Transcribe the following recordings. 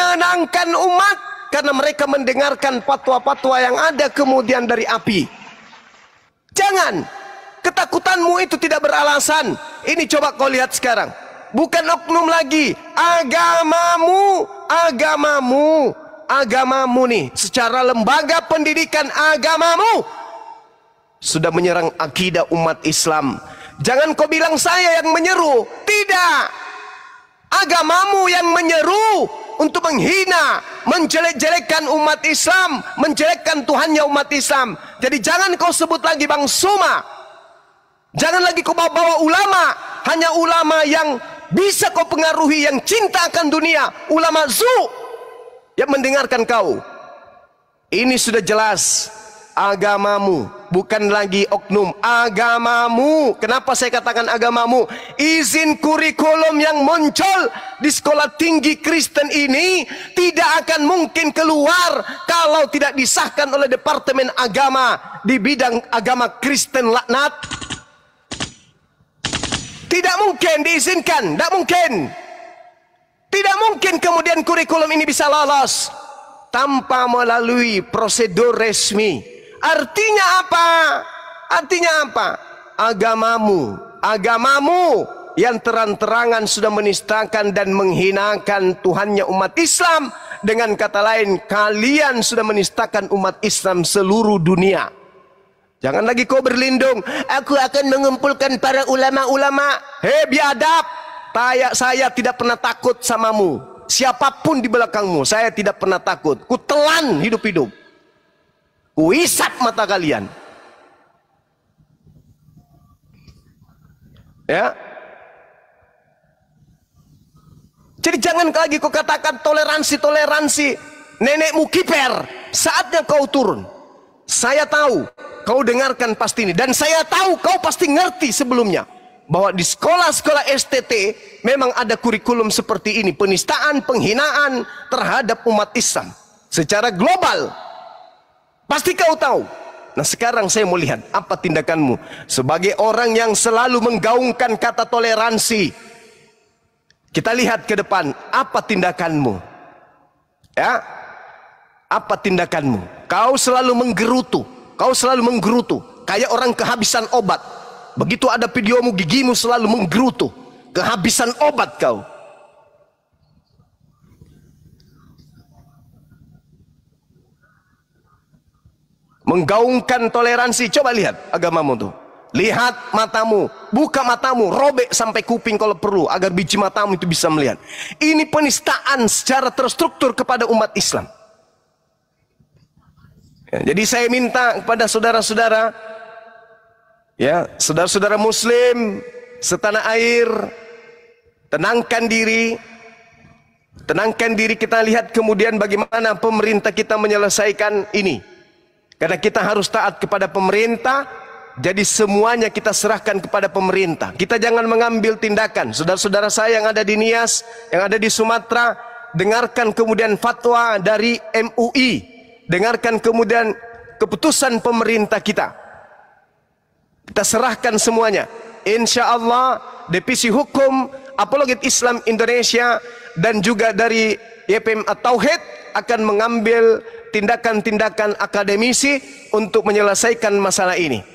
menenangkan umat karena mereka mendengarkan fatwa-fatwa yang ada kemudian dari api. Jangan, ketakutanmu itu tidak beralasan. Ini coba kau lihat sekarang, bukan oknum lagi, agamamu nih, secara lembaga pendidikan agamamu sudah menyerang akidah umat Islam. Jangan kau bilang saya yang menyeru, tidak, agamamu yang menyeru untuk menghina, menjelek-jelekkan umat Islam, menjelekkan Tuhannya umat Islam. Jadi jangan kau sebut lagi Bang Suma, jangan lagi kau bawa ulama, hanya ulama yang bisa kau pengaruhi, yang cinta akan dunia, ulama zu yang mendengarkan kau. Ini sudah jelas agamamu, bukan lagi oknum, agamamu. Kenapa saya katakan agamamu? Izin kurikulum yang muncul di sekolah tinggi Kristen ini tidak akan mungkin keluar kalau tidak disahkan oleh Departemen Agama di bidang agama Kristen laknat. Tidak mungkin diizinkan, tidak mungkin. Tidak mungkin kemudian kurikulum ini bisa lolos tanpa melalui prosedur resmi. Artinya apa? Artinya apa? Agamamu yang terang-terangan sudah menistakan dan menghinakan Tuhannya umat Islam. Dengan kata lain, kalian sudah menistakan umat Islam seluruh dunia. Jangan lagi kau berlindung, aku akan mengumpulkan para ulama-ulama. Hei biadab, saya tidak pernah takut samamu. Siapapun di belakangmu, saya tidak pernah takut. Ku telan hidup-hidup, ku isap mata kalian. Ya. Jadi jangan lagi kau katakan toleransi. Nenekmu kiper, saatnya kau turun. Saya tahu kau dengarkan pasti ini, dan saya tahu kau pasti ngerti sebelumnya bahwa di sekolah-sekolah STT memang ada kurikulum seperti ini, penistaan, penghinaan terhadap umat Islam secara global. Pasti kau tahu. Nah sekarang saya mau lihat apa tindakanmu sebagai orang yang selalu menggaungkan kata toleransi. Kita lihat ke depan, apa tindakanmu? Ya, apa tindakanmu? Kau selalu menggerutu, kayak orang kehabisan obat. Begitu ada videomu, gigimu selalu menggerutu, kehabisan obat kau. Menggaungkan toleransi, coba lihat agamamu tuh. Lihat matamu, buka matamu, robek sampai kuping kalau perlu, agar biji matamu itu bisa melihat. Ini penistaan secara terstruktur kepada umat Islam. Ya, jadi saya minta kepada saudara-saudara, ya, saudara-saudara Muslim setanah air, tenangkan diri. Kita lihat kemudian bagaimana pemerintah kita menyelesaikan ini. Karena kita harus taat kepada pemerintah. Jadi semuanya kita serahkan kepada pemerintah. Kita jangan mengambil tindakan. Saudara-saudara saya yang ada di Nias, yang ada di Sumatera, dengarkan kemudian fatwa dari MUI, dengarkan kemudian keputusan pemerintah kita. Kita serahkan semuanya. Insya Allah Divisi Hukum Apologet Islam Indonesia dan juga dari YPM At-Tauhid akan mengambil tindakan-tindakan akademisi untuk menyelesaikan masalah ini.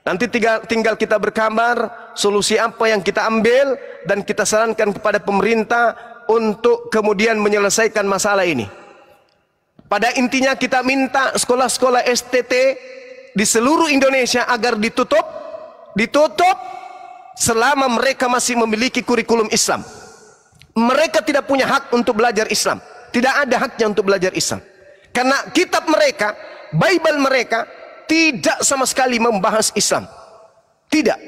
Nanti tinggal kita berkabar solusi apa yang kita ambil dan kita sarankan kepada pemerintah untuk kemudian menyelesaikan masalah ini. Pada intinya kita minta sekolah-sekolah STT di seluruh Indonesia agar ditutup selama mereka masih memiliki kurikulum Islam. Mereka tidak punya hak untuk belajar Islam. Tidak ada haknya untuk belajar Islam. Karena kitab mereka, Bible mereka tidak sama sekali membahas Islam. Tidak.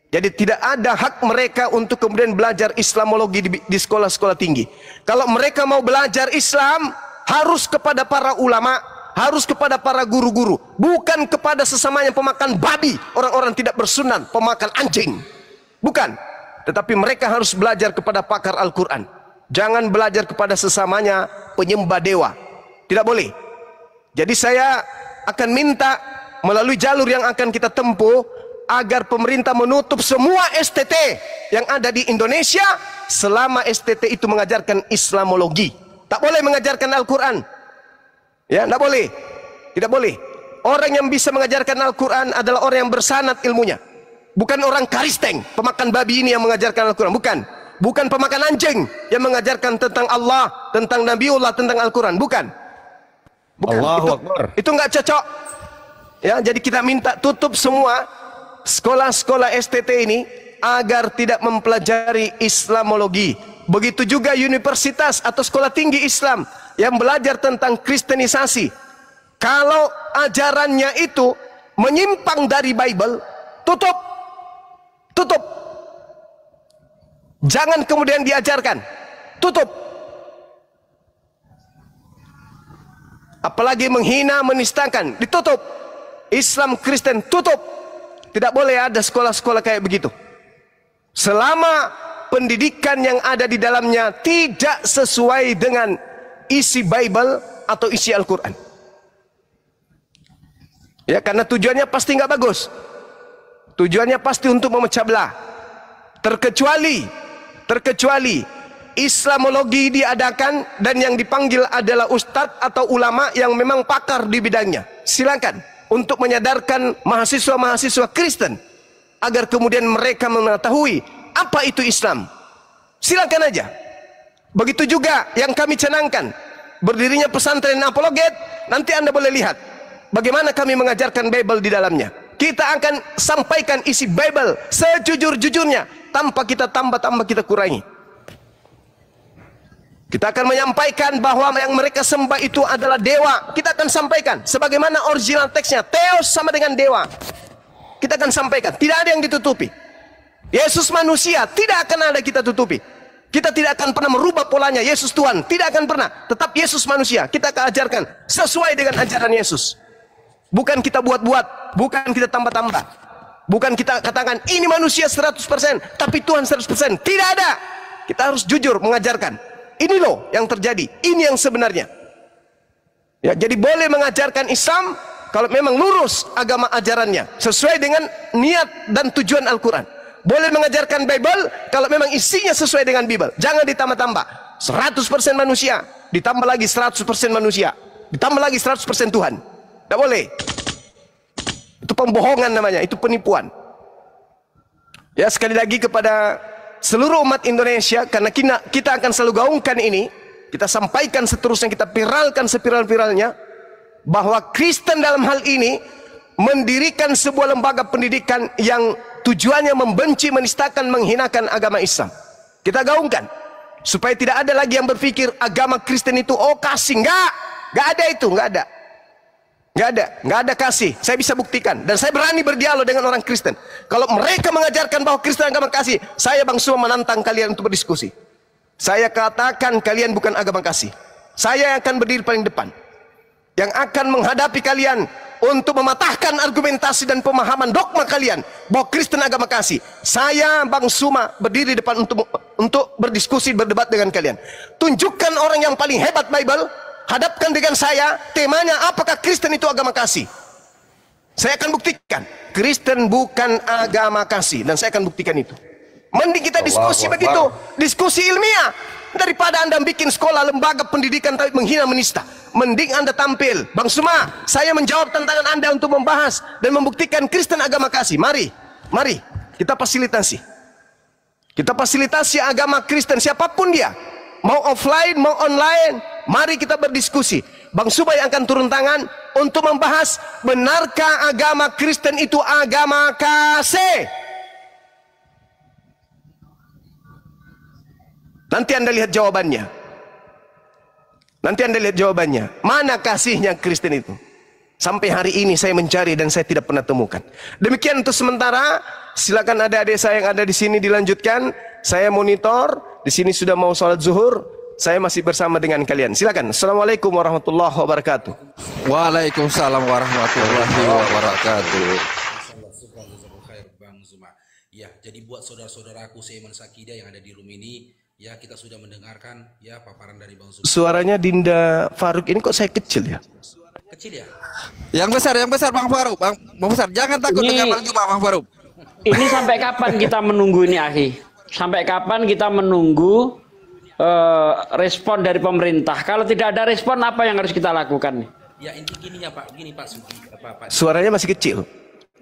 Jadi tidak ada hak mereka untuk kemudian belajar Islamologi di sekolah-sekolah tinggi. Kalau mereka mau belajar Islam, harus kepada para ulama, harus kepada para guru-guru, bukan kepada sesamanya pemakan babi, orang-orang tidak bersunan, pemakan anjing. Bukan. Tetapi mereka harus belajar kepada pakar Al-Quran. Jangan belajar kepada sesamanya penyembah dewa. Tidak boleh. Jadi saya akan minta melalui jalur yang akan kita tempuh agar pemerintah menutup semua STT yang ada di Indonesia selama STT itu mengajarkan Islamologi Tak boleh mengajarkan Al-Quran. Ya, tidak boleh. Tidak boleh. Orang yang bisa mengajarkan Al-Quran adalah orang yang bersanad ilmunya. Bukan orang karisteng, pemakan babi ini yang mengajarkan Al-Quran. Bukan. Bukan pemakan anjing yang mengajarkan tentang Allah, tentang Nabiullah, tentang Al-Quran. Bukan. Bukan. Allahu Akbar. Itu nggak cocok. Ya, jadi kita minta tutup semua sekolah-sekolah STT ini agar tidak mempelajari Islamologi. Begitu juga universitas atau sekolah tinggi Islam yang belajar tentang kristenisasi. Kalau ajarannya itu menyimpang dari Bible, tutup. Tutup. Jangan kemudian diajarkan. Tutup. Apalagi menghina, menistakan, ditutup. Islam Kristen tutup. Tidak boleh ada sekolah-sekolah kayak begitu. Selama pendidikan yang ada di dalamnya tidak sesuai dengan isi Bible atau isi Al-Quran. Ya, karena tujuannya pasti nggak bagus. Tujuannya pasti untuk memecah belah. Terkecuali Islamologi diadakan dan yang dipanggil adalah ustadz atau ulama yang memang pakar di bidangnya. Silakan untuk menyadarkan mahasiswa-mahasiswa Kristen agar kemudian mereka mengetahui apa itu Islam. Silakan aja. Begitu juga yang kami canangkan, berdirinya pesantren apologet. Nanti Anda boleh lihat bagaimana kami mengajarkan Bible di dalamnya. Kita akan sampaikan isi Bible sejujur-jujurnya tanpa kita tambah-tambah, kita kurangi. Kita akan menyampaikan bahwa yang mereka sembah itu adalah dewa. Kita akan sampaikan sebagaimana original teksnya. Theos sama dengan dewa. Kita akan sampaikan. Tidak ada yang ditutupi. Yesus manusia, tidak akan ada kita tutupi. Kita tidak akan pernah merubah polanya. Yesus Tuhan, tidak akan pernah. Tetap Yesus manusia. Kita akan ajarkan sesuai dengan ajaran Yesus. Bukan kita buat-buat, bukan kita tambah-tambah. Bukan kita katakan ini manusia 100%, tapi Tuhan 100%. Tidak ada. Kita harus jujur mengajarkan. Ini loh yang terjadi. Ini yang sebenarnya. Ya, jadi boleh mengajarkan Islam kalau memang lurus agama ajarannya, sesuai dengan niat dan tujuan Al-Quran. Boleh mengajarkan Bible kalau memang isinya sesuai dengan Bible. Jangan ditambah-tambah. 100% manusia, ditambah lagi 100% manusia, ditambah lagi 100% Tuhan. Tidak boleh. Itu pembohongan namanya, itu penipuan. Ya, sekali lagi kepada seluruh umat Indonesia, karena kita akan selalu gaungkan ini, kita sampaikan seterusnya, kita viralkan seviral-viralnya, bahwa Kristen dalam hal ini mendirikan sebuah lembaga pendidikan yang tujuannya membenci, menistakan, menghinakan agama Islam. Kita gaungkan supaya tidak ada lagi yang berpikir agama Kristen itu kasih. Enggak ada itu, enggak ada. Enggak ada kasih. Saya bisa buktikan dan saya berani berdialog dengan orang Kristen. Kalau mereka mengajarkan bahwa Kristen agama kasih, saya Bang Suma menantang kalian untuk berdiskusi. Saya katakan kalian bukan agama kasih. Saya yang akan berdiri paling depan, yang akan menghadapi kalian untuk mematahkan argumentasi dan pemahaman dogma kalian bahwa Kristen agama kasih. Saya Bang Suma berdiri depan untuk berdiskusi, berdebat dengan kalian. Tunjukkan orang yang paling hebat Bible, hadapkan dengan saya, temanya apakah Kristen itu agama kasih. Saya akan buktikan Kristen bukan agama kasih, dan saya akan buktikan itu. Mending kita diskusi begitu, diskusi ilmiah, daripada Anda bikin sekolah, lembaga pendidikan tapi menghina, menista. Mending Anda tampil. Bang Suma, saya menjawab tantangan Anda untuk membahas dan membuktikan Kristen agama kasih. Mari kita fasilitasi. Kita fasilitasi agama Kristen siapapun dia, mau offline mau online. Mari kita berdiskusi. Bang Suma yang akan turun tangan untuk membahas, benarkah agama Kristen itu agama kasih? Nanti Anda lihat jawabannya. Mana kasihnya Kristen itu? Sampai hari ini saya mencari dan saya tidak pernah temukan. Demikian untuk sementara. Silakan adik-adik saya yang ada di sini dilanjutkan. Saya monitor. Di sini sudah mau sholat zuhur. Saya masih bersama dengan kalian. Silakan. Assalamualaikum warahmatullahi wabarakatuh. Waalaikumsalam warahmatullahi wabarakatuh. Bang Zuma. Ya, jadi buat saudara-saudaraku Seiman Sakida yang ada di room ini, ya kita sudah mendengarkan ya paparan dari Bang Zuma. Suaranya Dinda Faruk ini kok saya kecil ya? Kecil ya? Yang besar Bang Faruk. Bang besar, jangan takut dengan Bang Zuma, Bang Faruk. Ini sampai kapan kita menunggu ini, Akhi? Sampai kapan kita menunggu respon dari pemerintah. Kalau tidak ada respon, apa yang harus kita lakukan? Ya inti gininya Pak, gini Pak Sugi, Pak. Suaranya masih kecil.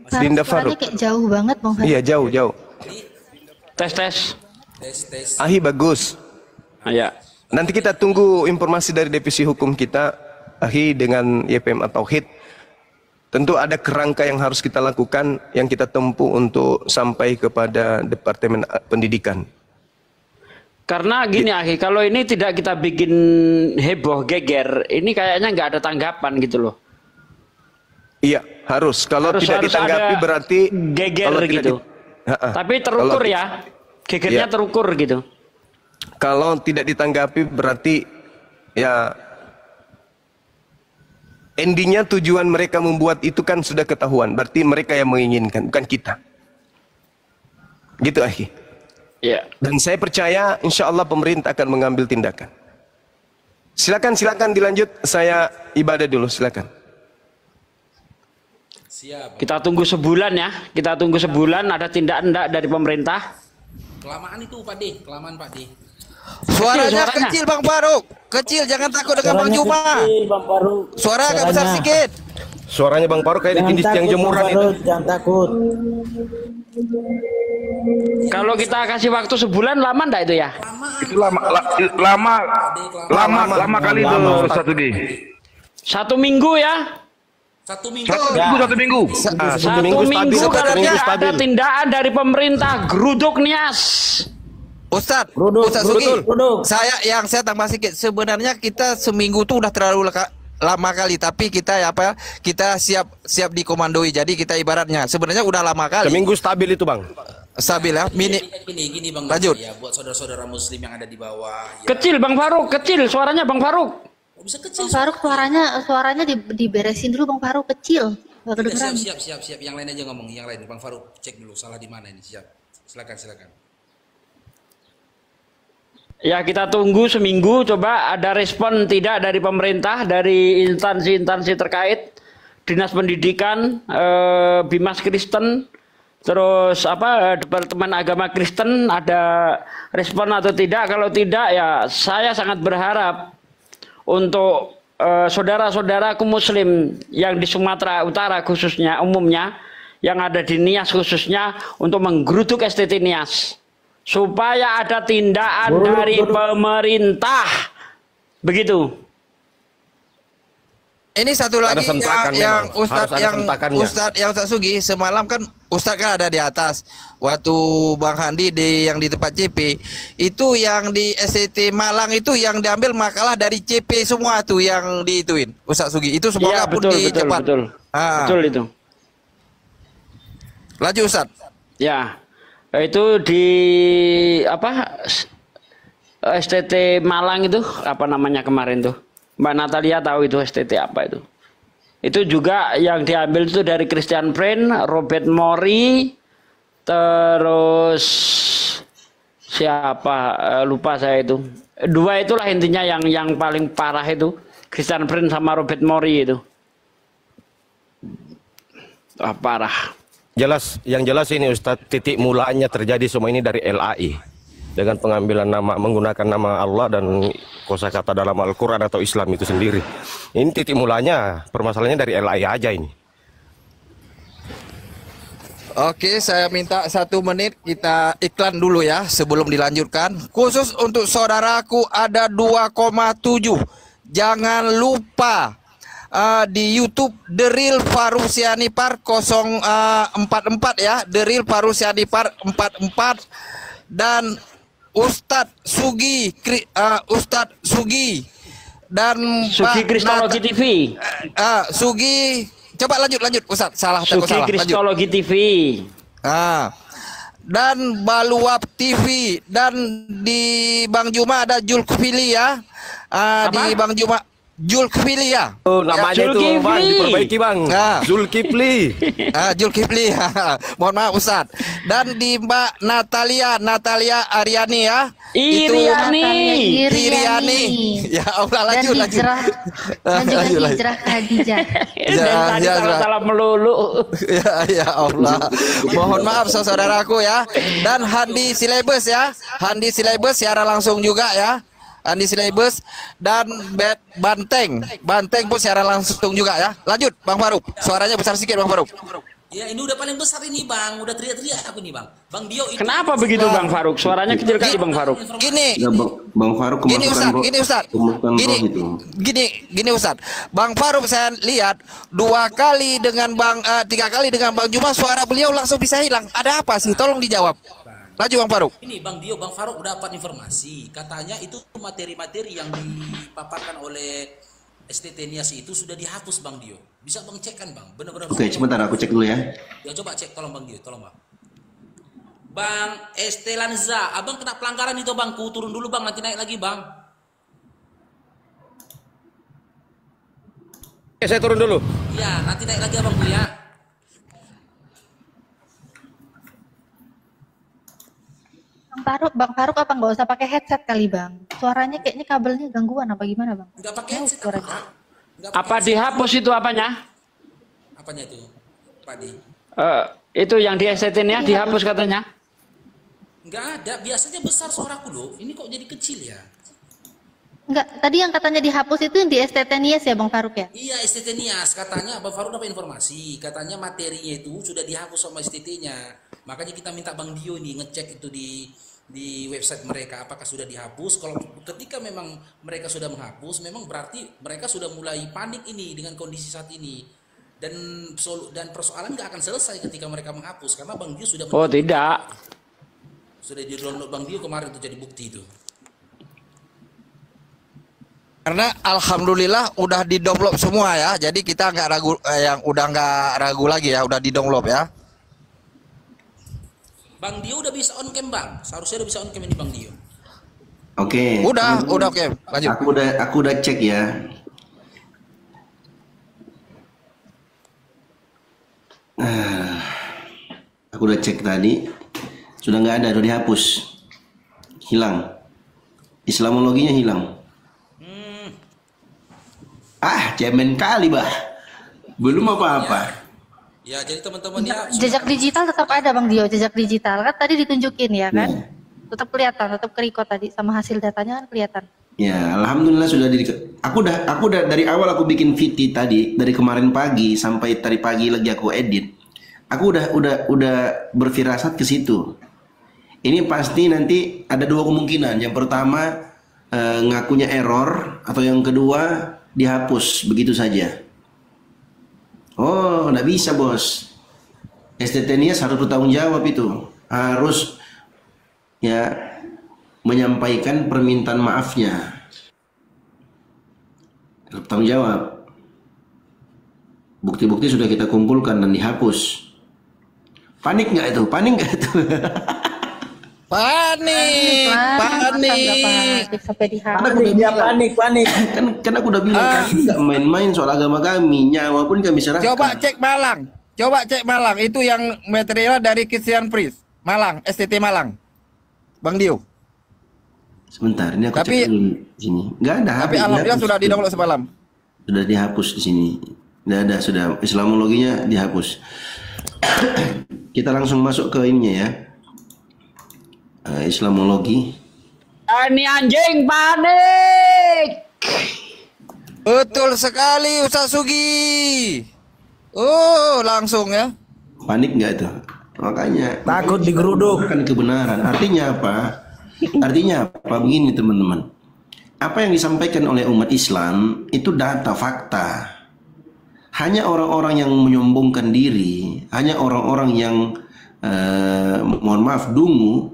Dinda Faruk. Kayak jauh banget Bang Faruk. Iya, jauh. Tes. Tes. Ahi bagus. Ya. Nanti kita tunggu informasi dari divisi hukum kita, Ahi dengan YPM atau HIT. Tentu ada kerangka yang harus kita lakukan, yang kita tempuh untuk sampai kepada Departemen Pendidikan. Karena gini Ahi, kalau ini tidak kita bikin heboh, geger, ini kayaknya nggak ada tanggapan gitu loh. Iya, harus. Kalau tidak harus ditanggapi ada berarti geger kalau tidak gitu. Tapi terukur ya, gegernya Iya. terukur gitu. Kalau tidak ditanggapi berarti ya endingnya tujuan mereka membuat itu kan sudah ketahuan. Berarti mereka yang menginginkan, bukan kita. Gitu Ahi. Ya. Dan saya percaya insya Allah pemerintah akan mengambil tindakan. Silakan dilanjut. Saya ibadah dulu, silakan. Siap. Kita tunggu sebulan ya. Kita tunggu sebulan ada tindakan enggak dari pemerintah. Kelamaan itu Pak D, kelamaan Pak D. Suaranya Suaranya. kecil Bang Faruk. Kecil, jangan takut dengan Bang Juma. Kecil, Bang Faruk. Suara agak besar sedikit. Suaranya Bang Faruk kayak di tiang jemuran itu. Jangan takut. Kalau kita kasih waktu sebulan lama enggak itu ya? Itu lama kali itu Ustaz Sugi. 1 minggu ya. 1 minggu. Satu minggu. Satu minggu kalau ada tindakan dari pemerintah geruduk nias. Ustadz Ruduk, Sugi, ruduk. saya tambah sedikit. Sebenarnya kita seminggu tuh udah terlalu lama kali, tapi kita kita siap dikomandoi. Jadi kita ibaratnya sebenarnya udah lama kali. Seminggu stabil itu Bang. Stabil ya. Gini Bang. Lanjut. Ya buat saudara-saudara muslim yang ada di bawah. Ya. Kecil Bang Faruk, kecil suaranya Bang Faruk. Kok bisa kecil? Bang Faruk suaranya diberesin dulu Bang Faruk, kecil. Gak kedengeran. Siap. Yang lain aja ngomong, yang lain. Bang Faruk cek dulu salah di mana ini. Siap. Silakan. Ya kita tunggu seminggu, coba ada respon tidak dari pemerintah, dari instansi-instansi terkait, Dinas Pendidikan, Bimas Kristen, terus Departemen Agama Kristen, ada respon atau tidak. Kalau tidak ya saya sangat berharap untuk saudara-saudaraku muslim yang di Sumatera Utara khususnya, umumnya, yang ada di Nias khususnya, untuk menggeruduk STT Nias. Supaya ada tindakan dari pemerintah. Begitu. Ini satu lagi yang Ustadz Sugi semalam kan Ustadz kan ada di atas. Waktu Bang Handi yang di tempat CP itu yang di SCT Malang itu yang diambil makalah dari CP semua tuh yang diituin Ustadz Sugi. Itu semoga pun dicepat. Betul itu. Lanjut Ustadz. Ya. Itu di STT Malang itu apa namanya kemarin tuh, Mbak Natalia tahu itu STT apa itu. Itu juga yang diambil itu dari Christian Prince, Robert Mori, terus siapa lupa saya itu. Dua itulah intinya yang paling parah itu, Christian Prince sama Robert Mori itu. Parah. Yang jelas ini Ustadz, titik mulanya terjadi semua ini dari LAI dengan pengambilan nama, menggunakan nama Allah dan kosakata dalam Al-Quran atau Islam itu sendiri. Ini titik mulanya, permasalahannya dari LAI aja ini. Oke, saya minta 1 menit kita iklan dulu ya sebelum dilanjutkan. Khusus untuk saudaraku ada 2,7. Jangan lupa di YouTube The Real Faruk Sianipar 044 ya, The Real Faruk Sianipar 44 dan Ustadz Sugi dan Sugi Kristologi TV. Sugi, coba lanjut Ustadz, Sugi Kristologi TV. Dan Baluap TV, dan di Bang Juma ada Julkfili ya. Di Bang Juma Julkifli ya. Oh, namanya itu Bang, diperbaiki Bang. Zulkifli. Julkifli. Mohon maaf Ustaz. Dan di Mbak Natalia Ariani ya. Iriani. Ya Allah, lanjut. Dan juga Hijrah Khadijah. Dan tadi salah melulu. Ya Allah. Mohon maaf saudaraku ya. Dan Handi Silebus ya. Handi Silebus siaran langsung juga ya. Andi Silebus dan Banteng. Banteng pun siaran langsung juga ya. Lanjut Bang Faruk. Suaranya besar sedikit Bang Faruk. Ya ini udah paling besar ini Bang, udah teriak-teriak aku nih Bang. Bang Dio itu. Kenapa begitu Bang Faruk? Suaranya kecil kali Bang Faruk. Gini. Ya, Bang Faruk Gini Ustaz, gini Ustaz. Bang Faruk saya lihat 2 kali dengan 3 kali dengan Bang Juma suara beliau langsung bisa hilang. Ada apa sih? Tolong dijawab. Laju Bang Faruk. Ini Bang Dio, Bang Faruk dapat informasi. Katanya itu materi-materi yang dipaparkan oleh STT Nias itu sudah dihapus Bang Dio. Bisa Bang cek kan Bang? Benar-benar. Oke, sebentar aku cek dulu ya. Ya coba cek, tolong Bang Dio, tolong Bang. Bang Estelanza, abang kena pelanggaran itu Bang. Ku turun dulu Bang, nanti naik lagi Bang. Saya turun dulu. Ya, nanti naik lagi Abang ya. Bang Faruk apa nggak usah pakai headset kali Bang? Suaranya kayaknya kabelnya gangguan apa gimana Bang? Enggak pakai headset. Apa dihapus itu apanya? Apanya itu, Pak Di? Itu yang di STT-nya dihapus katanya. Enggak ada, biasanya besar suaraku loh. Ini kok jadi kecil ya? Enggak, tadi yang katanya dihapus itu yang di STT Nias ya Bang Faruk ya? Iya, STT Nias. Katanya Bang Faruk dapat informasi. Katanya materinya itu sudah dihapus sama STT-nya. Makanya kita minta Bang Dio nih ngecek itu di website mereka apakah sudah dihapus. Kalau ketika memang mereka sudah menghapus, memang berarti mereka sudah mulai panik ini dengan kondisi saat ini. Dan persoalan nggak akan selesai ketika mereka menghapus karena Bang Dio sudah tidak. Sudah di-download Bang Dio kemarin itu jadi bukti itu. Karena alhamdulillah udah di-download semua ya. Jadi kita nggak ragu yang udah nggak ragu lagi ya, udah di-download ya. Bang Dio udah bisa on cam Bang. Seharusnya udah bisa on cam ini Bang Dio. Oke. Udah oke. Lanjut. Aku udah cek ya. Aku udah cek tadi. Sudah nggak ada, udah dihapus. Hilang. Islamologinya hilang. Cemen kali bah. Belum apa-apa. Ya, jadi teman-teman ya. Jejak digital tetap ada Bang Dio, jejak digital kan tadi ditunjukin ya kan? Tetap kelihatan, tetap ke-record tadi sama hasil datanya kan kelihatan. Ya, alhamdulillah sudah aku udah dari awal aku bikin VT tadi, dari kemarin pagi sampai tadi pagi lagi aku edit. Aku udah berfirasat ke situ. Ini pasti nanti ada 2 kemungkinan. Yang pertama ngakunya error, atau yang kedua dihapus begitu saja. Oh, nggak bisa bos. STT Nias harus bertanggung jawab itu. Harus ya menyampaikan permintaan maafnya. Harus bertanggung jawab. Bukti-bukti sudah kita kumpulkan dan dihapus. Panik nggak itu? Panik nggak itu? Panik. Sampai dihapus. Panik. Kan aku udah bilang kami nggak main-main soal agama kami, nyawa pun kami serahkan. Coba cek Malang. Itu yang material dari Christian Priest. Malang, STT Malang. Bang Dio. Sebentar, ini aku cek dulu sini. Nggak ada. Tapi alhamdulillah sudah di-download semalam. Sudah dihapus di sini. Nggak ada, sudah Islamologinya dihapus. Kita langsung masuk ke ininya ya. Islamologi. Ini anjing panik. Betul sekali Ustaz Sugi. Oh, langsung ya. Panik nggak itu? Makanya Takut digeruduk. Bukan kebenaran. Artinya apa? Artinya apa? Begini teman-teman. Apa yang disampaikan oleh umat Islam itu data, fakta. Hanya orang-orang yang menyombongkan diri, hanya orang-orang yang mohon maaf dungu,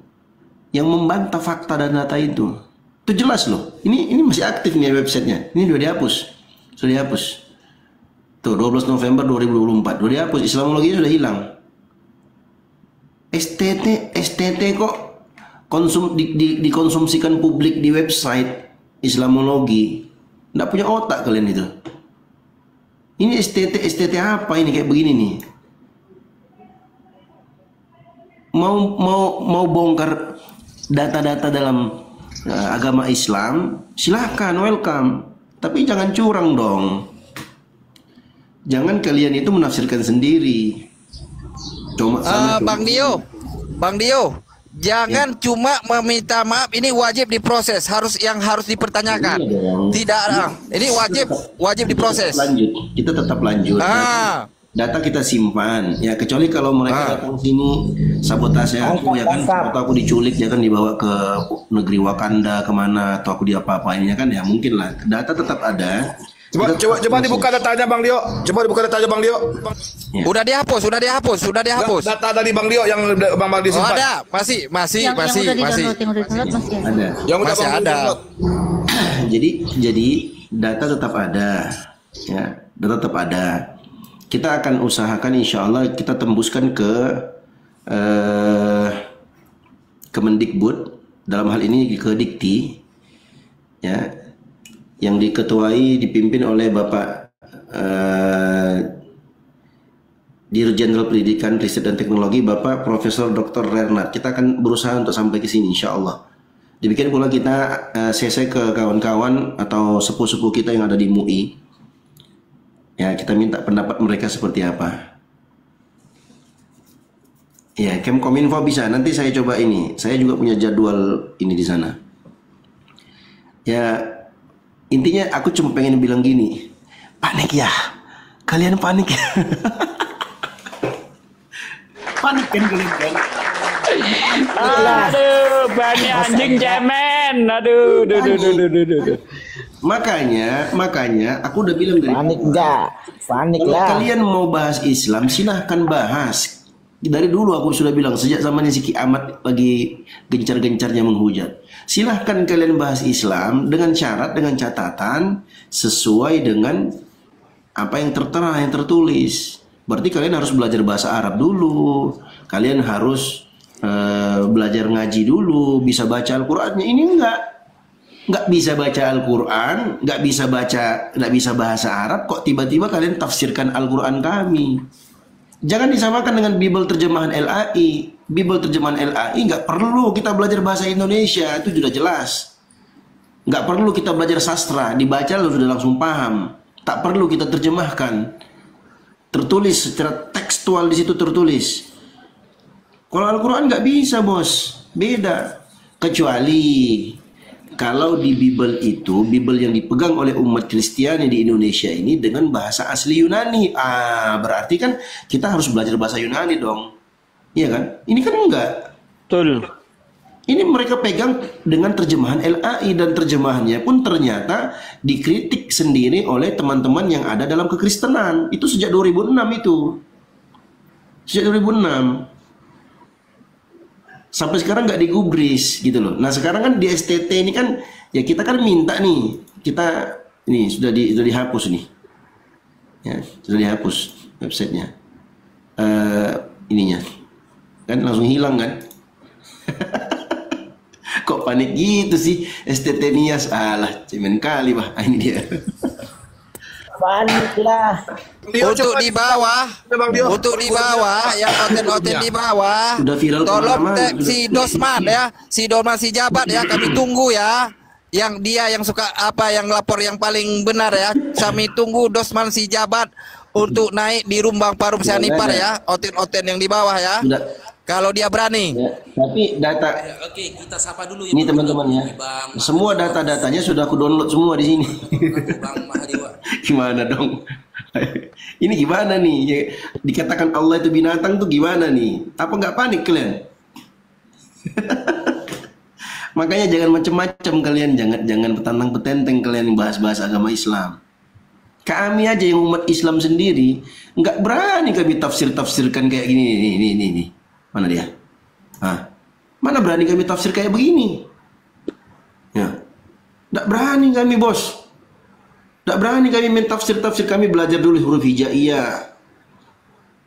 yang membantah fakta dan data itu jelas loh. Ini masih aktif nih websitenya. Ini sudah dihapus. Tuh 12 November 2024 sudah dihapus. Islamologinya sudah hilang. STT kok dikonsumsikan publik di website Islamologi. Nggak punya otak kalian itu. Ini STT apa ini kayak begini nih? Mau bongkar data-data dalam agama Islam, silahkan, welcome. Tapi jangan curang dong. Jangan kalian itu menafsirkan sendiri. Cuma Bang Dio, Jangan cuma meminta maaf, ini wajib diproses, harus dipertanyakan. Iya dong. Tidak ada. Ini wajib diproses. Kita tetap lanjut. Data kita simpan. Ya kecuali kalau mereka datang sini sabotase aku ya kan, atau aku diculik ya kan, dibawa ke negeri Wakanda kemana, atau aku diapa-apain ya kan, ya mungkin lah. Data tetap ada. Coba dibuka datanya Bang Dio. Coba dibuka datanya Bang Dio. Ya. Udah dihapus. Data dari Bang Dio yang Bang Baldi Oh, simpan. ada, masih. Yang udah di-download masih ada. Ada. Yang udah Masih Bang ada. download. Jadi data tetap ada. Ya, data tetap ada. Kita akan usahakan insya Allah kita tembuskan ke Kemendikbud, dalam hal ini ke Dikti, ya, yang diketuai dipimpin oleh Bapak Dirjen Jenderal Pendidikan, Riset dan Teknologi, Bapak Profesor Dr. Renat. Kita akan berusaha untuk sampai ke sini insya Allah. Demikian pula kita CC ke kawan-kawan atau sepuh-sepuh kita yang ada di MUI. Ya, kita minta pendapat mereka seperti apa. Ya, Kemkominfo bisa. Nanti saya coba ini. Saya juga punya jadwal ini di sana. Ya, intinya aku cuma pengen bilang gini. Panik ya. Kalian panik ya. Panik kan kalian kan? Aduh, bani anjing cemen. Aduh. Makanya aku udah bilang dari Panik enggak? Panik kalau lah. kalian mau bahas Islam silahkan bahas. Dari dulu aku sudah bilang, sejak zamannya si Ki Ahmad lagi gencar-gencarnya menghujat. Silahkan kalian bahas Islam dengan syarat, dengan catatan sesuai dengan apa yang tertera, yang tertulis. Berarti kalian harus belajar bahasa Arab dulu. Kalian harus belajar ngaji dulu, bisa baca Al-Qur'annya. Ini nggak bisa baca Al-Quran, nggak bisa bahasa Arab, kok tiba-tiba kalian tafsirkan Al-Quran kami. Jangan disamakan dengan Bible terjemahan LAI. Bible terjemahan LAI nggak perlu kita belajar bahasa Indonesia, itu sudah jelas. Nggak perlu kita belajar sastra, dibaca lalu sudah langsung paham. Tak perlu kita terjemahkan, tertulis secara tekstual di situ tertulis. Kalau Al-Quran nggak bisa bos, beda. Kecuali kalau di Bible itu, Bible yang dipegang oleh umat Kristiani di Indonesia ini dengan bahasa asli Yunani. Berarti kan kita harus belajar bahasa Yunani dong. Iya kan? Ini kan enggak. Betul. Ini mereka pegang dengan terjemahan LAI, dan terjemahannya pun ternyata dikritik sendiri oleh teman-teman yang ada dalam kekristenan. Itu sejak 2006 itu. Sejak 2006. Sampai sekarang nggak digubris gitu loh. Nah sekarang kan di STT ini kan ya kita kan minta nih, kita ini sudah dihapus nih, ya sudah dihapus websitenya, ininya kan langsung hilang kan. Kok panik gitu sih STT Nias? Alah cemen kali bah. Ini dia. Panik lah. Untuk di bawah, yang hotel-hotel di bawah, Udah viral tolong kemana-mana. si Dosman ya, si Dosman si Jabat ya, kami tunggu ya. Yang dia yang suka apa, yang lapor yang paling benar ya, kami tunggu Dosman si Jabat untuk naik di Rumbang Parum Sianipar ya, hotel-hotel yang di bawah ya. Sudah. Kalau dia berani. Ya, tapi data Oke, kita sapa dulu ya. ini teman-teman ya, semua data-datanya sudah aku download semua di sini. Bang Mahadewa. Gimana dong? Ini gimana nih? Ya, dikatakan Allah itu binatang tuh gimana nih? Apa nggak panik kalian? Makanya jangan macam-macam kalian, jangan petantang-petenteng kalian yang bahas-bahas agama Islam. Kami aja yang umat Islam sendiri nggak berani kami tafsir-tafsirkan kayak gini nih. Mana dia? Mana berani kami tafsir kayak begini? Ya, nggak berani kami bos. Nggak berani kami mentafsir-tafsir, kami belajar dulu huruf hijaiyah.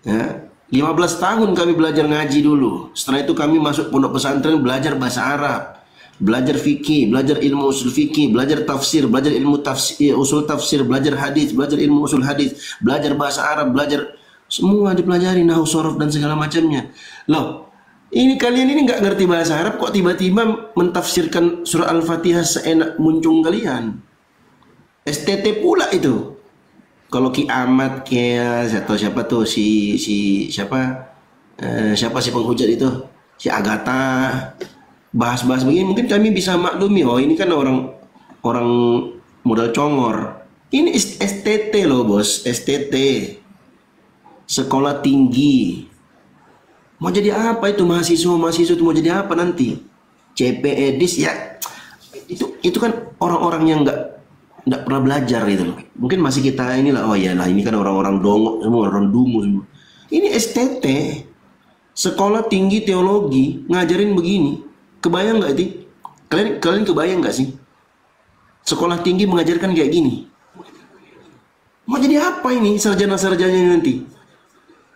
Ya, 15 tahun kami belajar ngaji dulu. Setelah itu kami masuk pondok pesantren belajar bahasa Arab, belajar fikih, belajar ilmu usul fikih, belajar tafsir, belajar ilmu tafsir, usul tafsir, belajar hadis, belajar ilmu usul hadis, belajar bahasa Arab, belajar semua dipelajari, nahwu, sorof dan segala macamnya. Loh, ini kalian ini nggak ngerti bahasa Arab kok tiba-tiba mentafsirkan surah Al-Fatihah seenak muncung kalian. STT pula itu. Kalau Ki Ahmad kayak atau siapa tuh siapa si penghujat itu, si Agatha bahas-bahas begini, mungkin kami bisa maklumi, oh ini kan orang modal congor. Ini STT loh bos, STT, sekolah tinggi. Mau jadi apa itu mahasiswa itu mau jadi apa nanti? CPEDIS ya, itu kan orang-orang yang nggak pernah belajar gitu loh. Mungkin masih kita inilah, oh ya lah ini kan orang-orang dongok semua, orang dungu semua. Ini STT, sekolah tinggi teologi, ngajarin begini. Kebayang nggak itu? Kalian kebayang nggak sih? Sekolah tinggi mengajarkan kayak gini. Mau jadi apa ini sarjana-sarjana nanti?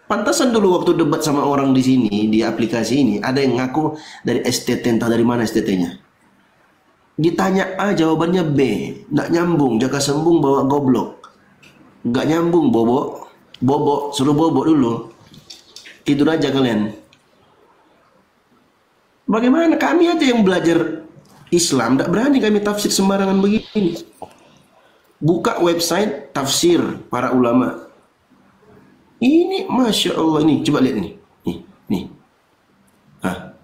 Pantasan dulu waktu debat sama orang di sini, di aplikasi ini, ada yang ngaku dari STT, entah dari mana STT-nya. Ditanya A, jawabannya B. Nggak nyambung, jaka sembung bawa goblok. Nggak nyambung, bobo, suruh bobo dulu. Tidur aja kalian. Bagaimana kami aja yang belajar Islam, nggak berani kami tafsir sembarangan begini. Buka website tafsir para ulama. Ini Masya Allah, ini coba lihat nih. Hah?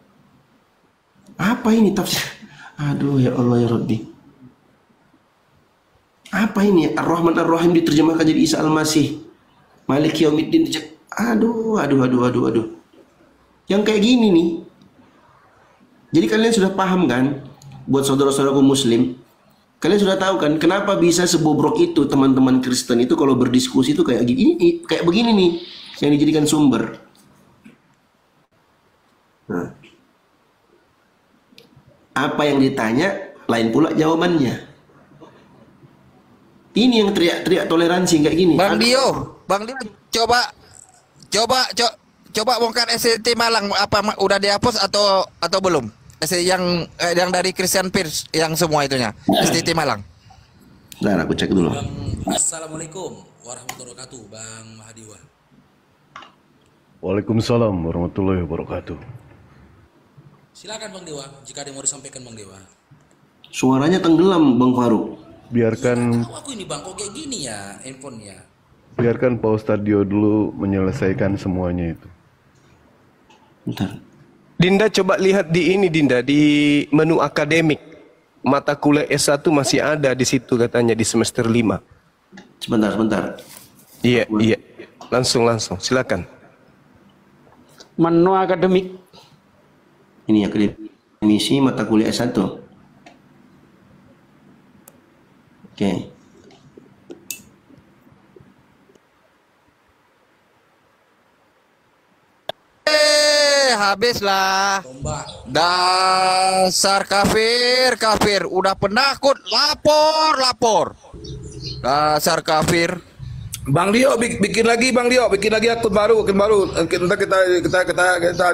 Apa ini tafsir? Aduh ya Allah ya Rabbi. Apa ini? Ar-Rahman Ar-Rahim diterjemahkan jadi Isa Al-Masih. Malik Yaumiddin. Aduh. Yang kayak gini nih. Jadi kalian sudah paham kan? Buat saudara-saudaraku muslim, kalian sudah tahu kan kenapa bisa sebobrok itu teman-teman Kristen itu kalau berdiskusi itu kayak gini, kayak begini nih yang dijadikan sumber. Nah, apa yang ditanya lain pula jawabannya. Ini yang teriak-teriak toleransi kayak gini. Bang Dio, coba bongkar SCT Malang, apa udah dihapus atau belum? Yang dari Christian Pierce yang semua itunya STT Malang. Nah, aku cek dulu. Assalamualaikum warahmatullahi wabarakatuh, Bang Mahadiwa. Waalaikumsalam warahmatullahi wabarakatuh. Silakan Bang Dewa, jika ada yang mau disampaikan Bang Dewa. Suaranya tenggelam Bang Faruk. Biarkan Aku ini Bang, kok kayak gini ya handphonenya. Biarkan Pak Ustadz Dio dulu menyelesaikan semuanya itu. Bentar. Dinda coba lihat di ini Dinda, di menu akademik. Mata kuliah S1 masih ada di situ katanya di semester 5. Sebentar. Iya. Langsung silakan. Menu akademik. Ini akademisi mata kuliah S1. Oke. Habislah. Dasar kafir, udah penakut, lapor. Dasar kafir. Bang Dio bikin lagi akun baru. Kita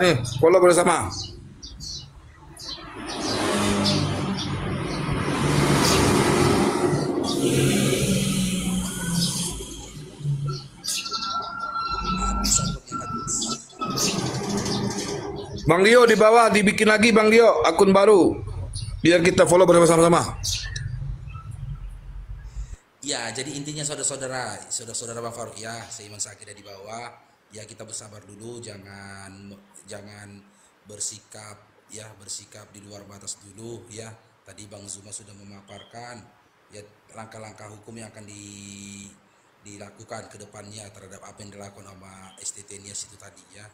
nih follow bersama. Bang Dio di bawah dibikin lagi Bang Dio akun baru biar kita follow bersama-sama. Ya, jadi intinya saudara-saudara Bang Faruk ya, seiman sakit di bawah. Ya kita bersabar dulu, jangan bersikap di luar batas dulu ya. Tadi Bang Zuma sudah memaparkan ya langkah-langkah hukum yang akan dilakukan ke depannya terhadap apa yang dilakukan sama STT Nias itu tadi ya.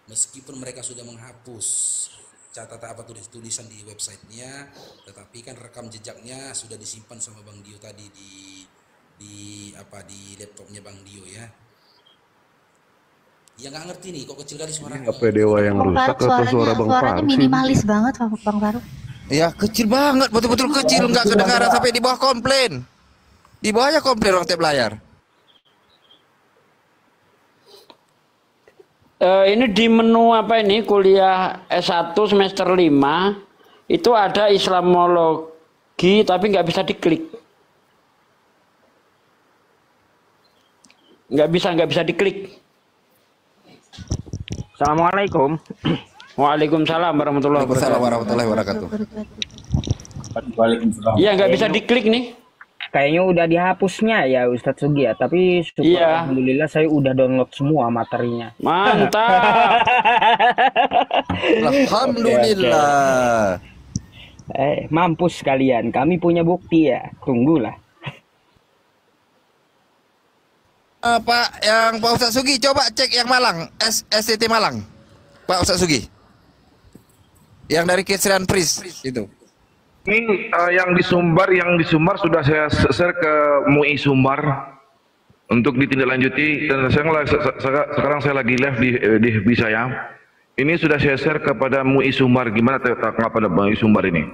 Meskipun mereka sudah menghapus catatan tulisan di websitenya, tetapi kan rekam jejaknya sudah disimpan sama Bang Dio tadi di laptopnya Bang Dio ya. Ya nggak ngerti nih, kok kecil kali suaranya. Apa Dewa yang rusak atau suara Bang Faruk? Suaranya minimalis banget Bang Faruk. Ya kecil banget, betul-betul kecil, nggak kedengaran sampai di bawah komplain. Di bawahnya komplain orang tiap layar. Ini di menu apa ini kuliah S1 semester 5 itu ada Islamologi tapi nggak bisa diklik. Nggak bisa diklik. Assalamualaikum. Waalaikumsalam warahmatullahi wabarakatuh. Waalaikumsalam warahmatullahi wabarakatuh. Iya nggak bisa diklik nih. kayaknya udah dihapusnya ya Ustadz Sugi ya, tapi syukur Iya. alhamdulillah saya udah download semua materinya. Mantap. Alhamdulillah. Mampus kalian, kami punya bukti ya, tunggulah. Pak yang Pak Ustadz Sugi coba cek yang Malang, STT Malang. Pak Ustadz Sugi. Yang dari Kecerian Pris itu. Ini yang di Sumbar sudah saya share ke MUI Sumbar untuk ditindaklanjuti, dan sekarang saya lagi live di FB saya. Ini sudah saya share kepada MUI Sumbar. Gimana tanggapan MUI Sumbar ini?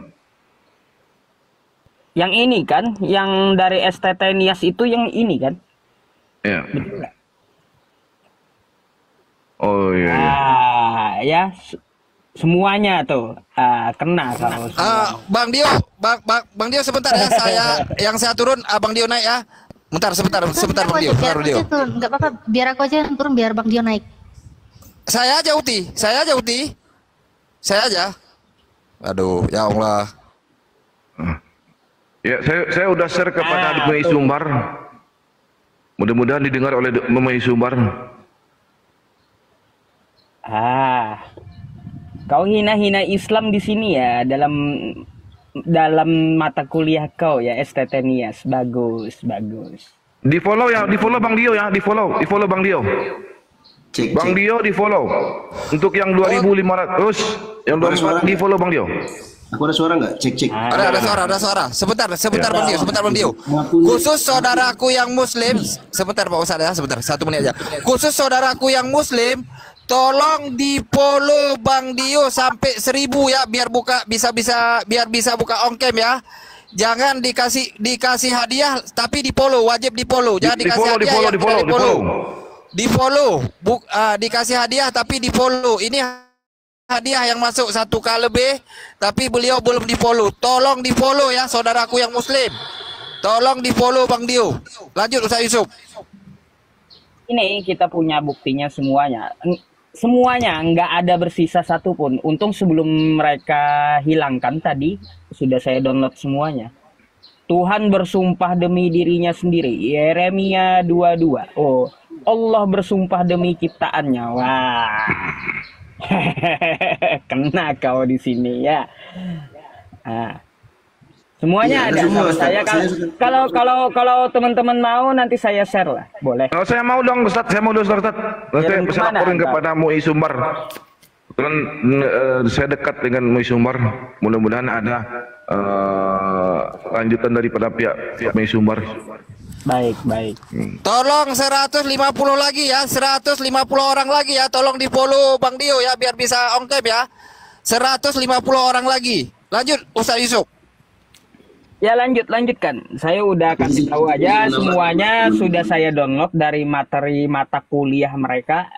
Yang ini kan, yang dari STT Nias itu yang ini kan? Ya. Oh iya. Ya semuanya tuh kena kalau Bang Dio, Bang Dio sebentar ya, saya turun, Bang Dio naik ya. Sebentar Bang Dio. Enggak apa-apa, biar aku aja yang turun biar Bang Dio naik. Saya aja. Aduh, ya Allah. Ya, saya udah share kepada MUI Sumbar. Mudah-mudahan didengar oleh MUI Sumbar. Kau hina-hina Islam di sini ya, dalam mata kuliah kau ya, STT Nias. Bagus. Di follow Bang Dio ya, di follow Bang Dio. Bang Dio di follow. Untuk yang 2.500, yang 2.400 di follow Bang Dio. Aku ada suara nggak? Cek. Ada suara. Sebentar Bang Dio. Khusus saudaraku yang Muslim, sebentar Pak Ustadz ya, sebentar, 1 menit aja. Khusus saudaraku yang Muslim, tolong di follow Bang Dio sampai 1.000 ya, biar bisa buka ongkem ya. Jangan dikasih hadiah, tapi di follow, wajib di follow. Jangan dikasih hadiah, di follow. Dikasih hadiah tapi di follow. Ini hadiah yang masuk 1K lebih, tapi beliau belum di follow. Tolong di follow ya, saudaraku yang Muslim. Tolong di follow Bang Dio. Lanjut Ustaz Yusuf. Ini kita punya buktinya semuanya, nggak ada bersisa satupun. Untung sebelum mereka hilangkan tadi sudah saya download semuanya. Tuhan bersumpah demi dirinya sendiri, Yeremia 22. Oh, Allah bersumpah demi ciptaannya. Wah, kena kau di sini ya. Semuanya ada sama saya. Kalau teman-teman mau nanti saya share lah, boleh. Kalau saya mau dong Ustaz, Ustaz. Nanti saya laporin kepada MUI Sumbar. Kebetulan saya dekat dengan MUI Sumbar. Mudah-mudahan ada lanjutan daripada pihak MUI Sumbar. Baik. Tolong 150 lagi ya, 150 orang lagi ya, tolong di follow Bang Dio ya, biar bisa ongkep ya. 150 orang lagi. Lanjut Ustaz Yusuf. Ya lanjutkan. Saya udah kasih tahu aja semuanya, sudah saya download dari materi mata kuliah mereka.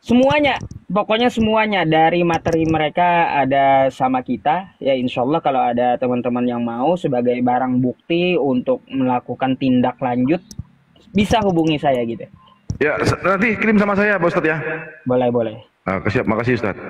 Semuanya, pokoknya semuanya dari materi mereka ada sama kita. Ya insya Allah kalau ada teman-teman yang mau sebagai barang bukti untuk melakukan tindak lanjut, bisa hubungi saya gitu. Ya nanti kirim sama saya Pak Ustadz ya. Boleh. Siap, makasih Ustadz.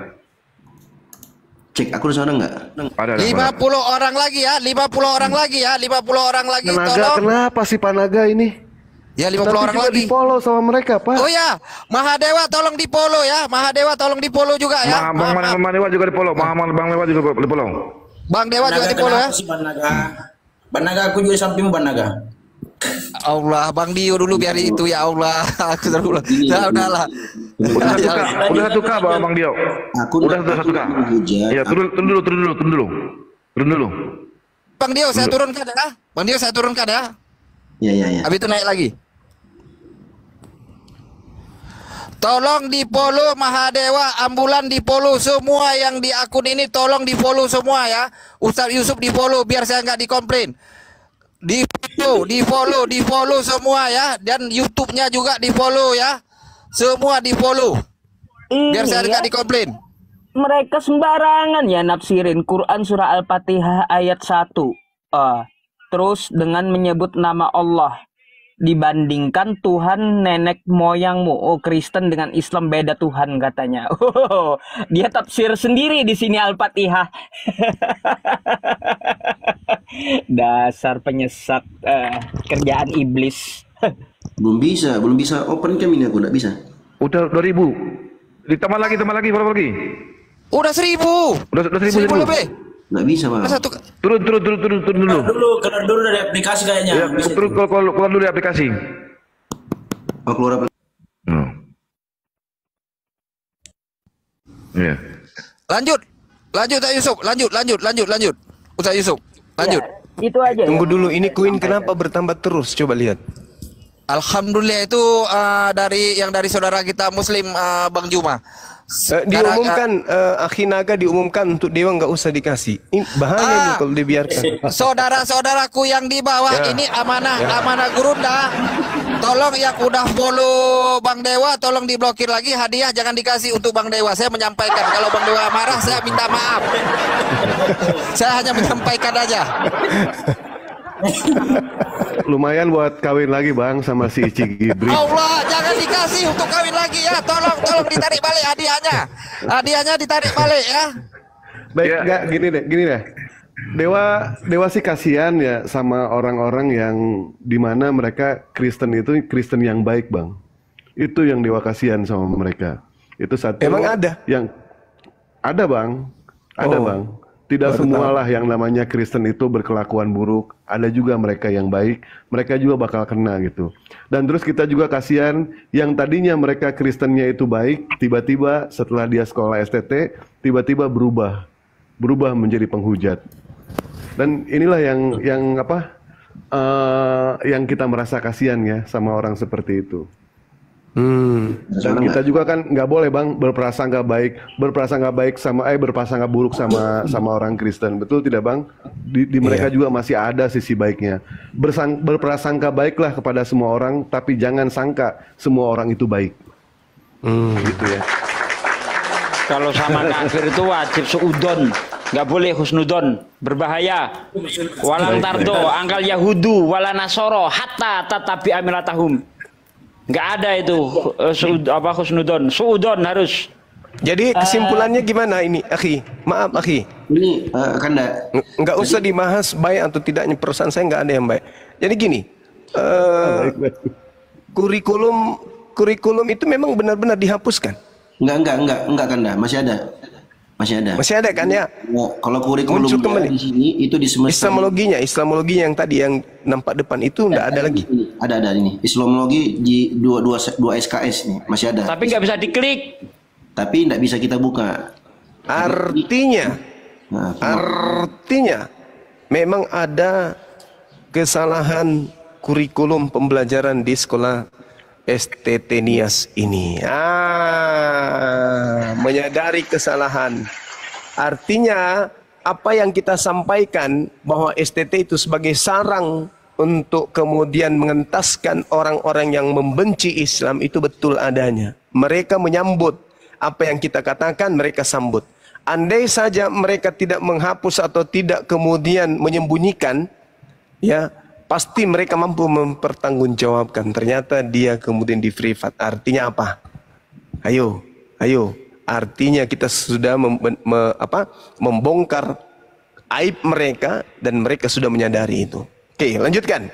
Cek, aku ada suara nggak? Ada. 50 orang lagi ya, 50 orang lagi ya, 50 orang lagi. Panaga, tolong. kenapa sih Panaga ini? Ya 50 Tapi orang juga lagi. di follow sama mereka Pak. Oh ya, Mahadewa tolong di follow ya, Mahadewa tolong di follow juga ya. Bang Dewa juga di follow, Bang Dewa juga di follow. Bang Dewa juga di follow ya. Banaga, aku juga sampingmu Banaga. Allah, Bang Dio dulu biar itu ya Allah. Aku dulu. Udahlah. Udah 1K Bang Dio. Udah 1K. Ya, turun dulu. Bang Dio saya turunkan ya. Ya. Habis itu naik lagi. Tolong di follow Mahadewa, Ambulan di follow, semua yang di akun ini tolong di follow semua ya. Ustaz Yusuf di follow biar saya nggak dikomplain. Di follow semua ya, dan YouTube-nya juga di follow ya. Semua di follow. Biar saya nggak dikomplain. Mereka sembarangan ya nafsirin Quran surah Al-Fatihah ayat 1. Terus dengan menyebut nama Allah. dibandingkan Tuhan nenek moyangmu. Oh, Kristen dengan Islam beda Tuhan katanya. Oh, dia tafsir sendiri di sini Al-Fatihah. Dasar penyesat, kerjaan iblis. Belum bisa open cam ini aku nggak bisa. Udah 2000. Ditambah lagi berapa lagi? Udah 1000. Udah 1000 lebih. Nggak bisa bang. Turun dulu. Keluar dulu dari aplikasi kayaknya. Ya, keluar dulu dari aplikasi. Oh, keluar aplikasi. Iya. Lanjut Ustaz Yusuf. Lanjut. Ustaz Yusuf, lanjut. Ya, itu aja. Tunggu dulu, ini koin kenapa bertambah terus? Coba lihat. Alhamdulillah itu dari saudara kita Muslim, Bang Juma. Diumumkan Akhi Naga diumumkan untuk Dewa nggak usah dikasih. Ini bahaya nih kalau dibiarkan. Saudara-saudaraku yang di bawah ini amanah Gurunda. Tolong yang udah follow Bang Dewa tolong diblokir lagi, hadiah jangan dikasih untuk Bang Dewa. Saya menyampaikan kalau Bang Dewa marah saya minta maaf. Saya hanya menyampaikan aja. Lumayan buat kawin lagi bang sama si Ici Gibri. Allah, jangan dikasih untuk kawin lagi ya. Tolong ditarik balik hadiahnya. Hadiahnya ditarik balik ya. Baik, enggak gini deh. Dewa sih kasihan ya sama orang-orang yang dimana mereka Kristen itu Kristen yang baik bang. Itu yang Dewa kasihan sama mereka. Itu satu. Emang ada? Yang ada bang, bang. Tidak semualah yang namanya Kristen itu berkelakuan buruk. Ada juga mereka yang baik, mereka juga bakal kena gitu. Dan terus kita juga kasihan yang tadinya mereka Kristennya itu baik, tiba-tiba setelah dia sekolah STT, tiba-tiba berubah menjadi penghujat. Dan inilah yang kita merasa kasihan ya sama orang seperti itu. Dan kita juga kan nggak boleh bang berprasangka baik berprasangka buruk sama orang Kristen, betul tidak bang? Di mereka juga masih ada sisi baiknya. Berprasangka baiklah kepada semua orang, tapi jangan sangka semua orang itu baik. Gitu ya. Kalau sama kafir itu wajib suudon, nggak boleh husnudon, berbahaya. Walang tardo, angkal Yahudu, wala nasoro, hatta tatabi amilatahum. Nggak ada itu husnudon, suudon harus. Jadi kesimpulannya gimana ini, Akhi? Maaf, Akhi. Ini Kanda. Nggak usah dibahas baik atau tidaknya, perasaan saya nggak ada yang baik. Jadi gini, kurikulum itu memang benar-benar dihapuskan. Enggak Kanda, masih ada. Masih ada kan ya? Kalau kurikulum di sini itu di semester Islamologinya yang tadi yang nampak depan itu enggak ada lagi. Ada ini. Islamologi di 2 SKS nih, masih ada. Tapi nggak bisa diklik. Tapi enggak bisa kita buka. Artinya memang ada kesalahan kurikulum pembelajaran di sekolah STT Nias ini. Menyadari kesalahan. Artinya apa yang kita sampaikan bahwa STT itu sebagai sarang untuk kemudian mengentaskan orang-orang yang membenci Islam itu betul adanya. Mereka menyambut apa yang kita katakan, mereka sambut. Andai saja mereka tidak menghapus atau tidak kemudian menyembunyikan, ya pasti mereka mampu mempertanggungjawabkan. Ternyata dia kemudian di privat. Artinya apa? Ayo. Artinya kita sudah membongkar aib mereka dan mereka sudah menyadari itu. Oke, lanjutkan.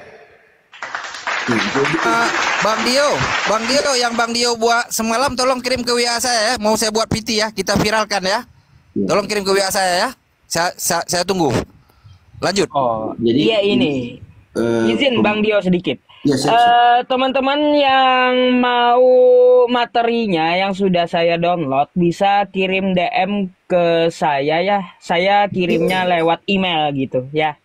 Bang Dio, yang Bang Dio buat semalam tolong kirim ke WA saya ya. Mau saya buat PT ya, kita viralkan ya. Tolong kirim ke WA saya ya. Saya tunggu. Lanjut. Oh, jadi iya ini. Izin Bang Dio sedikit. Ya, teman-teman yang mau materinya yang sudah saya download bisa kirim DM ke saya ya. Saya kirimnya lewat email gitu ya.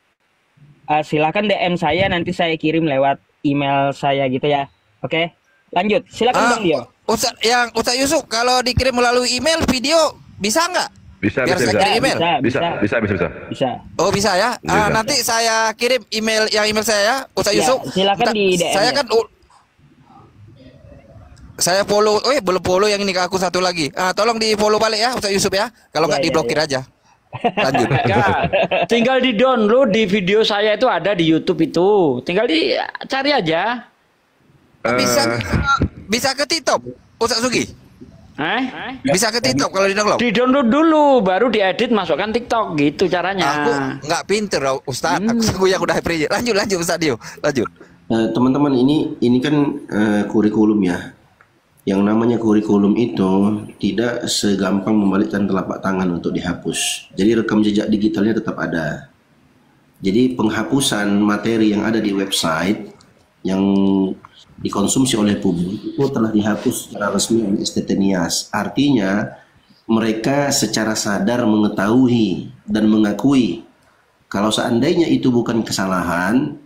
Silakan DM saya, nanti saya kirim lewat email saya gitu ya. Oke, lanjut. Silakan Bang Dio. Ustaz Yusuf, kalau dikirim melalui email video bisa nggak? Bisa. Oh bisa ya. Nanti saya kirim email saya ya, Ustaz Yusuf. Silakan di DM. Saya kan saya follow. Belum follow yang ini ke aku satu lagi. Tolong di follow balik ya, Ustaz Yusuf ya. Kalau nggak diblokir aja. Lanjut. Tinggal di download di video saya itu ada di YouTube itu. Tinggal dicari aja. Bisa ke TikTok, Ustaz Sugi? Bisa ke TikTok kalau di-download? Di-download dulu, baru diedit masukkan TikTok gitu caranya. Aku nggak pinter Ustaz, aku yang udah pre. Lanjut Ustaz Dio, lanjut. Teman-teman, ini kan kurikulum ya. Yang namanya kurikulum itu tidak segampang membalikkan telapak tangan untuk dihapus. Jadi rekam jejak digitalnya tetap ada. Jadi penghapusan materi yang ada di website yang dikonsumsi oleh publik itu telah dihapus secara resmi oleh STT Nias. Artinya mereka secara sadar mengetahui dan mengakui kalau seandainya itu bukan kesalahan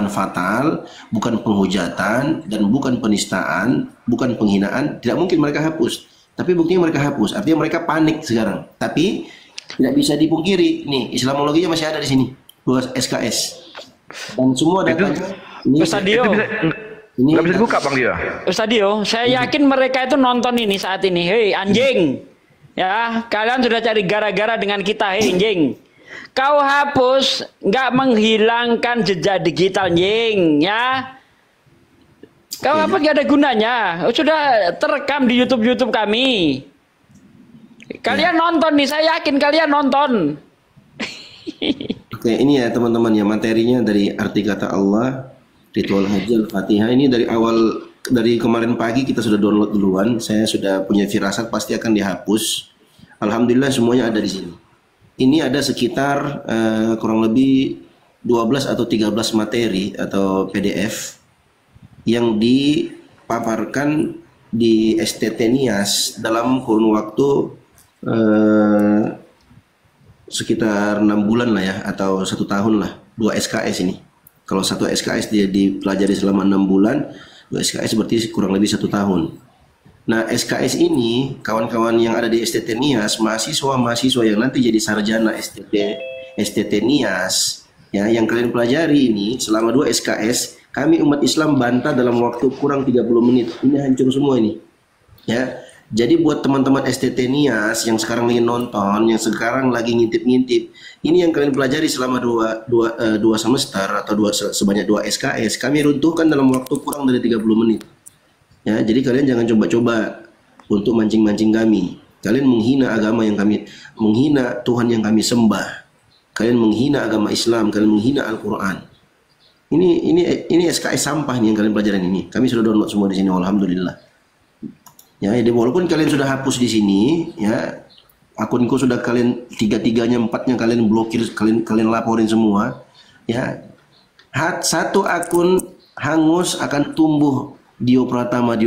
fatal, bukan penghujatan dan bukan penistaan, bukan penghinaan, tidak mungkin mereka hapus. Tapi buktinya mereka hapus. Artinya mereka panik sekarang. Tapi tidak bisa dipungkiri, nih Islamologinya masih ada di sini, 2 SKS dan semua datanya. Ustaz Dio, nggak bisa dibuka Bang dia. Ustaz Dio, saya yakin mereka itu nonton ini saat ini. Hei anjing, ya kalian sudah cari gara-gara dengan kita. Hei anjing, kau hapus nggak menghilangkan jejak digital anjing, ya. Kau hapus nggak ada gunanya. Sudah terekam di YouTube kami. Kalian nonton nih, saya yakin kalian nonton. Oke, ini ya teman-teman ya, materinya dari arti kata Allah, ritual haji Al-Fatihah. Ini dari kemarin pagi kita sudah download duluan. Saya sudah punya firasat pasti akan dihapus. Alhamdulillah semuanya ada di sini. Ini ada sekitar kurang lebih 12 atau 13 materi atau PDF yang dipaparkan di STT Nias dalam kurun waktu sekitar 6 bulan lah ya, atau 1 tahun lah. 2 SKS ini. Kalau 1 SKS dia dipelajari selama 6 bulan, 2 SKS berarti kurang lebih 1 tahun. Nah, SKS ini kawan-kawan yang ada di STT Nias, mahasiswa yang nanti jadi sarjana STT Nias ya, yang kalian pelajari ini selama 2 SKS, kami umat Islam bantah dalam waktu kurang 30 menit. Ini hancur semua ini. Ya. Jadi buat teman-teman STT Nias yang sekarang lagi nonton, yang sekarang lagi ngintip-ngintip, ini yang kalian pelajari selama 2 semester atau sebanyak 2 SKS, kami runtuhkan dalam waktu kurang dari 30 menit. Ya, jadi kalian jangan coba-coba untuk mancing-mancing kami. Kalian menghina agama yang kami, menghina Tuhan yang kami sembah. Kalian menghina agama Islam, kalian menghina Al-Quran. Ini SKS sampah nih yang kalian pelajaran ini. Kami sudah download semua di sini, alhamdulillah. Ya, jadi walaupun kalian sudah hapus di sini, ya, akunku sudah kalian 3-3-nya 4-nya kalian blokir, kalian laporin semua, ya. Satu akun hangus akan tumbuh Dio Pratama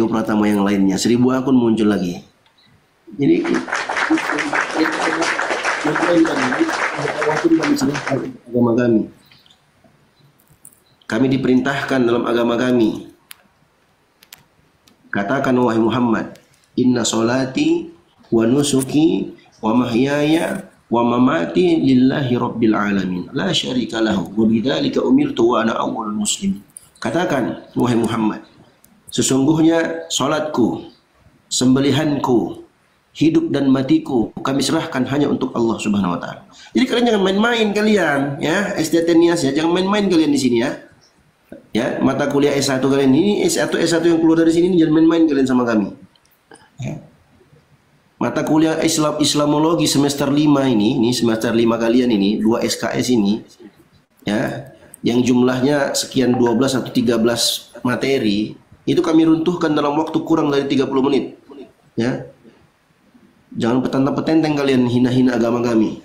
yang lainnya. 1000 akun muncul lagi. Jadi agama kami. Kami diperintahkan dalam agama kami. Katakan wahai Muhammad, inna solati wa nusuki wa mahyaya wa mamati lillahi rabbil alamin la syarika lahu wa bidzalika umirtu wa ana awwalul muslimin. Katakan wahai Muhammad, sesungguhnya salatku, sembelihanku, hidup dan matiku kami serahkan hanya untuk Allah Subhanahu wa taala. Jadi kalian jangan main-main kalian ya, STT Nias ya, jangan main-main kalian di sini ya. Ya, mata kuliah S1 kalian ini, S1 yang keluar dari sini jangan main-main kalian sama kami. Ya. Mata kuliah Islamologi semester 5 ini semester 5 kalian ini, 2 SKS ini, ya, yang jumlahnya sekian 12 atau 13 materi, itu kami runtuhkan dalam waktu kurang dari 30 menit. Ya. Jangan petantang-petenteng kalian hina-hina agama kami.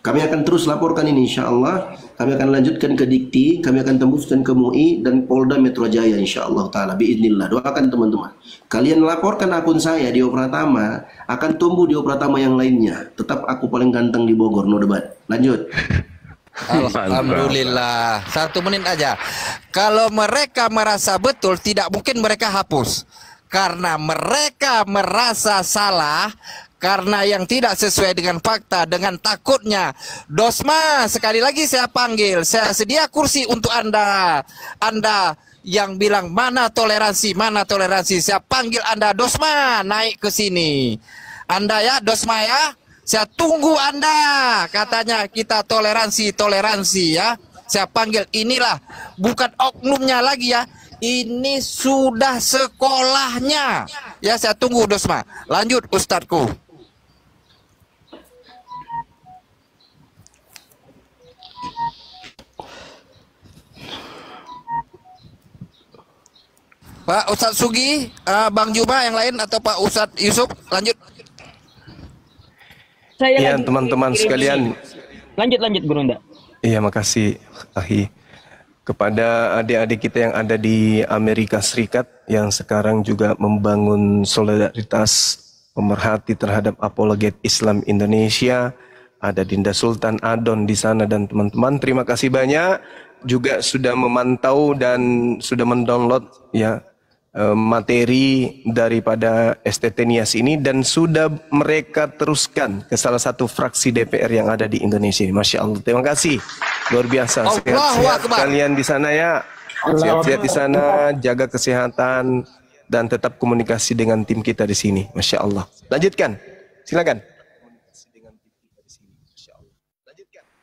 Kami akan terus laporkan ini insya Allah. Kami akan lanjutkan ke Dikti, kami akan tembuskan ke MUI dan Polda Metro Jaya insya Allah ta'ala, biiznillah. Doakan teman-teman. Kalian laporkan akun saya, Dio Pratama, akan tumbuh Dio Pratama yang lainnya. Tetap aku paling ganteng di Bogor, no debat. Lanjut. Alhamdulillah. 1 menit aja. Kalau mereka merasa betul, tidak mungkin mereka hapus. Karena mereka merasa salah, karena yang tidak sesuai dengan fakta, dengan takutnya. Dosma, sekali lagi saya panggil, saya sedia kursi untuk Anda. Anda yang bilang mana toleransi, saya panggil Anda, Dosma, naik ke sini. Anda ya, Dosma ya, saya tunggu Anda. Katanya kita toleransi ya. Saya panggil, inilah bukan oknumnya lagi ya. Ini sudah sekolahnya. Ya, saya tunggu Dosma. Lanjut Ustadku. Pak Ustadz Sugi, Bang Juma yang lain atau Pak Ustadz Yusuf, lanjut. Iya teman-teman sekalian. Lanjut Gurunda. Iya makasih Ahi. Kepada adik-adik kita yang ada di Amerika Serikat yang sekarang juga membangun solidaritas pemerhati terhadap apologet Islam Indonesia, ada Dinda Sultan Adon di sana dan teman-teman, terima kasih banyak juga sudah memantau dan sudah mendownload ya materi daripada STT Nias ini dan sudah mereka teruskan ke salah satu fraksi DPR yang ada di Indonesia. Masya Allah, terima kasih, luar biasa. Sehat-sehat kalian di sana ya, sehat-sehat di sana, jaga kesehatan dan tetap komunikasi dengan tim kita di sini. Masya Allah. Lanjutkan, silakan.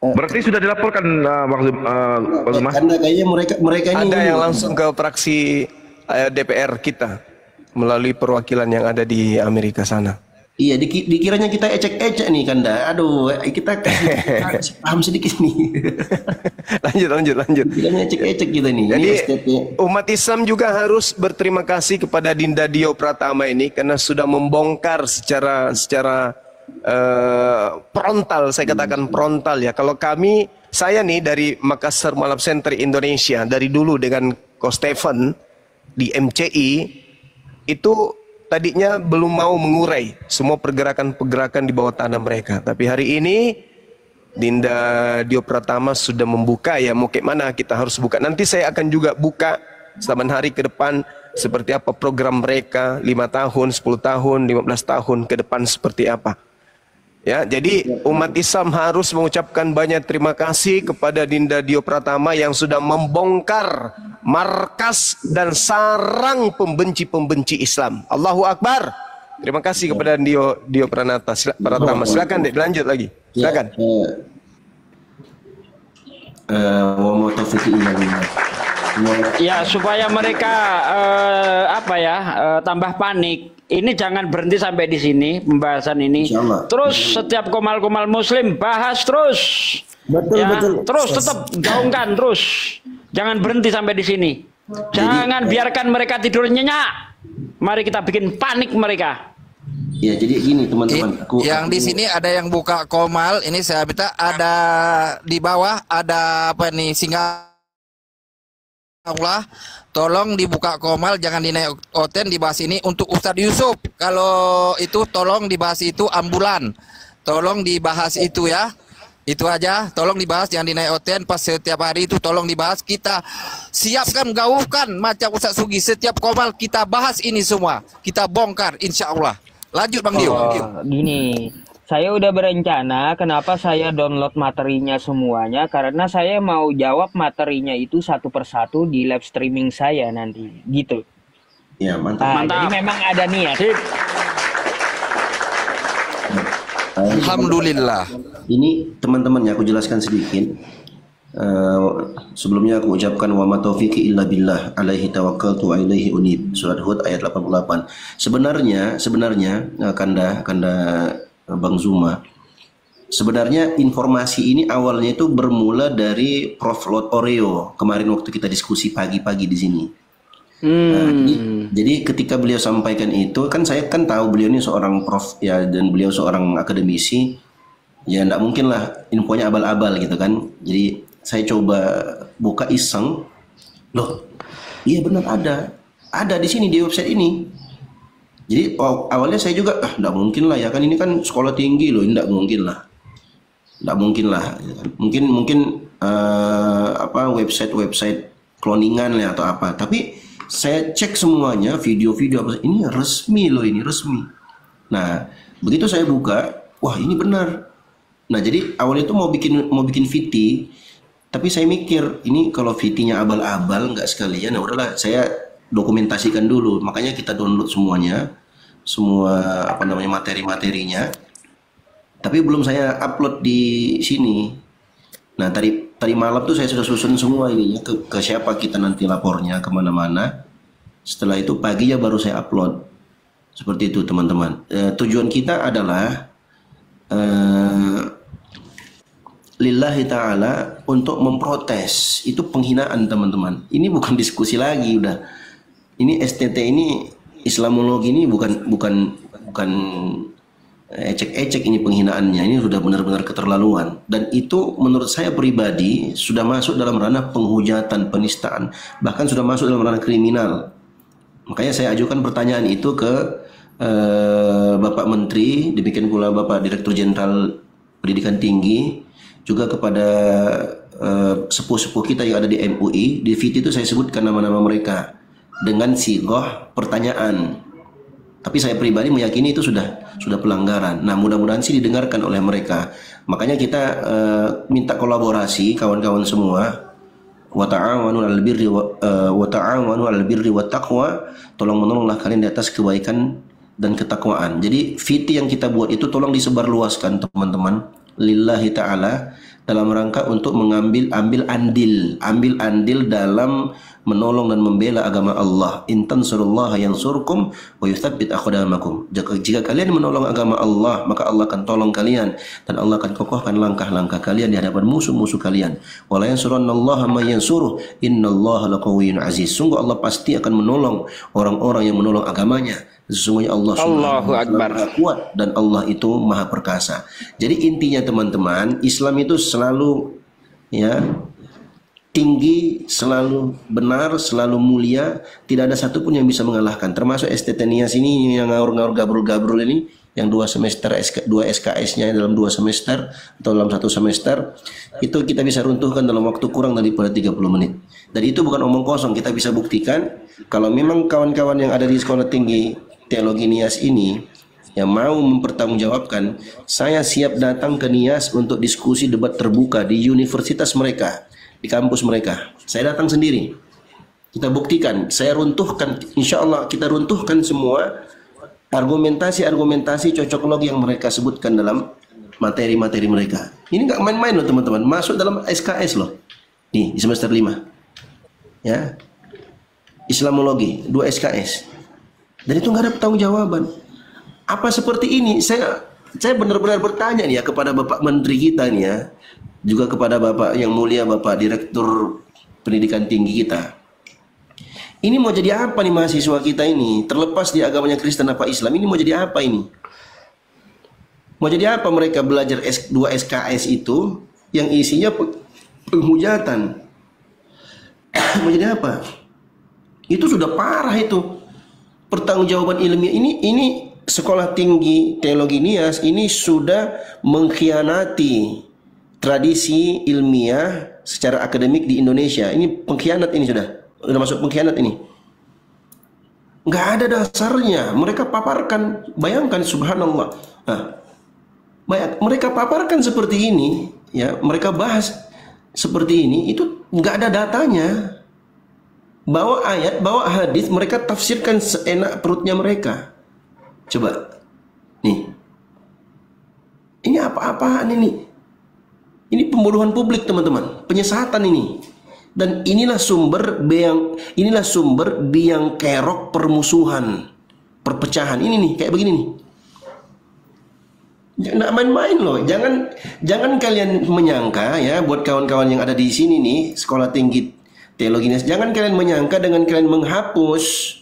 Berarti sudah dilaporkan Bang Zuma? Karena kayaknya mereka ini ada yang langsung ke fraksi DPR kita melalui perwakilan yang ada di Amerika sana. Iya, dikiranya kita ecek-ecek nih Kanda. Aduh, kita paham sedikit nih. lanjut. Dikiranya ecek-ecek kita nih. Jadi umat Islam juga harus berterima kasih kepada Dinda Dio Pratama ini karena sudah membongkar secara frontal, saya katakan frontal ya. Kalau saya nih dari Makassar Malap Center Indonesia dari dulu dengan Ko Stephen di MCI itu tadinya belum mau mengurai semua pergerakan-pergerakan di bawah tanah mereka. Tapi hari ini Dinda Dio Pratama sudah membuka ya, mau kayak mana kita harus buka. Nanti saya akan juga buka selama hari ke depan seperti apa program mereka 5 tahun, 10 tahun, 15 tahun ke depan seperti apa. Ya, jadi umat Islam harus mengucapkan banyak terima kasih kepada Dinda Dio Pratama yang sudah membongkar markas dan sarang pembenci-pembenci Islam. Allahu Akbar. Terima kasih kepada Dio Pratama. Silakan Dek, lanjut lagi. Silakan. Ya, supaya mereka tambah panik. Ini jangan berhenti sampai di sini pembahasan ini. Terus setiap komal-komal Muslim bahas terus. Betul. Terus tetap gaungkan terus. Jangan berhenti sampai di sini. Jangan biarkan mereka tidur nyenyak. Mari kita bikin panik mereka. Ya, jadi gini teman-teman. Yang di sini ada yang buka komal. Ini saya minta ada di bawah ada apa nih singa. Allah, tolong dibuka komal, jangan dinaik oten, dibahas ini untuk Ustadz Yusuf. Kalau itu tolong dibahas itu ambulan. Tolong dibahas itu ya. Itu aja, tolong dibahas, jangan dinaik oten pas setiap hari itu tolong dibahas. Kita siapkan, gaungkan macam Ustadz Sugi, setiap komal kita bahas ini semua. Kita bongkar insya Allah. Lanjut Bang Dio. Gini, saya udah berencana kenapa saya download materinya semuanya, karena saya mau jawab materinya itu satu persatu di live streaming saya nanti, gitu. Ya, mantap. Jadi memang ada niat. Alhamdulillah. Ini teman-teman ya, aku jelaskan sedikit. Sebelumnya aku ucapkan wa ma taufiqi illa billah alaihi tawakkaltu wa ilaihi unib. Surat Hud ayat 88. Sebenarnya Kanda Bang Zuma, sebenarnya informasi ini awalnya itu bermula dari Prof. Lord Oreo kemarin waktu kita diskusi pagi-pagi di sini. Nah, jadi ketika beliau sampaikan itu, kan saya kan tahu beliau ini seorang prof ya, dan beliau seorang akademisi, ya enggak mungkin lah infonya abal-abal gitu kan. Jadi saya coba buka iseng, loh, iya benar ada di sini di website ini. Jadi awalnya saya juga enggak mungkin lah ya kan, ini kan sekolah tinggi loh, enggak mungkin lah. Mungkin website cloningan lah atau apa. Tapi saya cek semuanya, video-video apa, ini resmi loh, ini resmi. Nah, begitu saya buka, wah ini benar. Nah, jadi awalnya itu mau bikin VT, tapi saya mikir ini kalau VT-nya abal-abal nggak sekalian, ya udahlah saya dokumentasikan dulu. Makanya kita download semuanya, semua materi-materinya. Tapi belum saya upload di sini. Nah, tadi malam tuh saya sudah susun semua ini ya, ke siapa kita nanti lapornya, kemana-mana. Setelah itu paginya baru saya upload. Seperti itu teman-teman. Tujuan kita adalah lillahi ta'ala untuk memprotes. Itu penghinaan teman-teman. Ini bukan diskusi lagi udah. Ini STT ini, Islamologi ini bukan ecek-ecek ini penghinaannya. Ini sudah benar-benar keterlaluan. Dan itu menurut saya pribadi sudah masuk dalam ranah penghujatan, penistaan. Bahkan sudah masuk dalam ranah kriminal. Makanya saya ajukan pertanyaan itu ke Bapak Menteri, demikian pula Bapak Direktur Jenderal Pendidikan Tinggi, juga kepada sepuh-sepuh kita yang ada di MUI. Di VT itu saya sebutkan nama-nama mereka dengan sigoh pertanyaan. Tapi saya pribadi meyakini itu sudah pelanggaran. Nah, mudah-mudahan sih didengarkan oleh mereka. Makanya kita minta kolaborasi kawan-kawan semua. Wa ta'awanu 'alal birri wat taqwa. Tolong-menolonglah kalian di atas kebaikan dan ketakwaan. Jadi VT yang kita buat itu tolong disebarluaskan teman-teman. Lillahi ta'ala, dalam rangka untuk ambil andil dalam menolong dan membela agama Allah. In tansurullaha yansurkum wa yutsabbit aqdamakum. Jika kalian menolong agama Allah, maka Allah akan tolong kalian dan Allah akan kokohkan langkah-langkah kalian di hadapan musuh-musuh kalian. Wa la yansurannallaha may yansuruh, innallaha laqawiyyun aziz. Sungguh Allah pasti akan menolong orang-orang yang menolong agamanya. Sesungguhnya Allah Allahu Akbar, Maha kuat dan Allah itu Maha perkasa. Jadi intinya teman-teman, Islam itu selalu tinggi, selalu benar, selalu mulia. Tidak ada satupun yang bisa mengalahkan. Termasuk STT Nias ini yang ngawur-ngawur gabrul-gabrul ini, yang 2 semester 2 SKS-nya dalam 2 semester atau dalam 1 semester, itu kita bisa runtuhkan dalam waktu kurang daripada 30 menit. Dan itu bukan omong kosong, kita bisa buktikan kalau memang kawan-kawan yang ada di Sekolah Tinggi Teologi Nias ini yang mau mempertanggungjawabkan, saya siap datang ke Nias untuk diskusi debat terbuka di universitas mereka, di kampus mereka. Saya datang sendiri. Kita buktikan, saya runtuhkan, insya Allah kita runtuhkan semua argumentasi cocok logi yang mereka sebutkan dalam materi-materi mereka. Ini nggak main-main loh teman-teman, masuk dalam SKS loh. Nih di semester 5. Ya. Islamologi 2 SKS. Dan itu nggak ada pertanggungjawaban. Apa seperti ini? Saya benar-benar bertanya nih ya kepada Bapak Menteri kita nih ya, juga kepada Bapak yang mulia Bapak Direktur Pendidikan Tinggi kita. Ini mau jadi apa nih mahasiswa kita ini? Terlepas di agamanya Kristen apa Islam, ini mau jadi apa ini? Mau jadi apa mereka belajar 2 SKS itu yang isinya penghujatan? Mau jadi apa? Itu sudah parah itu. Pertanggungjawaban ilmiah ini Sekolah Tinggi Teologi Nias ini sudah mengkhianati tradisi ilmiah secara akademik di Indonesia. Ini pengkhianat, ini sudah masuk pengkhianat ini. Nggak ada dasarnya. Mereka paparkan, bayangkan subhanallah. Nah, mereka paparkan seperti ini, ya, mereka bahas seperti ini, itu nggak ada datanya. Bawa ayat, bawa hadis, mereka tafsirkan seenak perutnya mereka. Coba, nih, ini apa-apaan ini? Ini pembodohan publik teman-teman, penyesatan ini. Dan inilah sumber biang kerok permusuhan, perpecahan. Ini nih, kayak begini nih. Jangan main-main loh. Jangan kalian menyangka ya, buat kawan-kawan yang ada di sini nih, Sekolah Tinggi Teologi Nias, jangan kalian menyangka dengan kalian menghapus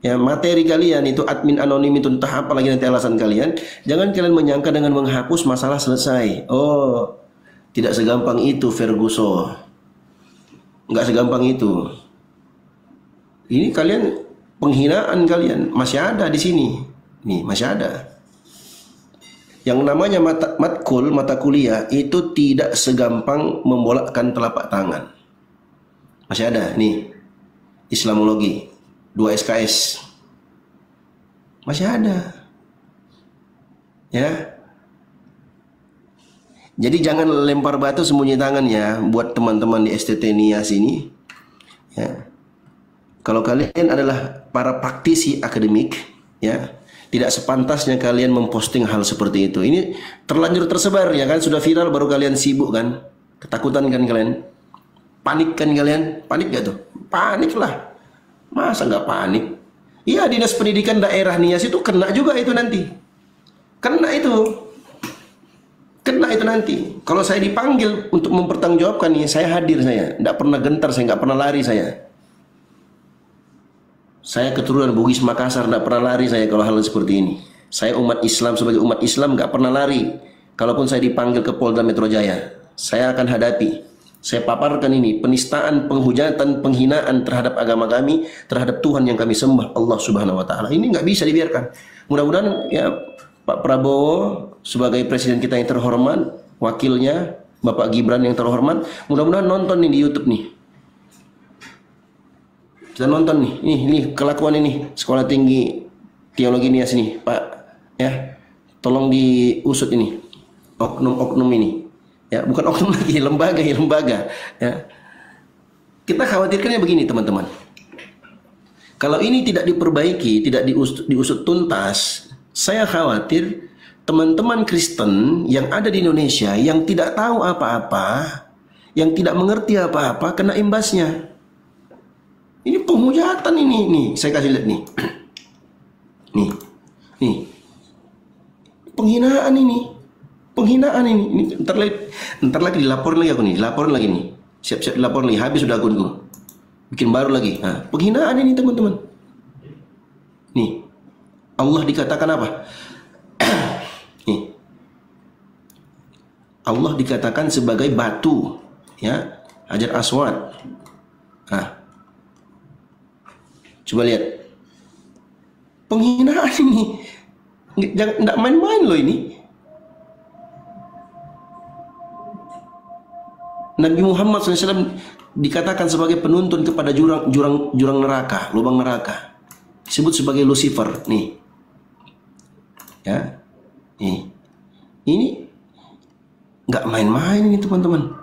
ya materi kalian itu admin anonim itu entah apa lagi nanti alasan kalian, jangan kalian menyangka dengan menghapus masalah selesai. Oh, tidak segampang itu Ferguson. Nggak segampang itu. Ini kalian, penghinaan kalian masih ada di sini. Nih, masih ada. Yang namanya mata kuliah itu tidak segampang membolakkan telapak tangan. Masih ada nih, Islamologi 2 SKS masih ada ya. Jadi jangan lempar batu sembunyi tangan ya buat teman-teman di STT Nias ini ya. Kalau kalian adalah para praktisi akademik ya, tidak sepantasnya kalian memposting hal seperti itu. Ini terlanjur tersebar ya kan, sudah viral baru kalian sibuk kan. Ketakutan kan kalian? Panik kan kalian? Panik gak tuh? Panik lah. Masa nggak panik? Iya, dinas pendidikan daerah Nias itu kena juga itu nanti. Kena itu nanti. Kalau saya dipanggil untuk mempertanggungjawabkan nih, saya hadir saya. Nggak pernah gentar, saya nggak pernah lari saya. Saya keturunan Bugis Makassar, nggak pernah lari saya kalau hal seperti ini. Saya umat Islam, sebagai umat Islam nggak pernah lari. Kalaupun saya dipanggil ke Polda Metro Jaya, saya akan hadapi. Saya paparkan ini, penistaan, penghujatan, penghinaan terhadap agama kami, terhadap Tuhan yang kami sembah, Allah Subhanahu wa taala. Ini nggak bisa dibiarkan. Mudah-mudahan ya Pak Prabowo sebagai presiden kita yang terhormat, wakilnya Bapak Gibran yang terhormat, mudah-mudahan nonton nih di YouTube nih. Kita nonton nih. Nih kelakuan ini Sekolah Tinggi Teologi Nias nih, Pak. Ya. Tolong diusut ini. Oknum-oknum ini. Ya, bukan oknum lagi, lembaga. Ya. Kita khawatirkannya begini, teman-teman. Kalau ini tidak diperbaiki, tidak diusut tuntas, saya khawatir teman-teman Kristen yang ada di Indonesia yang tidak tahu apa-apa, yang tidak mengerti apa-apa, kena imbasnya. Ini penghujatan ini, nih, saya kasih lihat nih. Nih. Penghinaan ini. Ini ntar lagi dilaporin lagi aku nih, siap-siap dilaporin lagi, habis sudah akunku, bikin baru lagi. Nah, penghinaan ini teman-teman. Nih, Allah dikatakan apa? Nih, Allah dikatakan sebagai batu, ya, Hajar Aswad. Nah, coba lihat, penghinaan ini, nggak main-main loh ini. Nabi Muhammad SAW dikatakan sebagai penuntun kepada jurang neraka, lubang neraka. Disebut sebagai Lucifer. Nih, ya, ini nggak main-main ini teman-teman.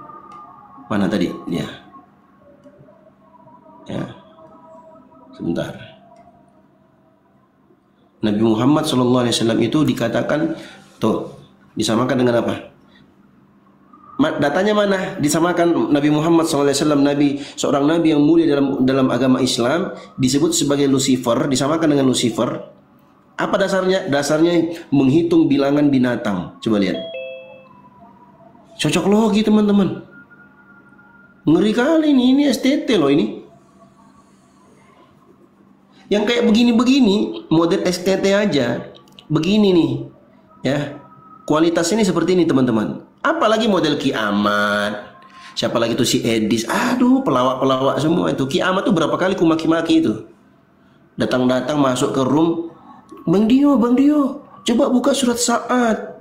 Mana tadi dia? Ya, sebentar. Nabi Muhammad SAW itu dikatakan tuh disamakan dengan apa? Datanya mana? Disamakan Nabi Muhammad SAW, seorang nabi yang mulia dalam agama Islam, disebut sebagai Lucifer, disamakan dengan Lucifer. Apa dasarnya? Dasarnya menghitung bilangan binatang. Coba lihat. Cocok logi teman-teman. Ngeri kali ini STT loh ini. Yang kayak begini-begini, model STT aja, begini nih, ya. Kualitas ini seperti ini teman-teman. Apalagi model Kiamat, siapa lagi tuh si Edis, aduh pelawak-pelawak semua itu. Kiamat tuh berapa kali ku maki-maki itu. Datang-datang masuk ke room, Bang Dio, coba buka surat Sa'ad.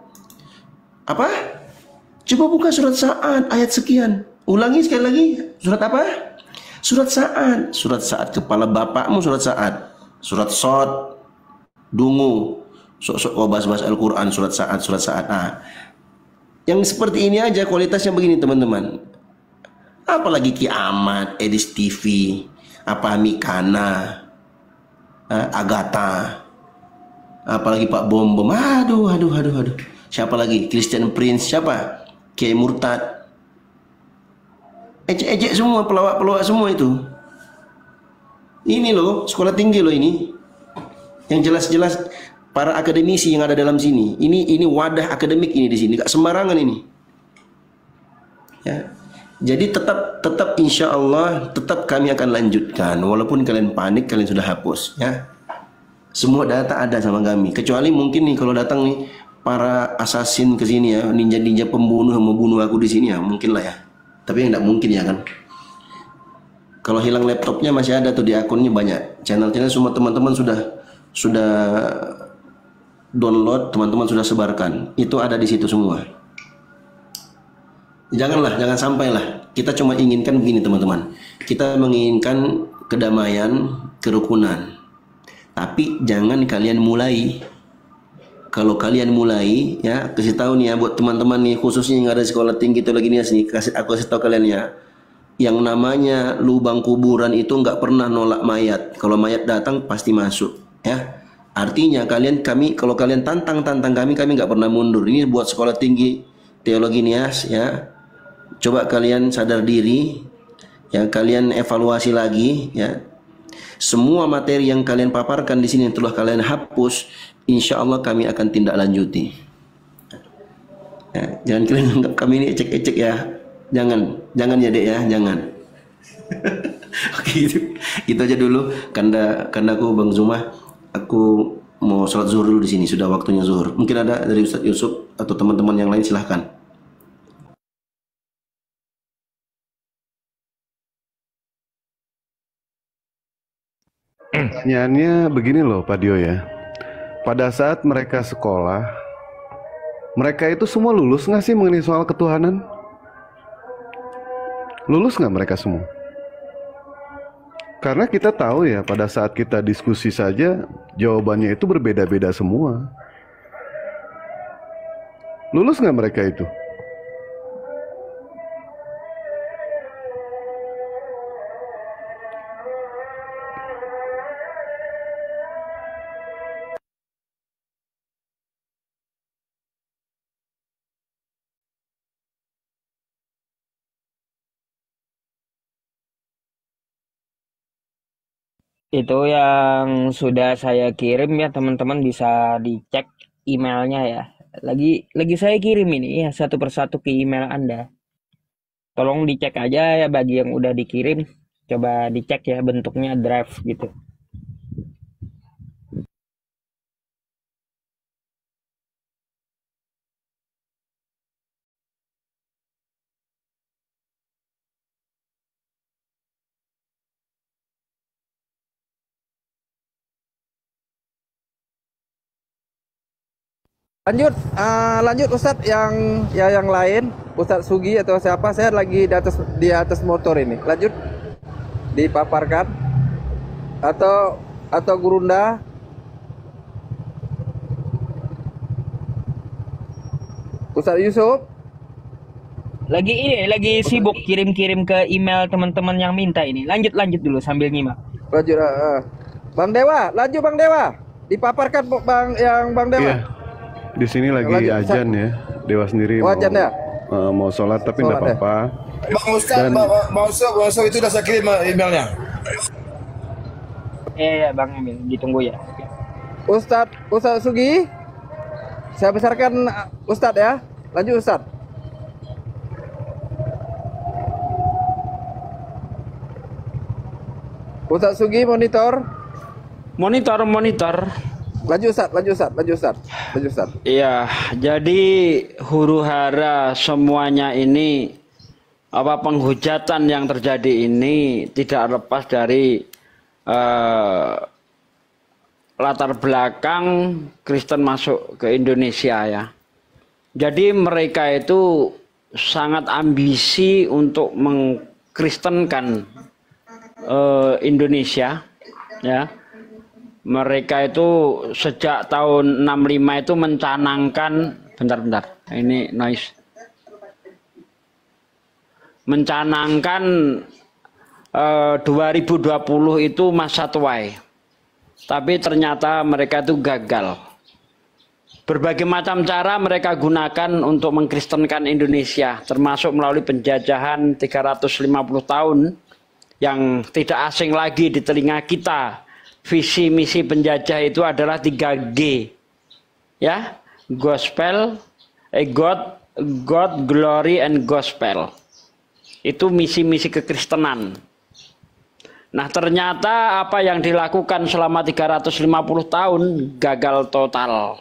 Apa? Coba buka surat Sa'ad ayat sekian. Ulangi sekali lagi, surat apa? Surat Sa'ad. Surat Sa'ad kepala bapakmu surat Sa'ad. Surat Sod, dungu. Sok-sok bahas-bahas Al-Quran, surat Sa'ad. Nah, yang seperti ini aja kualitasnya begini teman-teman. Apalagi Kiamat, Edis TV, apa Mikana, Agatha, apalagi Pak Bom. Aduh. Siapa lagi? Christian Prince, siapa? Kiai Murtad. Ejek-ejek semua, pelawak-pelawak semua itu. Ini loh, sekolah tinggi loh ini. Yang jelas-jelas para akademisi yang ada dalam sini. Ini wadah akademik ini di sini, gak sembarangan ini. Ya. Jadi tetap insya Allah tetap kami akan lanjutkan walaupun kalian panik, kalian sudah hapus ya. Semua data ada sama kami. Kecuali mungkin nih kalau datang nih para assassin ke sini ya, ninja-ninja pembunuh yang membunuh aku di sini ya, mungkin lah ya. Tapi tidak mungkin ya kan. Kalau hilang laptopnya masih ada tuh di akunnya banyak. Channel-channel semua teman-teman sudah download, teman-teman sudah sebarkan. Itu ada di situ semua. Jangan sampailah. Kita cuma inginkan begini teman-teman. Kita menginginkan kedamaian, kerukunan. Tapi jangan kalian mulai. Kalau kalian mulai, ya kasih tahu nih ya buat teman-teman nih, khususnya yang ada di sekolah tinggi teologi Nias nih, aku kasih tahu kalian ya. Yang namanya lubang kuburan itu nggak pernah nolak mayat. Kalau mayat datang pasti masuk, ya. Artinya kalau kalian tantang kami nggak pernah mundur. Ini buat sekolah tinggi teologi Nias ya. coba kalian sadar diri, ya, kalian evaluasi lagi, ya. Semua materi yang kalian paparkan di sini yang telah kalian hapus, insya Allah kami akan tindak lanjuti. Ya, jangan kalian anggap kami ini ecek-ecek ya. Jangan ya Dek ya, jangan. Oke, itu aja dulu. Karena aku Bang Zuma, aku mau sholat zuhur dulu di sini, sudah waktunya zuhur. Mungkin ada dari Ustadz Yusuf atau teman-teman yang lain, silahkan. Pertanyaannya begini loh Pak Dio ya. Pada saat mereka sekolah, mereka itu semua lulus nggak sih mengenai soal ketuhanan? Lulus nggak mereka semua? Karena kita tahu ya, pada saat kita diskusi saja, jawabannya itu berbeda-beda semua. Lulus nggak mereka itu? Itu yang sudah saya kirim ya, teman-teman bisa dicek emailnya ya. Lagi saya kirim ini ya, satu persatu ke email Anda. Tolong dicek aja ya, bagi yang udah dikirim, coba dicek ya, bentuknya draft gitu. Lanjut Ustadz, yang lain, Ustadz Sugi atau siapa, saya lagi di atas motor ini. Lanjut, dipaparkan atau Gurunda. Ustadz Yusuf lagi sibuk kirim-kirim ke email teman-teman yang minta ini. Lanjut dulu sambil nyimak. Lanjut, Bang Dewa, lanjut Bang Dewa, dipaparkan Bang Dewa. Iya. Di sini lagi azan ya, Dewa sendiri azan ya? Mau sholat tapi nggak apa-apa. Bang Ustadz, Bang Ustadz itu udah saya kirim emailnya. Iya Bang Emil, ditunggu ya. Ustadz Sugi, saya besarkan Ustadz ya. Lanjut Ustadz. Ustadz Sugi monitor. Lanjut Ustadz. Iya, jadi huru-hara semuanya ini, penghujatan yang terjadi ini tidak lepas dari latar belakang Kristen masuk ke Indonesia ya. Jadi mereka itu sangat ambisi untuk mengkristenkan Indonesia ya. Mereka itu sejak tahun 65 itu mencanangkan, bentar, ini noise. Mencanangkan 2020 itu masa tuai. Tapi ternyata mereka itu gagal. Berbagai macam cara mereka gunakan untuk mengkristenkan Indonesia, termasuk melalui penjajahan 350 tahun yang tidak asing lagi di telinga kita. Visi misi penjajah itu adalah 3G ya, gospel, God, glory, and gospel. Itu misi-misi kekristenan. Nah ternyata apa yang dilakukan selama 350 tahun gagal total.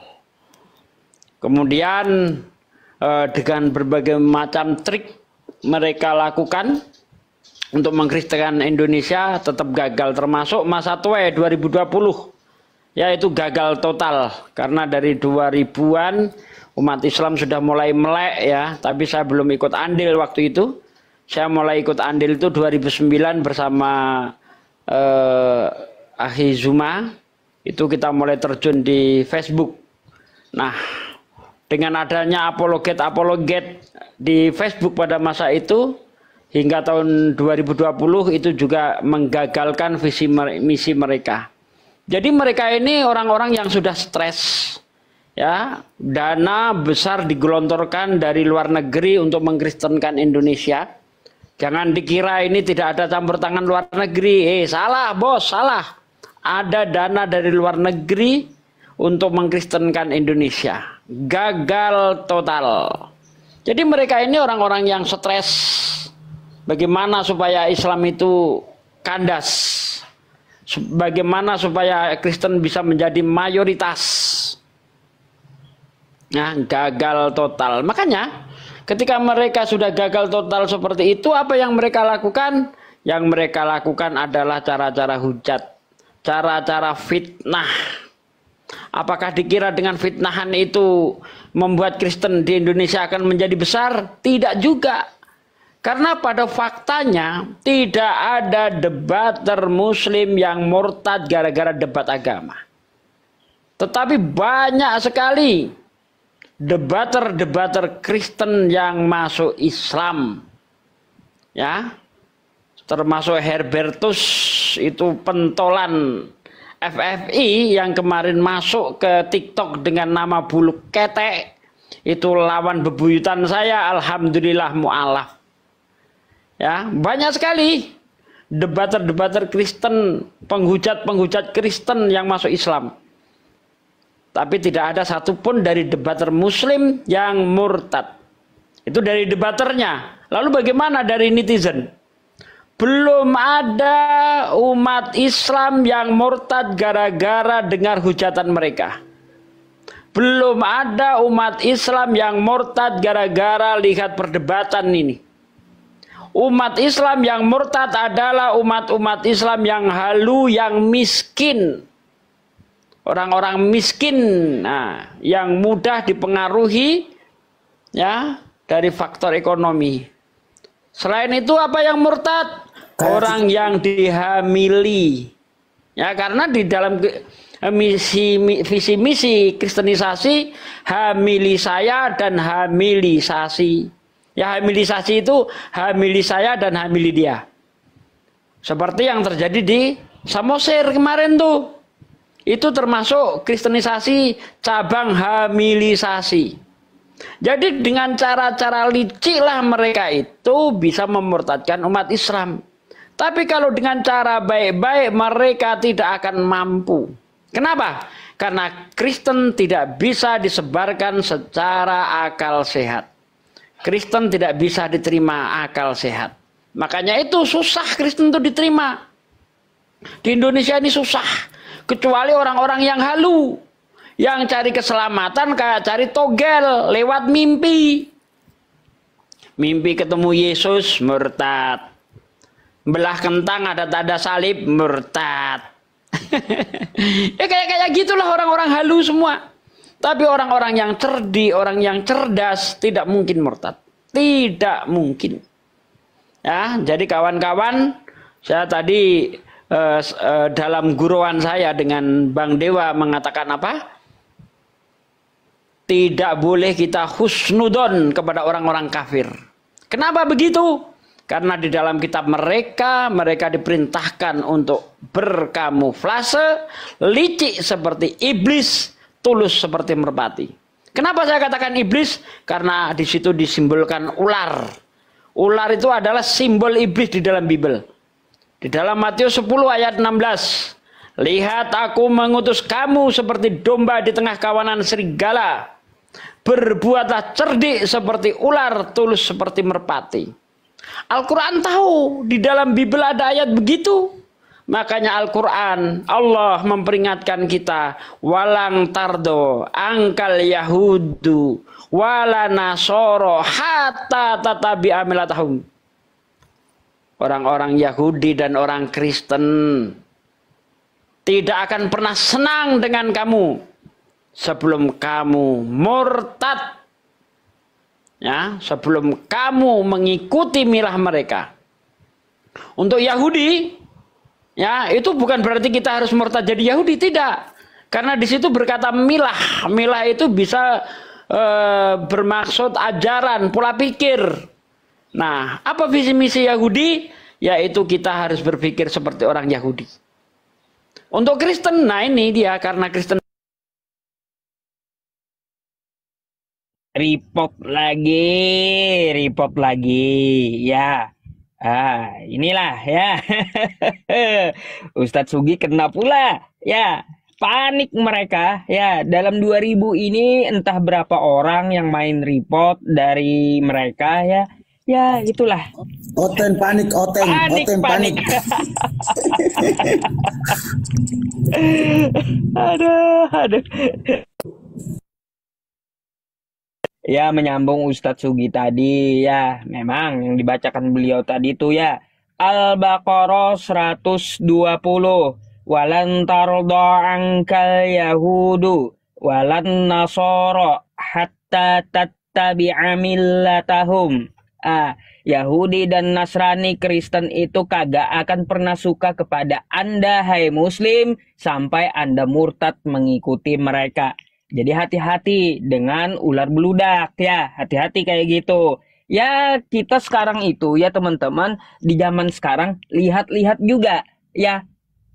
Kemudian dengan berbagai macam trik mereka lakukan untuk mengkristenkan Indonesia tetap gagal, termasuk masa tuai 2020 ya, itu gagal total karena dari 2000-an umat Islam sudah mulai melek ya, tapi saya belum ikut andil waktu itu. Saya mulai ikut andil itu 2009 bersama Akhi Zuma, itu kita mulai terjun di Facebook. Nah dengan adanya apologet di Facebook pada masa itu, hingga tahun 2020 itu juga menggagalkan visi misi mereka. Jadi mereka ini orang-orang yang sudah stres ya, dana besar digelontorkan dari luar negeri untuk mengkristenkan Indonesia. Jangan dikira ini tidak ada campur tangan luar negeri. Salah bos, salah. Ada dana dari luar negeri untuk mengkristenkan Indonesia. Gagal total. Jadi mereka ini orang-orang yang stres. Bagaimana supaya Islam itu kandas? Bagaimana supaya Kristen bisa menjadi mayoritas? Nah, gagal total. Makanya ketika mereka sudah gagal total seperti itu, apa yang mereka lakukan? Yang mereka lakukan adalah cara-cara hujat, cara-cara fitnah. Apakah dikira dengan fitnahan itu membuat Kristen di Indonesia akan menjadi besar? Tidak juga. Karena pada faktanya tidak ada debater Muslim yang murtad gara-gara debat agama. Tetapi banyak sekali debater-debater Kristen yang masuk Islam, ya, termasuk Herbertus itu pentolan FFI yang kemarin masuk ke TikTok dengan nama bulu ketek, itu lawan bebuyutan saya, alhamdulillah mu'alaf. Ya, banyak sekali debater-debater Kristen, penghujat-penghujat Kristen yang masuk Islam. Tapi tidak ada satupun dari debater Muslim yang murtad. Itu dari debaternya. Lalu bagaimana dari netizen? Belum ada umat Islam yang murtad gara-gara dengar hujatan mereka. Belum ada umat Islam yang murtad gara-gara lihat perdebatan ini. Umat Islam yang murtad adalah umat-umat Islam yang halu, yang miskin. Orang-orang miskin, nah, yang mudah dipengaruhi, ya, dari faktor ekonomi. Selain itu apa yang murtad? Orang yang dihamili. Ya, karena di dalam visi misi kristenisasi, hamili saya dan hamilisasi. Ya, hamilisasi itu hamili saya dan hamili dia. Seperti yang terjadi di Samosir kemarin tuh. Itu termasuk kristenisasi cabang hamilisasi. Jadi dengan cara-cara licik lah mereka itu bisa memurtadkan umat Islam. Tapi kalau dengan cara baik-baik mereka tidak akan mampu. Kenapa? Karena Kristen tidak bisa disebarkan secara akal sehat. Kristen tidak bisa diterima akal sehat. Makanya itu susah Kristen itu diterima. Di Indonesia ini susah. Kecuali orang-orang yang halu. Yang cari keselamatan kayak cari togel lewat mimpi. Mimpi ketemu Yesus, murtad. Belah kentang ada tanda salib, murtad. Ya kayak gitulah orang-orang halu semua. Tapi orang-orang yang cerdik, orang yang cerdas tidak mungkin murtad. Tidak mungkin. Ya, jadi kawan-kawan, saya tadi dalam guruan saya dengan Bang Dewa mengatakan apa? Tidak boleh kita husnudon kepada orang-orang kafir. Kenapa begitu? Karena di dalam kitab mereka diperintahkan untuk berkamuflase, licik seperti iblis, tulus seperti merpati. Kenapa saya katakan iblis? Karena di situ disimbolkan ular. Ular itu adalah simbol iblis di dalam Bible. Di dalam Matius 10 ayat 16. Lihat aku mengutus kamu seperti domba di tengah kawanan serigala. Berbuatlah cerdik seperti ular, tulus seperti merpati. Al-Quran tahu di dalam Bible ada ayat begitu. Makanya Al-Quran, Allah memperingatkan kita. Walang tardo angkal yahudu wala nasoro hatta tatabi amilatahum. Orang-orang Yahudi dan orang Kristen tidak akan pernah senang dengan kamu sebelum kamu murtad, ya, sebelum kamu mengikuti milah mereka. Untuk Yahudi, ya, itu bukan berarti kita harus murtad jadi Yahudi, tidak. Karena di situ berkata milah. Milah itu bisa bermaksud ajaran, pola pikir. Nah, apa visi misi Yahudi? Yaitu kita harus berpikir seperti orang Yahudi. Untuk Kristen, nah ini dia, karena Kristen report lagi, ya. Inilah ya. Ustadz Sugi kena pula, ya. Panik mereka, ya. Dalam 2000 ini entah berapa orang yang main report dari mereka, ya. Ya, itulah. Oten panik, panik. Aduh. Ya, menyambung Ustadz Sugi tadi, ya, memang yang dibacakan beliau tadi itu ya, Al-Baqarah 120, walan tarda ankal yahudu walan nasara hatta tattabi'a millatahum. Yahudi dan Nasrani Kristen itu kagak akan pernah suka kepada Anda, hai Muslim, sampai Anda murtad mengikuti mereka. Jadi hati-hati dengan ular beludak, ya. Hati-hati kayak gitu. Ya, kita sekarang itu ya teman-teman, di zaman sekarang lihat-lihat juga ya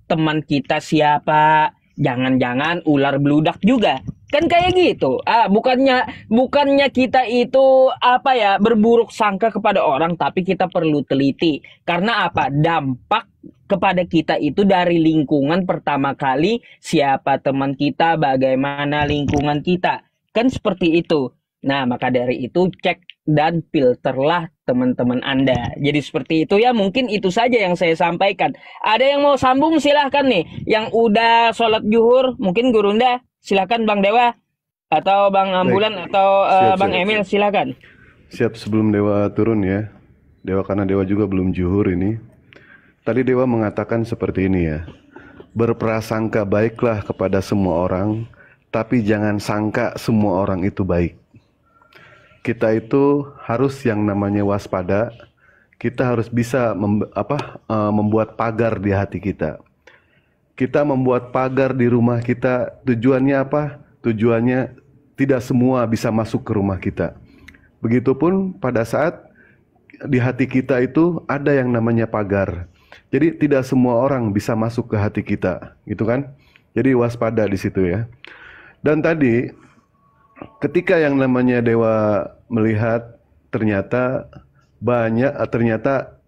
teman kita siapa. Jangan-jangan ular beludak juga. Kan kayak gitu. Bukannya kita itu berburuk sangka kepada orang, tapi kita perlu teliti. Karena apa? Dampak kepada kita itu dari lingkungan pertama kali, siapa teman kita, bagaimana lingkungan kita. Kan seperti itu. Nah, maka dari itu cek dan filterlah teman-teman Anda. Jadi seperti itu ya, mungkin itu saja yang saya sampaikan. Ada yang mau sambung silahkan nih. Yang udah sholat zuhur, mungkin Gurunda, silahkan Bang Dewa. Atau Bang Ambulan. Baik. Atau Bang Emil, silahkan. Siap, sebelum Dewa turun ya. Dewa, karena Dewa juga belum zuhur ini. Tadi Dewa mengatakan seperti ini ya. Berprasangka baiklah kepada semua orang, tapi jangan sangka semua orang itu baik. Kita itu harus yang namanya waspada. Kita harus bisa membuat pagar di hati kita. Kita membuat pagar di rumah kita. Tujuannya apa? Tujuannya tidak semua bisa masuk ke rumah kita. Begitupun pada saat di hati kita itu ada yang namanya pagar. Jadi tidak semua orang bisa masuk ke hati kita, gitu kan? Jadi waspada di situ ya. Dan tadi ketika yang namanya Dewa melihat ternyata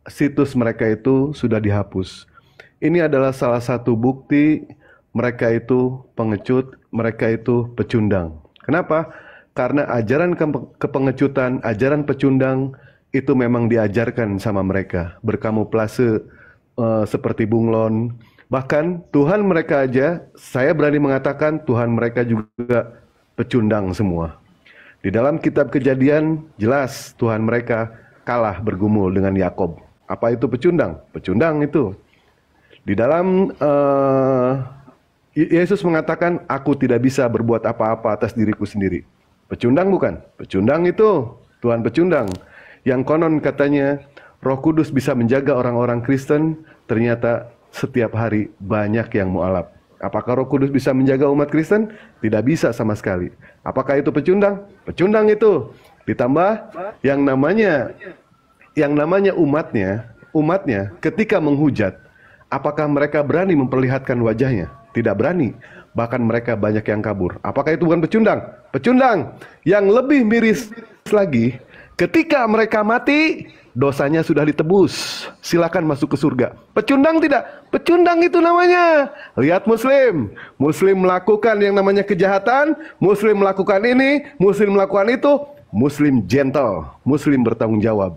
situs mereka itu sudah dihapus. Ini adalah salah satu bukti mereka itu pengecut, mereka itu pecundang. Kenapa? Karena ajaran kepengecutan, ajaran pecundang itu memang diajarkan sama mereka, berkamuflase seperti bunglon. Bahkan Tuhan mereka aja, saya berani mengatakan Tuhan mereka juga pecundang semua. Di dalam kitab Kejadian jelas Tuhan mereka kalah bergumul dengan Yakob. Apa itu pecundang? Pecundang itu. Di dalam Yesus mengatakan, aku tidak bisa berbuat apa-apa atas diriku sendiri. Pecundang bukan? Pecundang itu Tuhan pecundang. Yang konon katanya Roh Kudus bisa menjaga orang-orang Kristen, ternyata setiap hari banyak yang mualaf. Apakah Roh Kudus bisa menjaga umat Kristen? Tidak bisa sama sekali. Apakah itu pecundang? Pecundang itu. Ditambah yang namanya umatnya ketika menghujat, apakah mereka berani memperlihatkan wajahnya? Tidak berani. Bahkan mereka banyak yang kabur. Apakah itu bukan pecundang? Pecundang. Yang lebih miris lagi, ketika mereka mati, dosanya sudah ditebus. Silakan masuk ke surga. Pecundang tidak? Pecundang itu namanya. Lihat Muslim. Muslim melakukan yang namanya kejahatan. Muslim melakukan ini. Muslim melakukan itu. Muslim gentle. Muslim bertanggung jawab.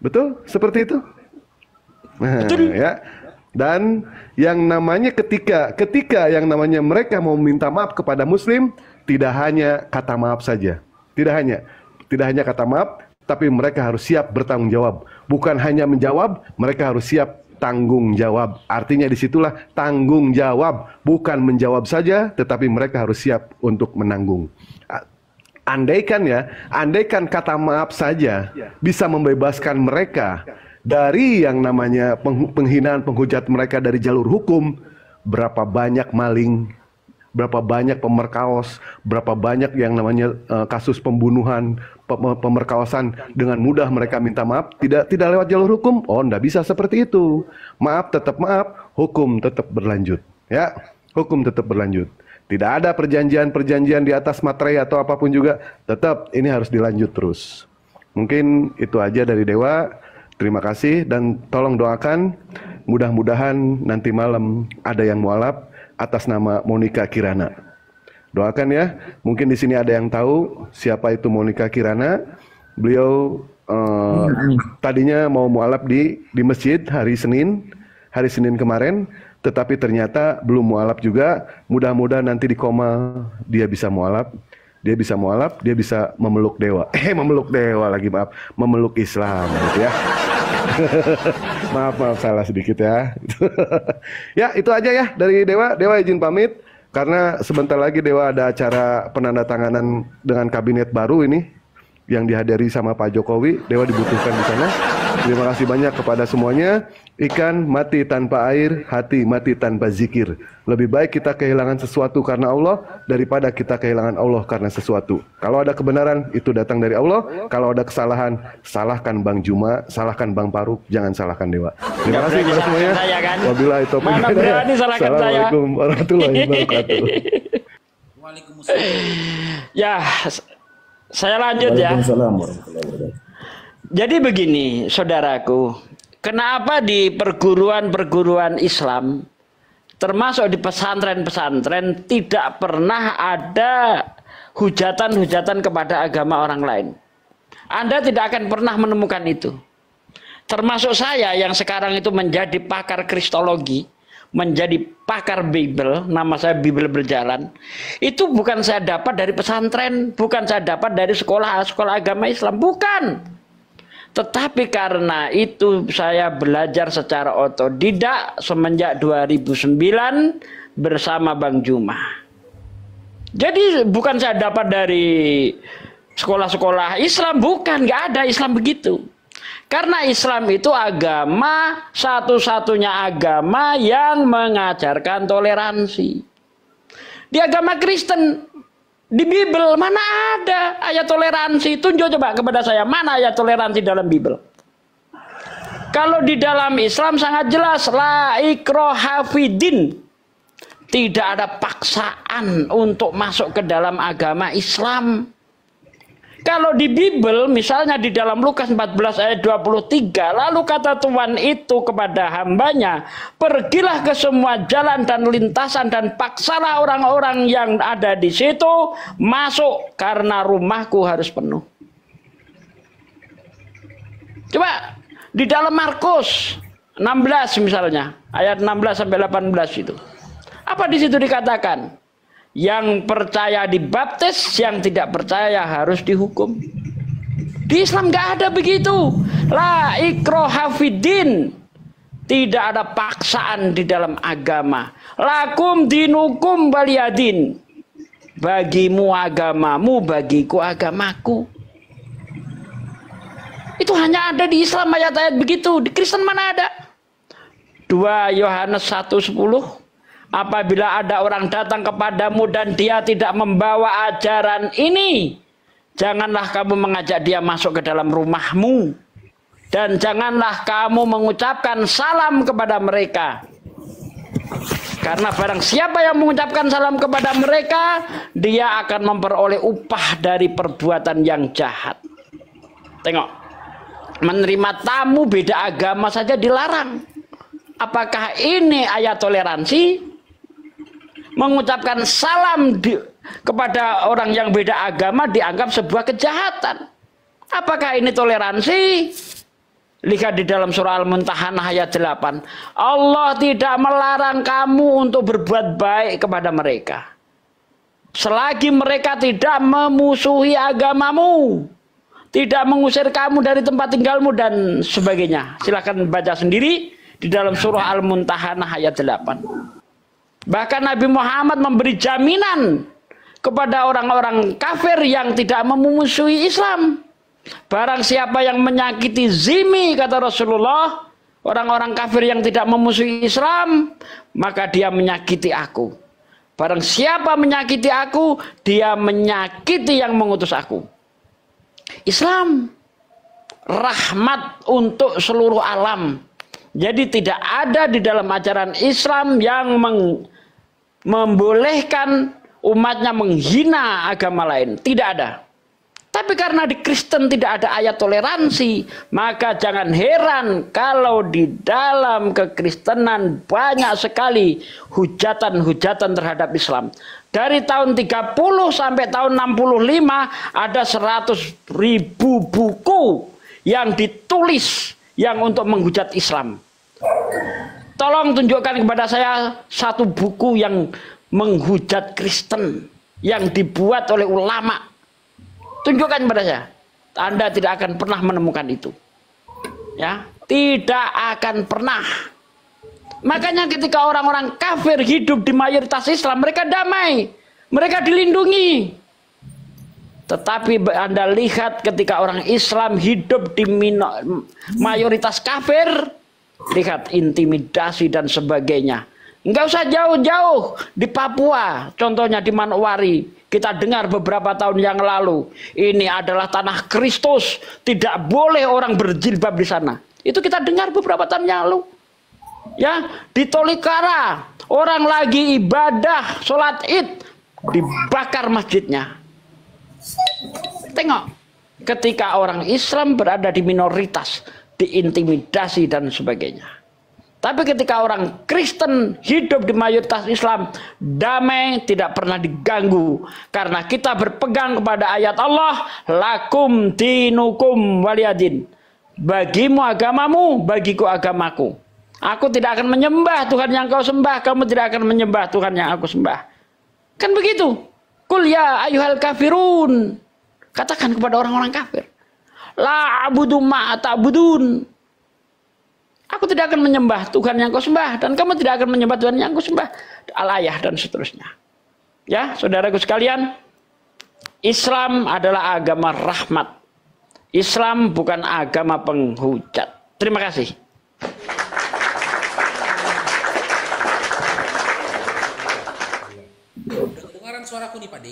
Betul? Seperti itu? Nah, ya. Dan yang namanya ketika yang namanya mereka mau minta maaf kepada Muslim, tidak hanya kata maaf saja. Tidak hanya kata maaf, tapi mereka harus siap bertanggung jawab. Bukan hanya menjawab, mereka harus siap tanggung jawab. Artinya disitulah tanggung jawab. Bukan menjawab saja, tetapi mereka harus siap untuk menanggung. Andaikan kata maaf saja bisa membebaskan mereka dari yang namanya penghinaan, penghujat mereka dari jalur hukum, berapa banyak maling, berapa banyak pemerkaos, berapa banyak yang namanya kasus pembunuhan, pemerkosaan, dengan mudah mereka minta maaf, tidak lewat jalur hukum. Oh, enggak bisa seperti itu. Maaf tetap maaf, hukum tetap berlanjut. Ya, hukum tetap berlanjut. Tidak ada perjanjian-perjanjian di atas materai atau apapun juga. Tetap ini harus dilanjut terus. Mungkin itu aja dari Dewa. Terima kasih dan tolong doakan. Mudah-mudahan nanti malam ada yang mualaf atas nama Monica Kirana. Doakan ya. Mungkin di sini ada yang tahu siapa itu Monica Kirana. Beliau tadinya mau mualaf di masjid hari Senin kemarin. Tetapi ternyata belum mualaf juga. Mudah-mudahan nanti di koma dia bisa mualaf. Dia bisa mualaf, dia bisa memeluk Dewa. Memeluk Dewa lagi, maaf. Memeluk Islam gitu ya. maaf salah sedikit ya. Ya, itu aja ya dari Dewa. Dewa izin pamit karena sebentar lagi Dewa ada acara penandatanganan dengan kabinet baru ini yang dihadiri sama Pak Jokowi. Dewa dibutuhkan di sana. Terima kasih banyak kepada semuanya. Ikan mati tanpa air, hati mati tanpa zikir. Lebih baik kita kehilangan sesuatu karena Allah daripada kita kehilangan Allah karena sesuatu. Kalau ada kebenaran itu datang dari Allah. Kalau ada kesalahan, salahkan Bang Juma, salahkan Bang Faruk, jangan salahkan Dewa. Terima kasih kepada semuanya. Wabillahi taufiq wal hidayah. Assalamualaikum warahmatullahi wabarakatuh. Waalaikumsalam. Ya, saya lanjut ya. Waalaikumsalam warahmatullahi wabarakatuh. Jadi begini, saudaraku, kenapa di perguruan-perguruan Islam, termasuk di pesantren-pesantren, tidak pernah ada hujatan-hujatan kepada agama orang lain? Anda tidak akan pernah menemukan itu. Termasuk saya yang sekarang itu menjadi pakar kristologi, menjadi pakar Bible, nama saya Bible Berjalan, itu bukan saya dapat dari pesantren, bukan saya dapat dari sekolah-sekolah agama Islam, bukan. Tetapi karena itu saya belajar secara otodidak semenjak 2009 bersama Bang Juma. Jadi bukan saya dapat dari sekolah-sekolah Islam, bukan, nggak ada Islam begitu. Karena Islam itu agama, satu-satunya agama yang mengajarkan toleransi. Di agama Kristen, di Bible mana ada ayat toleransi? Tunjuk coba kepada saya, mana ayat toleransi dalam Bible? Kalau di dalam Islam sangat jelas, la ikraha fiddin. Tidak ada paksaan untuk masuk ke dalam agama Islam. Kalau di Bible, misalnya di dalam Lukas 14 ayat 23, lalu kata Tuhan itu kepada hambanya, pergilah ke semua jalan dan lintasan dan paksalah orang-orang yang ada di situ masuk karena rumahku harus penuh. Coba di dalam Markus 16 misalnya, ayat 16 sampai 18 itu. Apa di situ dikatakan? Yang percaya dibaptis, yang tidak percaya harus dihukum. Di Islam nggak ada begitu. La ikraha fiddin. Tidak ada paksaan di dalam agama. Lakum dinukum waliyadin. Bagimu agamamu, bagiku agamaku. Itu hanya ada di Islam ayat-ayat begitu. Di Kristen mana ada? 2 Yohanes 1:10. Apabila ada orang datang kepadamu dan dia tidak membawa ajaran ini, janganlah kamu mengajak dia masuk ke dalam rumahmu. Dan janganlah kamu mengucapkan salam kepada mereka. Karena barang siapa yang mengucapkan salam kepada mereka, dia akan memperoleh upah dari perbuatan yang jahat. Tengok, menerima tamu beda agama saja dilarang. Apakah ini ayat toleransi? Mengucapkan salam kepada orang yang beda agama dianggap sebuah kejahatan. Apakah ini toleransi? Lihat di dalam surah Al-Mumtahanah ayat 8. Allah tidak melarang kamu untuk berbuat baik kepada mereka, selagi mereka tidak memusuhi agamamu, tidak mengusir kamu dari tempat tinggalmu dan sebagainya. Silahkan baca sendiri di dalam surah Al-Mumtahanah ayat 8. Bahkan Nabi Muhammad memberi jaminan kepada orang-orang kafir yang tidak memusuhi Islam. Barang siapa yang menyakiti zimmi, kata Rasulullah, orang-orang kafir yang tidak memusuhi Islam, maka dia menyakiti aku. Barang siapa menyakiti aku, dia menyakiti yang mengutus aku. Islam rahmat untuk seluruh alam. Jadi tidak ada di dalam ajaran Islam yang membolehkan umatnya menghina agama lain. Tidak ada. Tapi karena di Kristen tidak ada ayat toleransi, maka jangan heran kalau di dalam kekristenan banyak sekali hujatan-hujatan terhadap Islam. Dari tahun 30 sampai tahun 65 ada 100.000 buku yang ditulis yang untuk menghujat Islam. Tolong tunjukkan kepada saya satu buku yang menghujat Kristen yang dibuat oleh ulama. Tunjukkan kepada saya. Anda tidak akan pernah menemukan itu. Ya, tidak akan pernah. Makanya ketika orang-orang kafir hidup di mayoritas Islam, mereka damai. Mereka dilindungi. Tetapi Anda lihat ketika orang Islam hidup di mayoritas kafir, lihat intimidasi dan sebagainya. Enggak usah jauh-jauh di Papua, contohnya di Manokwari. Kita dengar beberapa tahun yang lalu, ini adalah tanah Kristus, tidak boleh orang berjilbab di sana. Itu kita dengar beberapa tahun yang lalu. Ya, di Tolikara, orang lagi ibadah, sholat Id, dibakar masjidnya. Tengok, ketika orang Islam berada di minoritas, diintimidasi dan sebagainya. Tapi ketika orang Kristen hidup di mayoritas Islam, damai, tidak pernah diganggu. Karena kita berpegang kepada ayat Allah, lakum dinukum waliyadin. Bagimu agamamu, bagiku agamaku. Aku tidak akan menyembah Tuhan yang kau sembah, kamu tidak akan menyembah Tuhan yang aku sembah. Kan begitu. Qul ya ayyuhal kafirun. Katakan kepada orang-orang kafir. La abudu ma ta'budun. Aku tidak akan menyembah Tuhan yang kau sembah, dan kamu tidak akan menyembah Tuhan yang kau sembah. Al-ayah dan seterusnya. Ya, saudaraku sekalian, Islam adalah agama rahmat. Islam bukan agama penghujat. Terima kasih. Dengaran suaraku nih, Pak D.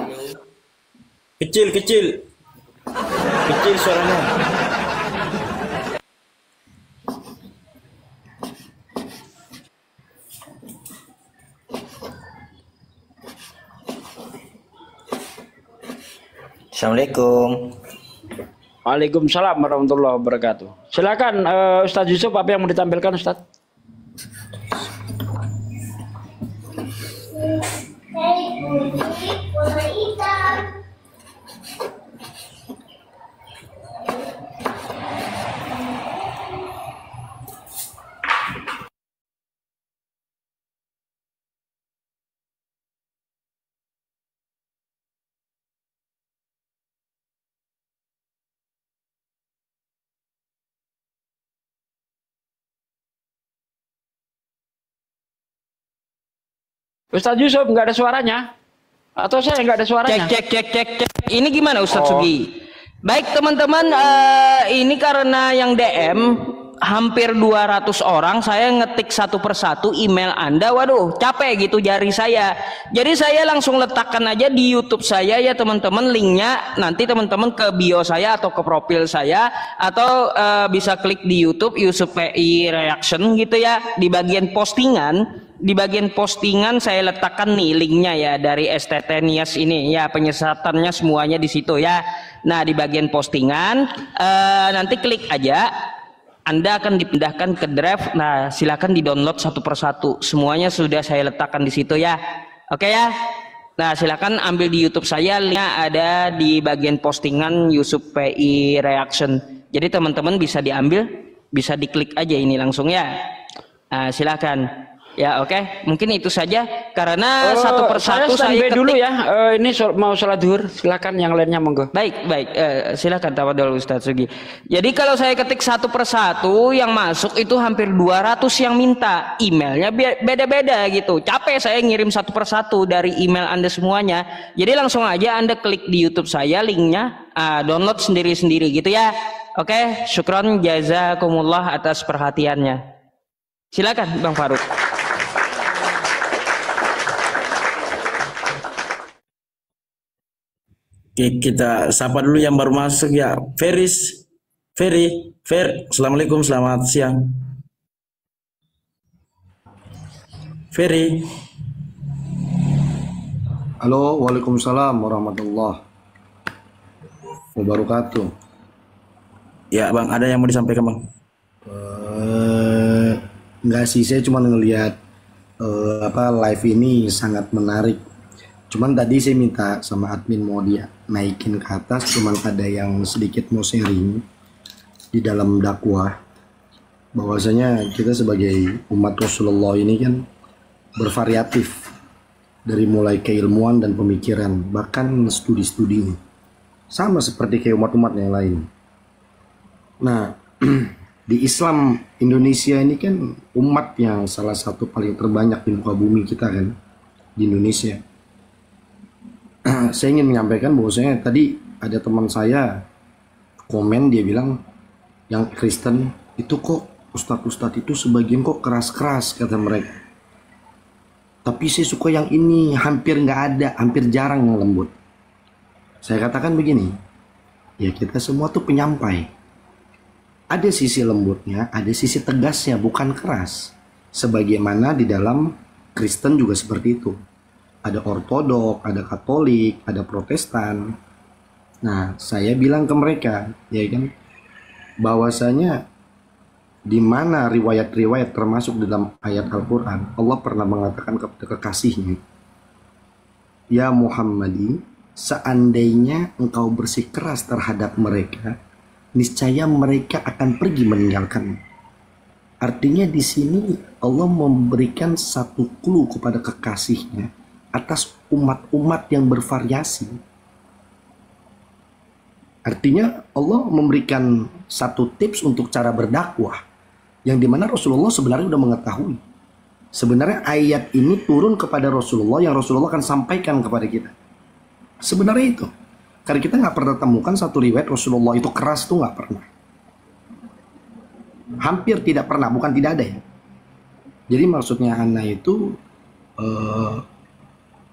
Halo. Kecil suaranya. Assalamualaikum. Waalaikumsalam warahmatullahi wabarakatuh. Silakan Ustadz Yusuf, apa yang mau ditampilkan Ustadz? Ustadz Yusuf nggak ada suaranya, atau saya nggak ada suaranya? Cek. Ini gimana Ustadz Sugi? Baik teman-teman, ini karena yang DM hampir 200 orang, saya ngetik satu persatu email Anda. Waduh, capek gitu jari saya. Jadi saya langsung letakkan aja di YouTube saya ya teman-teman, linknya nanti teman-teman ke bio saya atau ke profil saya, atau bisa klik di YouTube Yusuf PI Reaction gitu ya. Di bagian postingan saya letakkan nih linknya ya, dari STT Nias ini ya, penyesatannya semuanya di situ ya. Nah, di bagian postingan nanti klik aja, Anda akan dipindahkan ke drive. Nah, silakan di-download satu persatu. Semuanya sudah saya letakkan di situ ya. Oke ya. Nah, silakan ambil di YouTube saya, linknya ada di bagian postingan Yusuf PI Reaction. Jadi teman-teman bisa diambil, bisa diklik aja ini langsung ya. Nah, silakan. Ya oke, mungkin itu saja karena satu persatu saya ketik dulu ya. Ini mau sholat zuhur, silakan yang lainnya monggo. Baik, silakan tafadhol Ustadz Sugi. Jadi kalau saya ketik satu persatu yang masuk itu hampir 200 yang minta, emailnya beda-beda gitu. Capek saya ngirim satu persatu dari email Anda semuanya. Jadi langsung aja Anda klik di YouTube saya, linknya download sendiri-sendiri gitu ya. Oke, syukron jazakumullah atas perhatiannya. Silakan Bang Faruk. Kita sapa dulu yang baru masuk ya. Fer, Assalamualaikum, selamat siang. Ferry. Halo, waalaikumsalam warahmatullahi wabarakatuh. Ya bang, ada yang mau disampaikan bang? Enggak sih, saya cuma ngelihat live ini sangat menarik. Cuman tadi saya minta sama admin mau dia naikin ke atas, cuman ada yang sedikit mau sharing di dalam dakwah. Bahwasanya kita sebagai umat Rasulullah ini kan bervariatif. Dari mulai keilmuan dan pemikiran, bahkan studi-studi. Sama seperti kayak umat-umat yang lain. Nah, di Islam Indonesia ini kan umat yang salah satu paling terbanyak di muka bumi kita kan, di Indonesia. Saya ingin menyampaikan bahwasanya tadi ada teman saya komen, dia bilang yang Kristen itu kok ustadz-ustadz itu sebagian kok keras-keras kata mereka. Tapi saya suka yang ini, hampir nggak ada, hampir jarang yang lembut. Saya katakan begini, ya kita semua tuh penyampai. Ada sisi lembutnya, ada sisi tegasnya, bukan keras. Sebagaimana di dalam Kristen juga seperti itu. Ada Ortodok, ada Katolik, ada Protestan. Nah, saya bilang ke mereka, ya kan, bahwasanya di mana riwayat-riwayat termasuk dalam ayat Al-Quran, Allah pernah mengatakan kepada kekasihnya, ya Muhammadi, seandainya engkau bersikeras terhadap mereka, niscaya mereka akan pergi meninggalkanmu. Artinya di sini Allah memberikan satu clue kepada kekasihnya atas umat-umat yang bervariasi. Artinya Allah memberikan satu tips untuk cara berdakwah, yang dimana Rasulullah sebenarnya sudah mengetahui. Sebenarnya ayat ini turun kepada Rasulullah, yang Rasulullah akan sampaikan kepada kita. Sebenarnya itu. Karena kita nggak pernah temukan satu riwayat Rasulullah itu keras, tuh nggak pernah. Hampir tidak pernah, bukan tidak ada ya. Jadi maksudnya Ana itu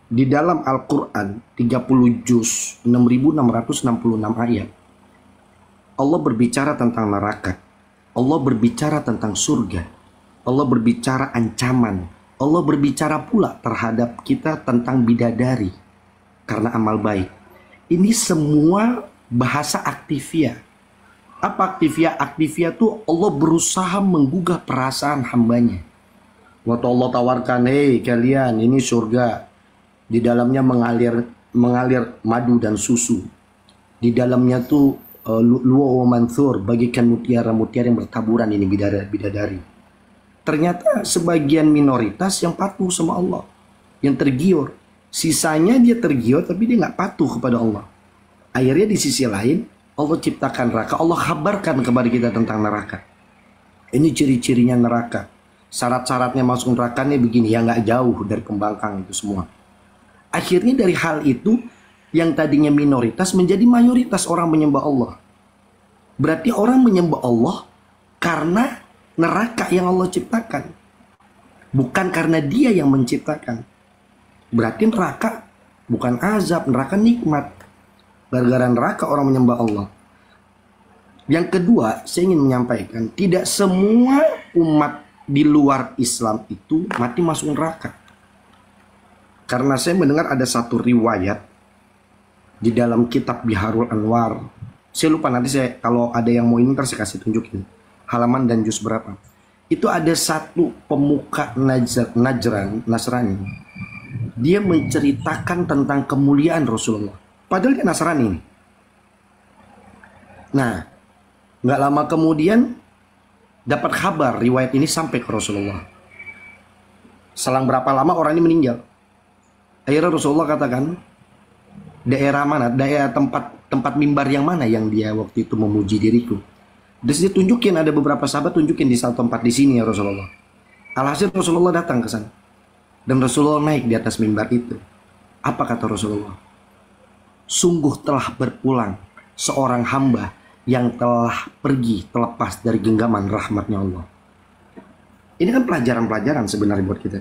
di dalam Al-Quran 30 juz 6666 ayat, Allah berbicara tentang neraka, Allah berbicara tentang surga, Allah berbicara ancaman, Allah berbicara pula terhadap kita tentang bidadari karena amal baik. Ini semua bahasa aktifia. Apa aktifia? Aktifia itu Allah berusaha menggugah perasaan hambanya. Waktu Allah tawarkan, hei kalian, ini surga, di dalamnya mengalir madu dan susu, di dalamnya tuh lu'lu'u mansur, bagikan mutiara-mutiara yang bertaburan, ini bidadari. Ternyata sebagian minoritas yang patuh sama Allah, yang tergiur. Sisanya dia tergiur tapi dia nggak patuh kepada Allah. Akhirnya di sisi lain Allah ciptakan neraka, Allah kabarkan kepada kita tentang neraka. Ini ciri-cirinya neraka. Syarat-syaratnya masuk neraka nih begini, ya nggak jauh dari pembangkang itu semua. Akhirnya dari hal itu, yang tadinya minoritas menjadi mayoritas orang menyembah Allah. Berarti orang menyembah Allah karena neraka yang Allah ciptakan, bukan karena dia yang menciptakan. Berarti neraka bukan azab, neraka nikmat. Gara-gara neraka orang menyembah Allah. Yang kedua, saya ingin menyampaikan, tidak semua umat di luar Islam itu mati masuk neraka. Karena saya mendengar ada satu riwayat di dalam kitab Biharul Anwar. Saya lupa, nanti saya kalau ada yang mau ini ntar saya kasih tunjukin halaman dan juz berapa. Itu ada satu pemuka Nasrani. Dia menceritakan tentang kemuliaan Rasulullah. Padahal dia Nasrani. Nah, nggak lama kemudian dapat kabar riwayat ini sampai ke Rasulullah. Selang berapa lama orang ini meninggal. Akhirnya Rasulullah katakan, daerah mana, daerah tempat mimbar yang mana yang dia waktu itu memuji diriku. Terus dia tunjukin, ada beberapa sahabat tunjukin di satu tempat di sini ya Rasulullah. Alhasil Rasulullah datang ke sana dan Rasulullah naik di atas mimbar itu. Apa kata Rasulullah? Sungguh telah berpulang seorang hamba yang telah pergi terlepas dari genggaman rahmatnya Allah. Ini kan pelajaran-pelajaran sebenarnya buat kita.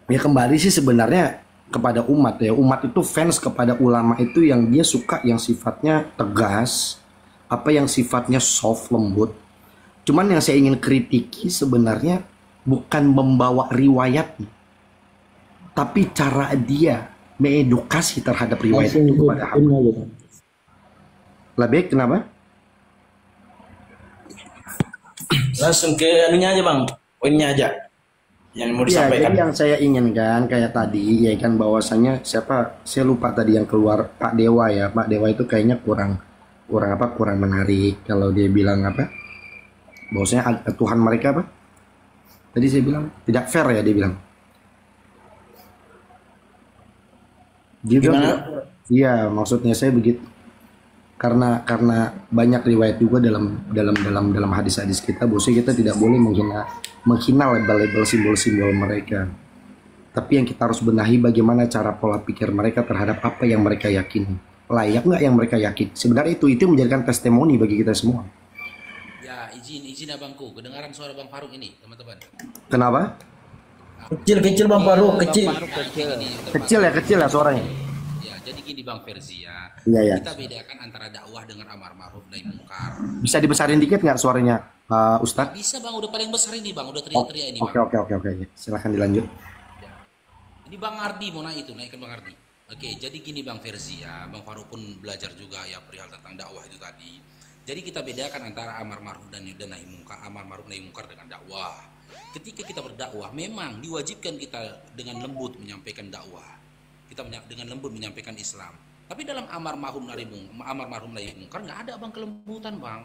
Ya kembali sih sebenarnya kepada umat ya. Umat itu fans kepada ulama itu yang dia suka yang sifatnya tegas, apa yang sifatnya soft, lembut. Cuman yang saya ingin kritiki sebenarnya bukan membawa riwayatnya, tapi cara dia mengedukasi terhadap riwayat itu kepada hamba. Lebih kenapa? Langsung ke anunya aja bang, poinnya aja yang mau Ya, disampaikan. jadi yang saya inginkan kayak tadi ya kan, bahwasanya siapa, saya lupa tadi yang keluar, Pak Dewa ya. Pak Dewa itu kayaknya kurang menarik kalau dia bilang apa, bahwasanya Tuhan mereka apa tadi saya bilang tidak fair ya, dia bilang iya, maksudnya saya begitu, karena banyak riwayat juga dalam hadis-hadis kita, bahwasanya kita tidak boleh menghina label-label simbol-simbol mereka, tapi yang kita harus benahi bagaimana cara pola pikir mereka terhadap apa yang mereka yakini, layak nggak yang mereka yakin. Sebenarnya itu menjadikan testimoni bagi kita semua. Ya, izin abangku, kedengaran suara Bang Faruk ini, teman-teman. Kenapa? Kecil Bang Faruk, kecil. Kecil ya suaranya. Ya, jadi gini Bang Ferzi ya. Iya. Kita bedakan antara dakwah dengan amar ma'ruf nahi munkar. Bisa dibesarin dikit nggak suaranya, Ustadz? Bisa Bang, udah paling besar ini Bang, udah teriak-teriak ini Bang. Oke. Silahkan dilanjut. Ini Bang Ardi mau naikkan Bang Ardi. Oke, jadi gini Bang Ferzi ya, Bang Faruk pun belajar juga ya perihal tentang dakwah itu tadi. Jadi kita bedakan antara amar ma'ruf dan nahi munkar, amar ma'ruf nahi munkar dengan dakwah. Ketika kita berdakwah, memang diwajibkan kita dengan lembut menyampaikan dakwah. Kita dengan lembut menyampaikan Islam. Tapi dalam amar ma'ruf nahi munkar nggak ada Bang kelembutan Bang.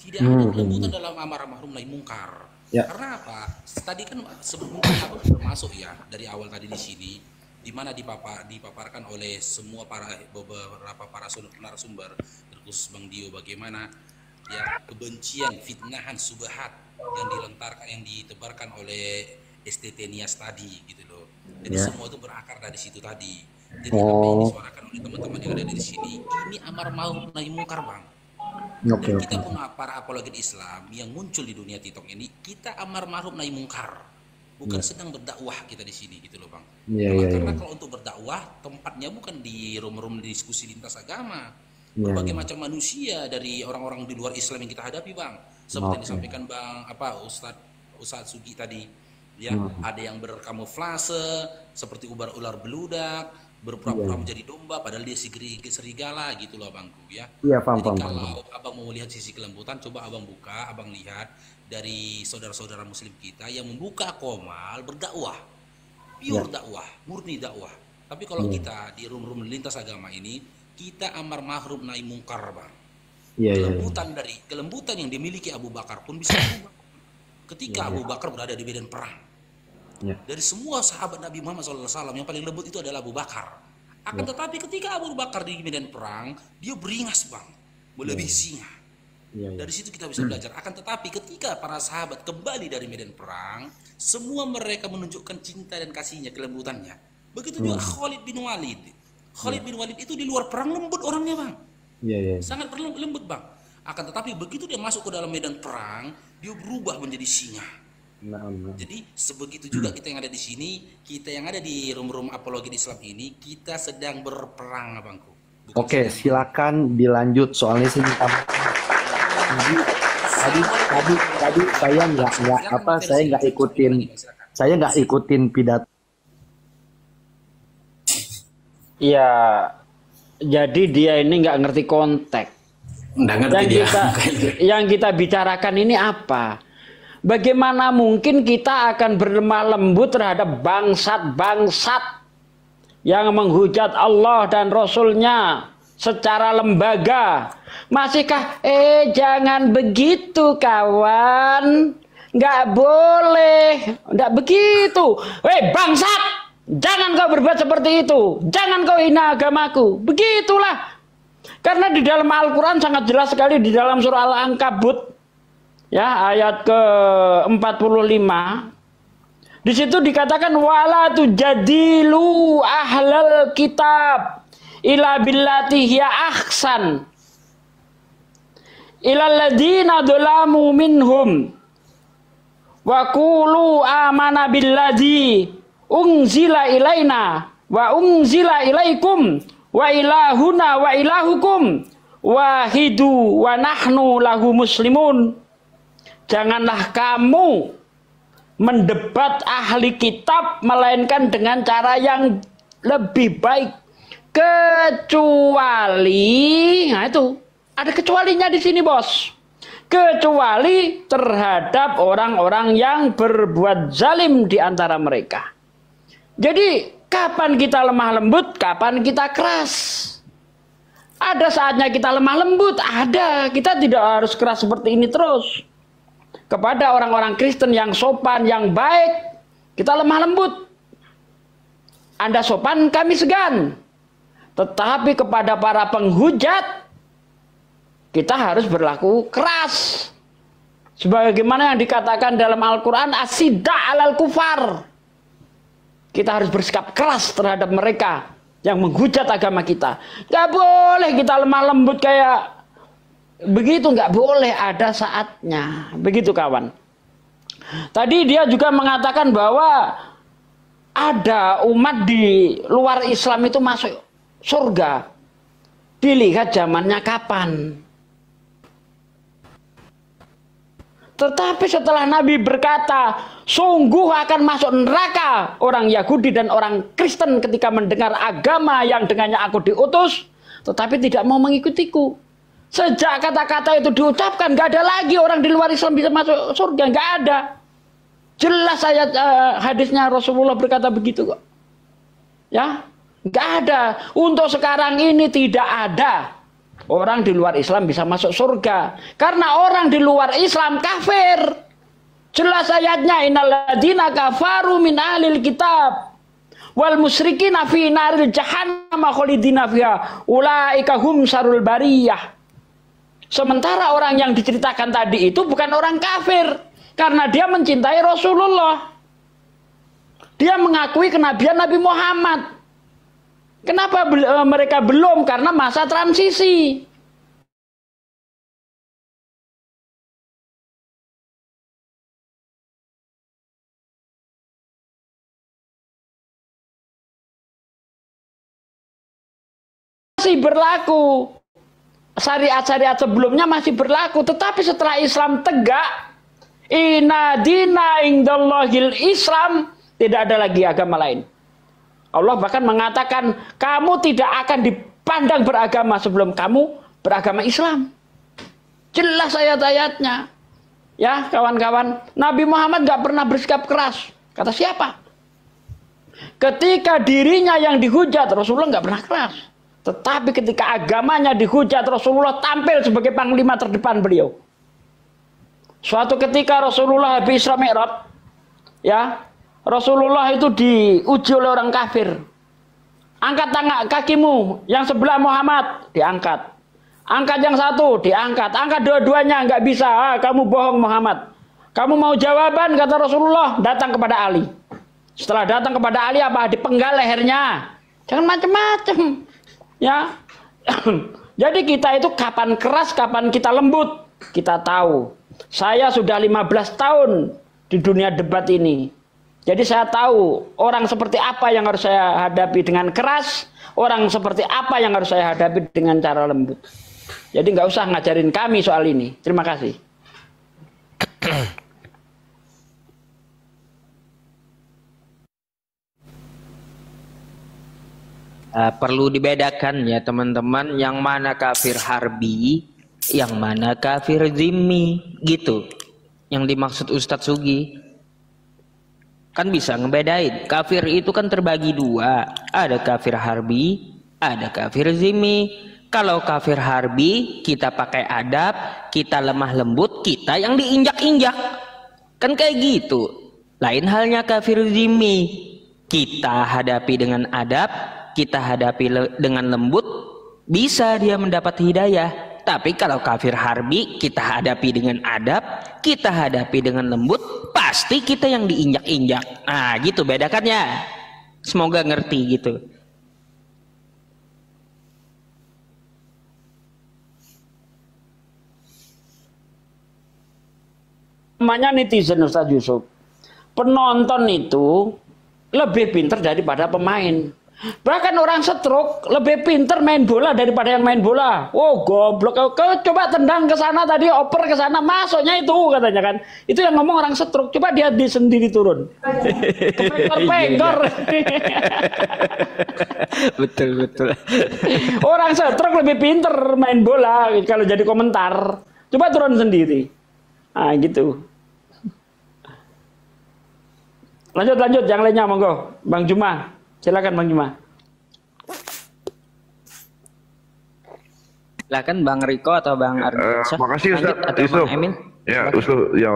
Tidak ada kelembutan dalam amar ma'ruf nahi munkar. Ya. Karena apa? Tadi kan sebelumnya Abang termasuk ya dari awal tadi di sini, di mana dipaparkan oleh semua beberapa para narasumber, terkhusus Bang Dio, bagaimana ya kebencian, fitnahan, subhat yang dilontarkan, yang ditebarkan oleh STT Nias tadi gitu loh. Jadi semua itu berakar dari situ tadi. Jadi apa yang disuarakan oleh teman-teman yang ada di sini, ini amar ma'ruf nahi munkar Bang. Oke. Kita pun para apologet Islam yang muncul di dunia TikTok ini, kita amar ma'ruf nahi munkar, bukan sedang berdakwah kita di sini gitu loh Bang. Karena kalau untuk berdakwah tempatnya bukan di room-room diskusi lintas agama, berbagai macam manusia dari orang-orang di luar Islam yang kita hadapi Bang, seperti yang disampaikan Bang Ustadz Sugi tadi ya. Ada yang berkamuflase seperti ular beludak, berpura-pura menjadi domba padahal dia serigala gitu loh Abangku ya. Jadi kalau Abang mau melihat sisi kelembutan, coba Abang buka, Abang lihat dari saudara-saudara muslim kita yang membuka komal berdakwah, pure dakwah, murni dakwah. Tapi kalau kita di room-room lintas agama ini, kita amar ma'ruf nahi munkar Bang. Kelembutan yang dimiliki Abu Bakar pun bisa berubah ketika Abu Bakar berada di medan perang. Dari semua sahabat Nabi Muhammad SAW yang paling lembut itu adalah Abu Bakar. Akan tetapi ketika Abu Bakar di medan perang, dia beringas Bang, melebihi singa. Dari situ kita bisa belajar. Akan tetapi ketika para sahabat kembali dari medan perang, semua mereka menunjukkan cinta dan kasihnya, kelembutannya. Begitu juga Khalid bin Walid. Khalid bin Walid itu di luar perang lembut orangnya Bang. Sangat lembut Bang. Akan tetapi begitu dia masuk ke dalam medan perang, dia berubah menjadi singa. Jadi sebegitu juga kita yang ada di sini, kita yang ada di room-room apologi Islam ini, kita sedang berperang Abangku. Oke, silakan dilanjut soalnya sih tadi saya nggak ikutin pidato. Iya, jadi dia ini nggak ngerti konteks. Yang kita bicarakan ini apa? Bagaimana mungkin kita akan berlemah lembut terhadap bangsat-bangsat yang menghujat Allah dan Rasul-Nya secara lembaga? Masihkah? Jangan begitu kawan, nggak boleh, nggak begitu. Bangsat, jangan kau berbuat seperti itu, jangan kau hina agamaku. Begitulah. Karena di dalam Al-Quran sangat jelas sekali, di dalam surah Al-Ankabut ya ayat ke-45, di situ dikatakan wala tujadilu ahlal kitab ila billati hiya ahsan ilal ladina dzalamu minhum wa qulu amana billadzi unzila ilaina wa unzila ilaikum wa ilahuna wa ilahukum wahidu wa nahnu lahu muslimun. Janganlah kamu mendebat ahli kitab, melainkan dengan cara yang lebih baik. Kecuali, nah itu ada kecualinya di sini, bos. Kecuali terhadap orang-orang yang berbuat zalim di antara mereka. Jadi kapan kita lemah lembut, kapan kita keras. Ada saatnya kita lemah lembut, ada. Kita tidak harus keras seperti ini terus. Kepada orang-orang Kristen yang sopan, yang baik, kita lemah lembut. Anda sopan, kami segan. Tetapi kepada para penghujat, kita harus berlaku keras. Sebagaimana yang dikatakan dalam Al-Quran, asida alal kufar. Kita harus bersikap keras terhadap mereka yang menghujat agama kita. Gak boleh kita lemah lembut kayak begitu, gak boleh, ada saatnya. Begitu kawan. Tadi dia juga mengatakan bahwa ada umat di luar Islam itu masuk surga. Dilihat zamannya kapan. Tetapi setelah Nabi berkata, sungguh akan masuk neraka orang Yahudi dan orang Kristen ketika mendengar agama yang dengannya aku diutus, tetapi tidak mau mengikutiku. Sejak kata-kata itu diucapkan, gak ada lagi orang di luar Islam bisa masuk surga, gak ada. Jelas ayat hadisnya Rasulullah berkata begitu kok. Ya, gak ada. Untuk sekarang ini tidak ada orang di luar Islam bisa masuk surga. Karena orang di luar Islam kafir. Jelas ayatnya, innalladzina kafaru min ahlil kitab wal musyrikina fi naril jahannam khalidina fiha ulaika hum syarrul bariyah. Sementara orang yang diceritakan tadi itu bukan orang kafir, karena dia mencintai Rasulullah. Dia mengakui kenabian Nabi Muhammad. Kenapa mereka belum? Karena masa transisi. Masih berlaku. Syariat-syariat sebelumnya masih berlaku. Tetapi setelah Islam tegak, inna dina indallahil Islam, tidak ada lagi agama lain. Allah bahkan mengatakan, kamu tidak akan dipandang beragama sebelum kamu beragama Islam. Jelas ayat-ayatnya. Ya kawan-kawan, Nabi Muhammad gak pernah bersikap keras. Kata siapa? Ketika dirinya yang dihujat, Rasulullah gak pernah keras. Tetapi ketika agamanya dihujat, Rasulullah tampil sebagai panglima terdepan beliau. Suatu ketika Rasulullah habis Isra Mi'raj, ya, Rasulullah itu diuji oleh orang kafir. Angkat tangan kakimu, yang sebelah Muhammad, diangkat. Angkat yang satu, diangkat. Angkat dua-duanya, nggak bisa. Kamu bohong Muhammad. Kamu mau jawaban, kata Rasulullah, datang kepada Ali. Setelah datang kepada Ali, apa? Dipenggal lehernya. Jangan macam-macam. Ya. Jadi kita itu kapan keras, kapan kita lembut. Kita tahu. Saya sudah 15 tahun di dunia debat ini. Jadi saya tahu orang seperti apa yang harus saya hadapi dengan keras, orang seperti apa yang harus saya hadapi dengan cara lembut. Jadi nggak usah ngajarin kami soal ini. Terima kasih. Perlu dibedakan ya teman-teman, yang mana kafir harbi, yang mana kafir zimmi, gitu. Yang dimaksud Ustadz Sugi. Kan bisa ngebedain. Kafir itu kan terbagi dua. Ada kafir harbi, ada kafir zimmi. Kalau kafir harbi, kita pakai adab, kita lemah lembut, kita yang diinjak-injak. Kan kayak gitu. Lain halnya kafir zimmi. Kita hadapi dengan adab, kita hadapi dengan lembut, bisa dia mendapat hidayah. Tapi kalau kafir harbi, kita hadapi dengan adab, kita hadapi dengan lembut, pasti kita yang diinjak-injak. Nah gitu bedakannya. Semoga ngerti gitu. Namanya netizen Ustaz Yusuf. Penonton itu lebih pintar daripada pemain. Bahkan orang stroke lebih pinter main bola daripada yang main bola. Oh goblok, kau coba tendang ke sana tadi, oper ke sana, masuknya itu katanya kan. Itu yang ngomong orang stroke. Coba dia sendiri turun. Penggor. Betul. Orang stroke lebih pinter main bola kalau jadi komentar. Coba turun sendiri. Ah gitu. Lanjut, yang lainnya monggo. Bang Juma. Silakan Bang Juma. Silakan Bang Riko atau Bang Ardiansyah. Makasih Ustaz Yusuf. Ya, Ustaz, ya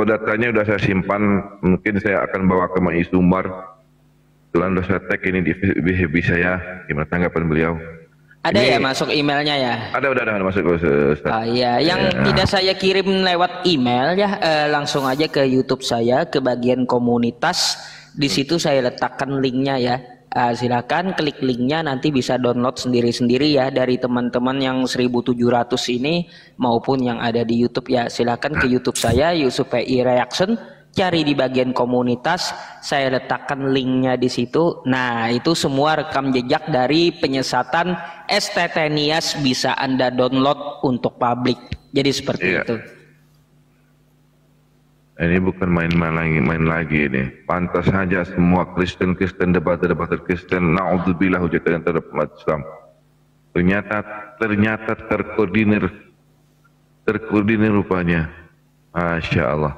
datanya udah saya simpan. Mungkin saya akan bawa ke MUI Sumbar. Kebetulan udah saya tag ini di FB saya. Gimana tanggapan beliau? Ada ya masuk emailnya ya? Ada masuk Ustaz. Oh iya, yang tidak saya kirim lewat email ya, langsung aja ke YouTube saya, ke bagian komunitas. Di situ saya letakkan linknya ya. Silakan klik linknya, nanti bisa download sendiri-sendiri ya dari teman-teman yang 1.700 ini maupun yang ada di YouTube ya. Silakan ke YouTube saya Yusuf PI Reaction, cari di bagian komunitas, saya letakkan linknya di situ. Nah itu semua rekam jejak dari penyesatan STT Nias bisa Anda download untuk publik. Jadi seperti itu. Ini bukan main lagi ini. Pantas saja semua Kristen debater Kristen, naudzubillah hujatan terhadap umat Islam. Ternyata terkoordinir rupanya. Masya Allah.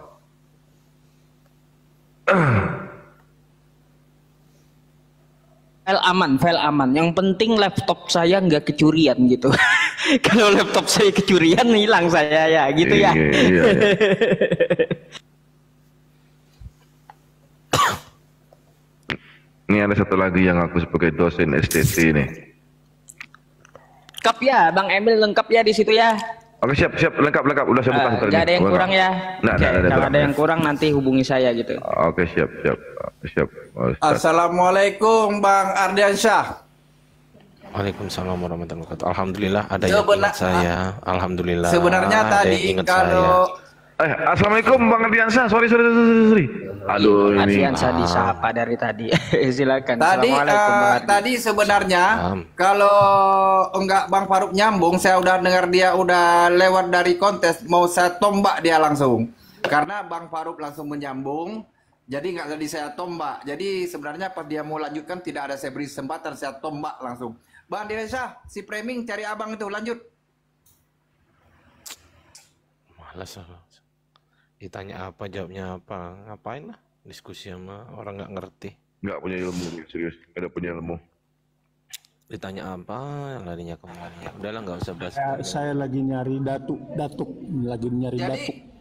File aman. Yang penting laptop saya nggak kecurian gitu. Kalau laptop saya kecurian hilang saya ya, gitu ya. Iya. Ini ada satu lagi yang aku sebagai dosen STT nih. Lengkap ya, Bang Emil lengkap ya di situ ya. Oke siap lengkap udah saya buka Nggak ada yang kurang ya. Kalau ada yang kurang nanti hubungi saya gitu. Oke siap. Assalamualaikum Bang Ardiansyah. Waalaikumsalam warahmatullahi wabarakatuh. Alhamdulillah ada yang ingat saya. Alhamdulillah. Sebenarnya tadi kalau Assalamualaikum Bang Ardiansyah. Sorry. Aduh ini. Ardiansyah disapa dari tadi. Silakan. Tadi sebenarnya kalau enggak Bang Faruk nyambung, saya udah dengar dia udah lewat dari kontes, mau saya tombak dia langsung. Karena Bang Faruk langsung menyambung, jadi nggak jadi saya tombak. Jadi sebenarnya pas dia mau lanjutkan tidak ada saya beri kesempatan, saya tombak langsung. Bang Ardiansyah, si framing cari abang itu, lanjut. Malas lah. Ditanya apa, jawabnya apa. Ngapain lah diskusi sama orang nggak ngerti. Nggak punya ilmu, serius. Nggak ada punya ilmu. Ditanya apa, larinya kemana. Udahlah nggak usah bahas. Saya lagi nyari datuk.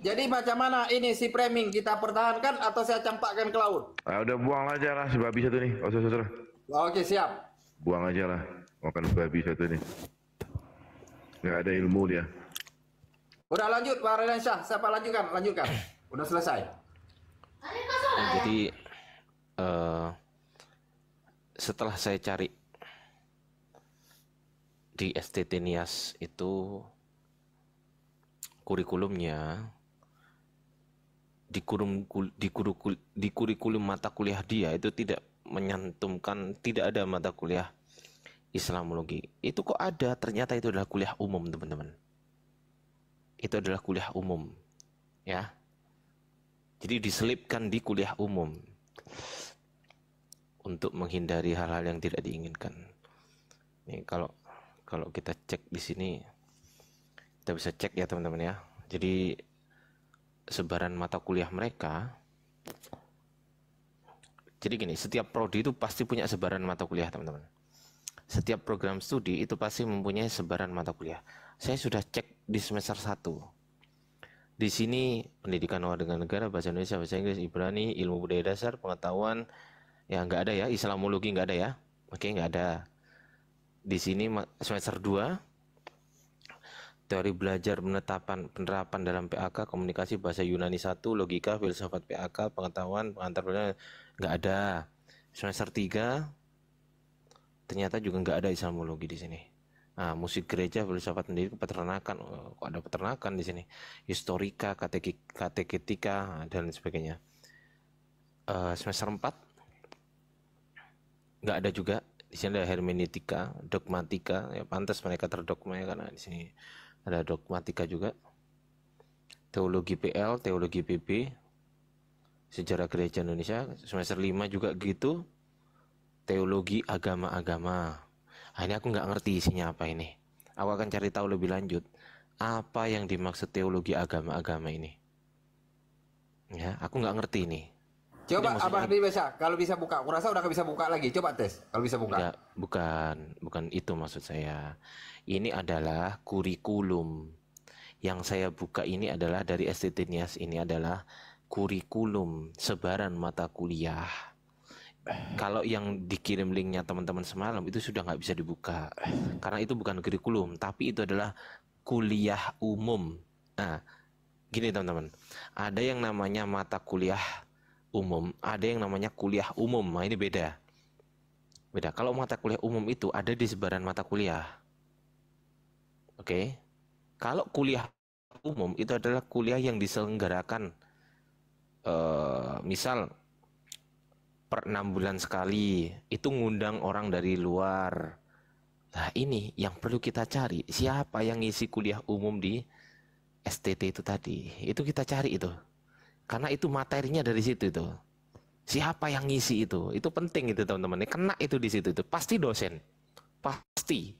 Jadi macam mana ini si framing, kita pertahankan atau saya campakkan ke laut? Udah buang aja lah si babi satu nih. Usah. Oke siap. Buang aja lah. Makan babi satu nih. Nggak ada ilmu dia. Udah lanjut Pak Ardiansyah, siapa lanjutkan. Udah selesai. Jadi setelah saya cari di STT Nias itu kurikulumnya di kurikulum mata kuliah dia itu tidak menyantumkan, tidak ada mata kuliah Islamologi. Itu kok ada? Ternyata itu adalah kuliah umum, teman-teman. Itu adalah kuliah umum, ya. Jadi diselipkan di kuliah umum untuk menghindari hal-hal yang tidak diinginkan. Ini kalau kita cek di sini, kita bisa cek ya teman-teman ya. Jadi sebaran mata kuliah mereka. Jadi gini, setiap prodi itu pasti punya sebaran mata kuliah, teman-teman. Setiap program studi itu pasti mempunyai sebaran mata kuliah. Saya sudah cek di semester 1. Di sini pendidikan warga negara, bahasa Indonesia, bahasa Inggris, Ibrani, ilmu budaya dasar, pengetahuan, ya nggak ada ya, Islamologi nggak ada ya. Oke, nggak ada. Di sini semester 2, teori belajar penerapan dalam PAK, komunikasi bahasa Yunani 1, logika, filsafat PAK, pengetahuan, pengantar belajar, nggak ada. Semester 3 ternyata juga nggak ada Islamologi di sini. Nah, musik gereja, filsafat pendidik, peternakan, kok ada peternakan di sini, historika, kateketika dan sebagainya. Semester 4 nggak ada juga Di sini ada hermeneutika, dogmatika, ya pantas mereka terdogma ya, karena di sini ada dogmatika juga. Teologi PL, teologi PP, sejarah gereja Indonesia, semester 5 juga gitu. Teologi agama-agama. Nah, ini aku nggak ngerti isinya apa ini. Aku akan cari tahu lebih lanjut apa yang dimaksud teologi agama-agama ini. Ya, aku nggak ngerti ini. Coba Abah bisa, kalau bisa buka. Aku rasa udah bisa buka lagi. Coba tes, kalau bisa buka. Enggak, bukan itu maksud saya. Ini adalah kurikulum. Yang saya buka ini adalah dari STT Nias, ini adalah kurikulum sebaran mata kuliah. Kalau yang dikirim linknya teman-teman semalam itu sudah nggak bisa dibuka. Karena itu bukan kurikulum, tapi itu adalah kuliah umum. Nah, gini teman-teman. Ada yang namanya mata kuliah umum, ada yang namanya kuliah umum. Nah, ini beda. Beda. Kalau mata kuliah umum itu ada di sebaran mata kuliah. Oke. Kalau kuliah umum itu adalah kuliah yang diselenggarakan misal per 6 bulan sekali, itu ngundang orang dari luar. Nah, ini yang perlu kita cari, siapa yang ngisi kuliah umum di STT itu tadi. Itu kita cari itu. Karena itu materinya dari situ itu. Siapa yang ngisi itu? Itu penting itu teman-teman. Kena itu di situ itu. Pasti dosen. Pasti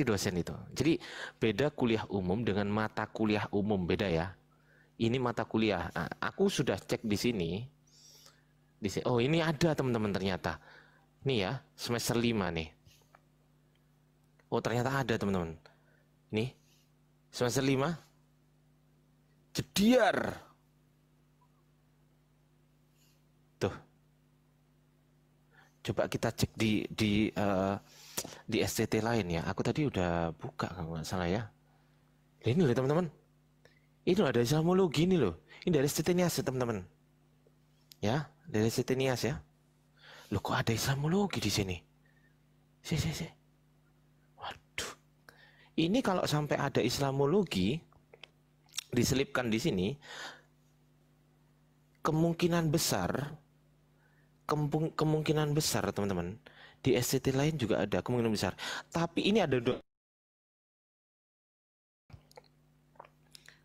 dosen itu. Jadi beda kuliah umum dengan mata kuliah umum, beda ya. Ini mata kuliah. Nah, aku sudah cek di sini. Oh, ini ada teman-teman ternyata. Nih ya, semester 5 nih. Oh, ternyata ada teman-teman. Nih. Semester 5. Jediar. Tuh. Coba kita cek di STT lain ya. Aku tadi udah buka kalau nggak salah ya. Ini loh teman-teman. Ini loh, ada Islamologi ini loh. Ini dari STT Nias ya teman-teman. Ya, dari STT Nias ya. Loh, kok ada Islamologi di sini? Si. Waduh. Ini kalau sampai ada Islamologi diselipkan di sini, kemungkinan besar teman-teman, di STT lain juga ada kemungkinan besar. Tapi ini ada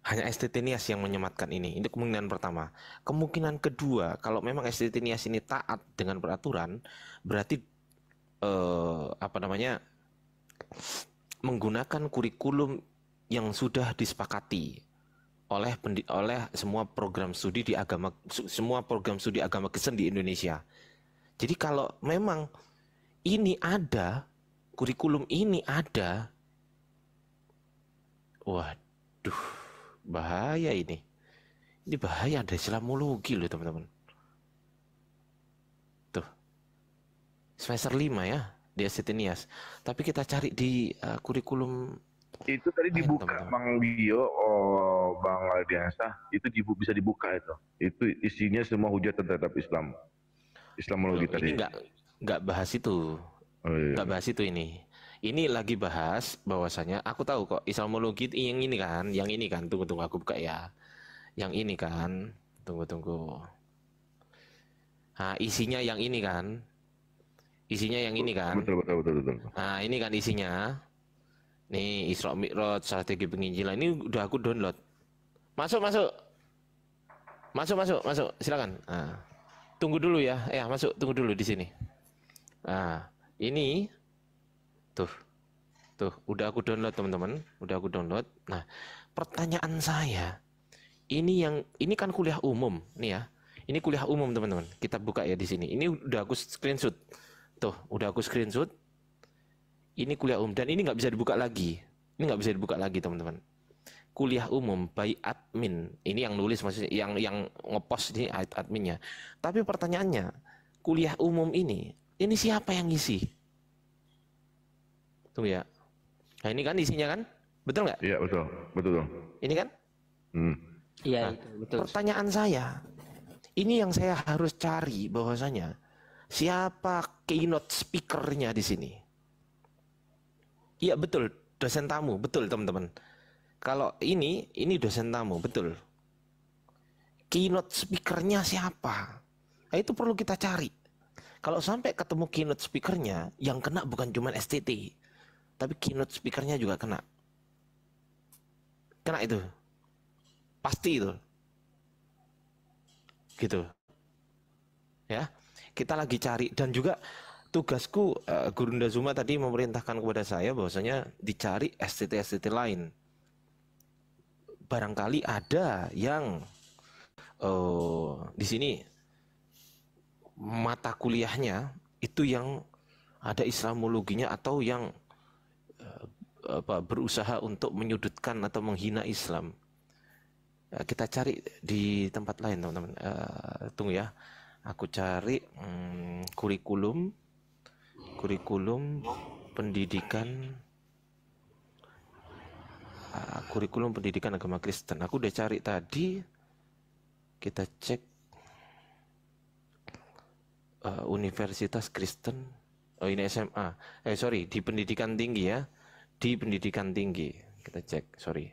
hanya STT Nias yang menyematkan ini. Ini kemungkinan pertama. Kemungkinan kedua, kalau memang STT Nias ini taat dengan peraturan, berarti menggunakan kurikulum yang sudah disepakati oleh semua program studi di agama, semua program studi agama Kristen di Indonesia. Jadi kalau memang ini ada, kurikulum ini ada, waduh, bahaya ini. Ini bahaya, ada Islamologi loh teman-teman. Tuh, semester 5 ya di STT Nias. Tapi kita cari di kurikulum itu tadi dibuka Bang Dio, Bang Aldiansa, itu bisa dibuka itu. Itu isinya semua hujatan terhadap Islam. Islamologi tadi. Ini nggak bahas itu. Nggak bahas itu ini. Ini lagi bahas bahwasanya aku tahu kok Islamologi yang ini kan. Tunggu aku buka ya. Yang ini kan. Tunggu. Nah, isinya yang ini kan. Isinya yang ini kan. Betul. Nah, ini kan isinya. Nih, Isra Mi'raj, strategi penginjilan. Ini udah aku download. Masuk. Silakan. Nah, tunggu dulu ya. Masuk, tunggu dulu di sini. Nah, ini tuh, udah aku download teman-teman. Udah aku download. Nah, pertanyaan saya, ini kan kuliah umum, nih ya. Ini kuliah umum teman-teman. Kita buka ya di sini. Ini udah aku screenshot. Tuh, udah aku screenshot. Ini kuliah umum dan ini nggak bisa dibuka lagi. Ini nggak bisa dibuka lagi teman-teman. Kuliah umum by admin. Ini yang nulis maksudnya, yang ngepost ini adminnya. Tapi pertanyaannya, kuliah umum ini siapa yang ngisi? Tunggu ya. Nah, ini kan isinya kan, betul nggak? Iya betul. Ini kan? Iya, Nah, itu betul. pertanyaan saya, ini yang saya harus cari bahwasanya siapa keynote speakernya di sini? Iya betul, dosen tamu, betul teman-teman. Kalau ini dosen tamu, betul. Keynote speakernya siapa? Nah, itu perlu kita cari. Kalau sampai ketemu keynote speakernya, yang kena bukan cuma STT, tapi keynote speakernya juga kena. Kena itu. Pasti itu. Gitu. Ya. Kita lagi cari, dan juga tugasku Gurunda Zuma tadi memerintahkan kepada saya bahwasanya dicari STT-STT lain. Barangkali ada yang di sini mata kuliahnya itu yang ada Islamologinya atau yang berusaha untuk menyudutkan atau menghina Islam. Kita cari di tempat lain, teman-teman. Tunggu ya, aku cari kurikulum pendidikan kurikulum pendidikan agama Kristen. Aku udah cari tadi. Kita cek Universitas Kristen. Oh, ini SMA. Sorry, di pendidikan tinggi ya. Di pendidikan tinggi. Kita cek, sorry.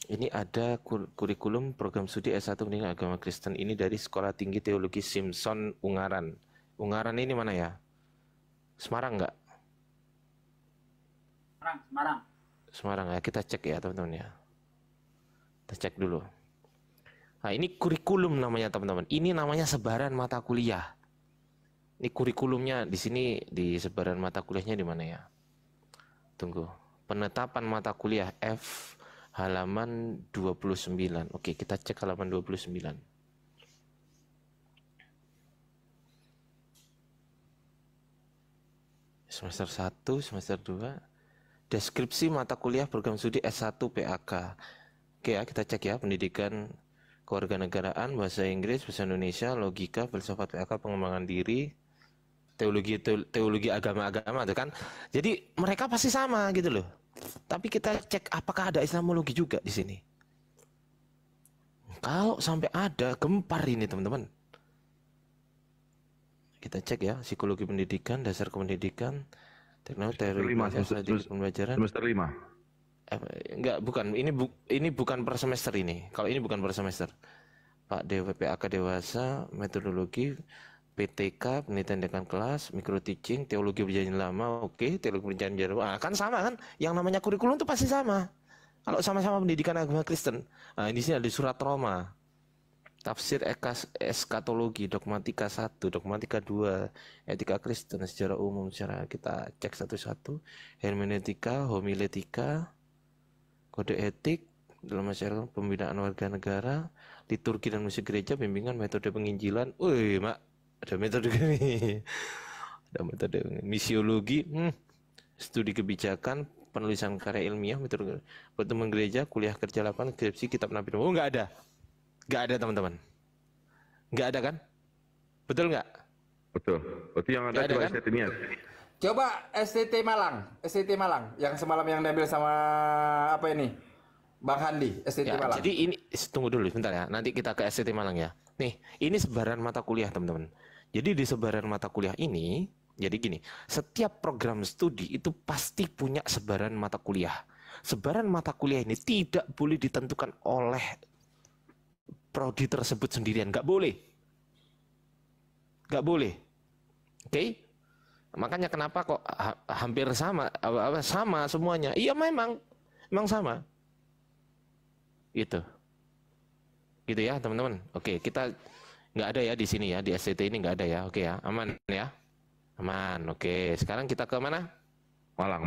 Ini ada kurikulum program studi S1 pendidikan agama Kristen. Ini dari Sekolah Tinggi Teologi Simpson Ungaran. Ungaran ini mana ya? Semarang nggak? Semarang. Semarang ya. Kita cek ya, teman-teman ya. Kita cek dulu. Nah, ini kurikulum namanya, teman-teman. Ini namanya sebaran mata kuliah. Ini kurikulumnya di sini, di sebaran mata kuliahnya di mana ya? Tunggu. Penetapan mata kuliah F halaman 29. Oke, kita cek halaman 29. Semester 1, semester 2. Deskripsi mata kuliah program studi S1 PAK. Oke ya, kita cek ya. Pendidikan kewarganegaraan, bahasa Inggris, bahasa Indonesia, logika, filsafat PAK, pengembangan diri, teologi agama-agama itu kan. Jadi mereka pasti sama gitu loh. Tapi kita cek apakah ada Islamologi juga di sini. Kalau sampai ada, gempar ini teman-teman. Kita cek ya, psikologi pendidikan, dasar kependidikan, teknologi, teori pembelajaran. Semester 5. Enggak, bukan. Ini bukan per semester ini. Kalau ini bukan per semester. Pak PAK dewasa, metodologi, PTK, penelitian dekan kelas, micro teaching, teologi perjanjian lama, oke, teologi perjanjian lama, kan sama kan? Yang namanya kurikulum itu pasti sama. Kalau sama-sama pendidikan agama Kristen. Nah, di sini ada surat Roma, tafsir eskatologi, dogmatika 1, dogmatika 2, etika Kristen, sejarah umum, secara kita cek satu-satu, hermeneutika, homiletika, kode etik dalam masyarakat, pembinaan warga negara, liturgi dan musik gereja, bimbingan metode penginjilan. Wih, Mak. Ada metode misiologi, studi kebijakan, penulisan karya ilmiah, metode pertemuan gereja, kuliah kerja lapangan, skripsi, kitab nabi. Oh, nggak ada teman-teman, nggak ada kan? Betul nggak? Betul. Berarti yang ada cuma kan? STT Nias. Coba STT Malang yang semalam yang diambil sama apa ini? Bang Handi, STT Ya, Malang. jadi ini tunggu dulu sebentar ya. Nanti kita ke STT Malang ya. Nih, ini sebaran mata kuliah, teman-teman. Jadi di sebaran mata kuliah ini, jadi gini, setiap program studi itu pasti punya sebaran mata kuliah. Sebaran mata kuliah ini tidak boleh ditentukan oleh prodi tersebut sendirian, nggak boleh. Nggak boleh. Oke? Makanya kenapa kok hampir sama semuanya. Iya memang sama. Gitu ya teman-teman. Oke, kita nggak ada ya di sini ya, di STT ini nggak ada ya. Oke ya, aman ya, aman. Oke, sekarang kita ke mana? Malang.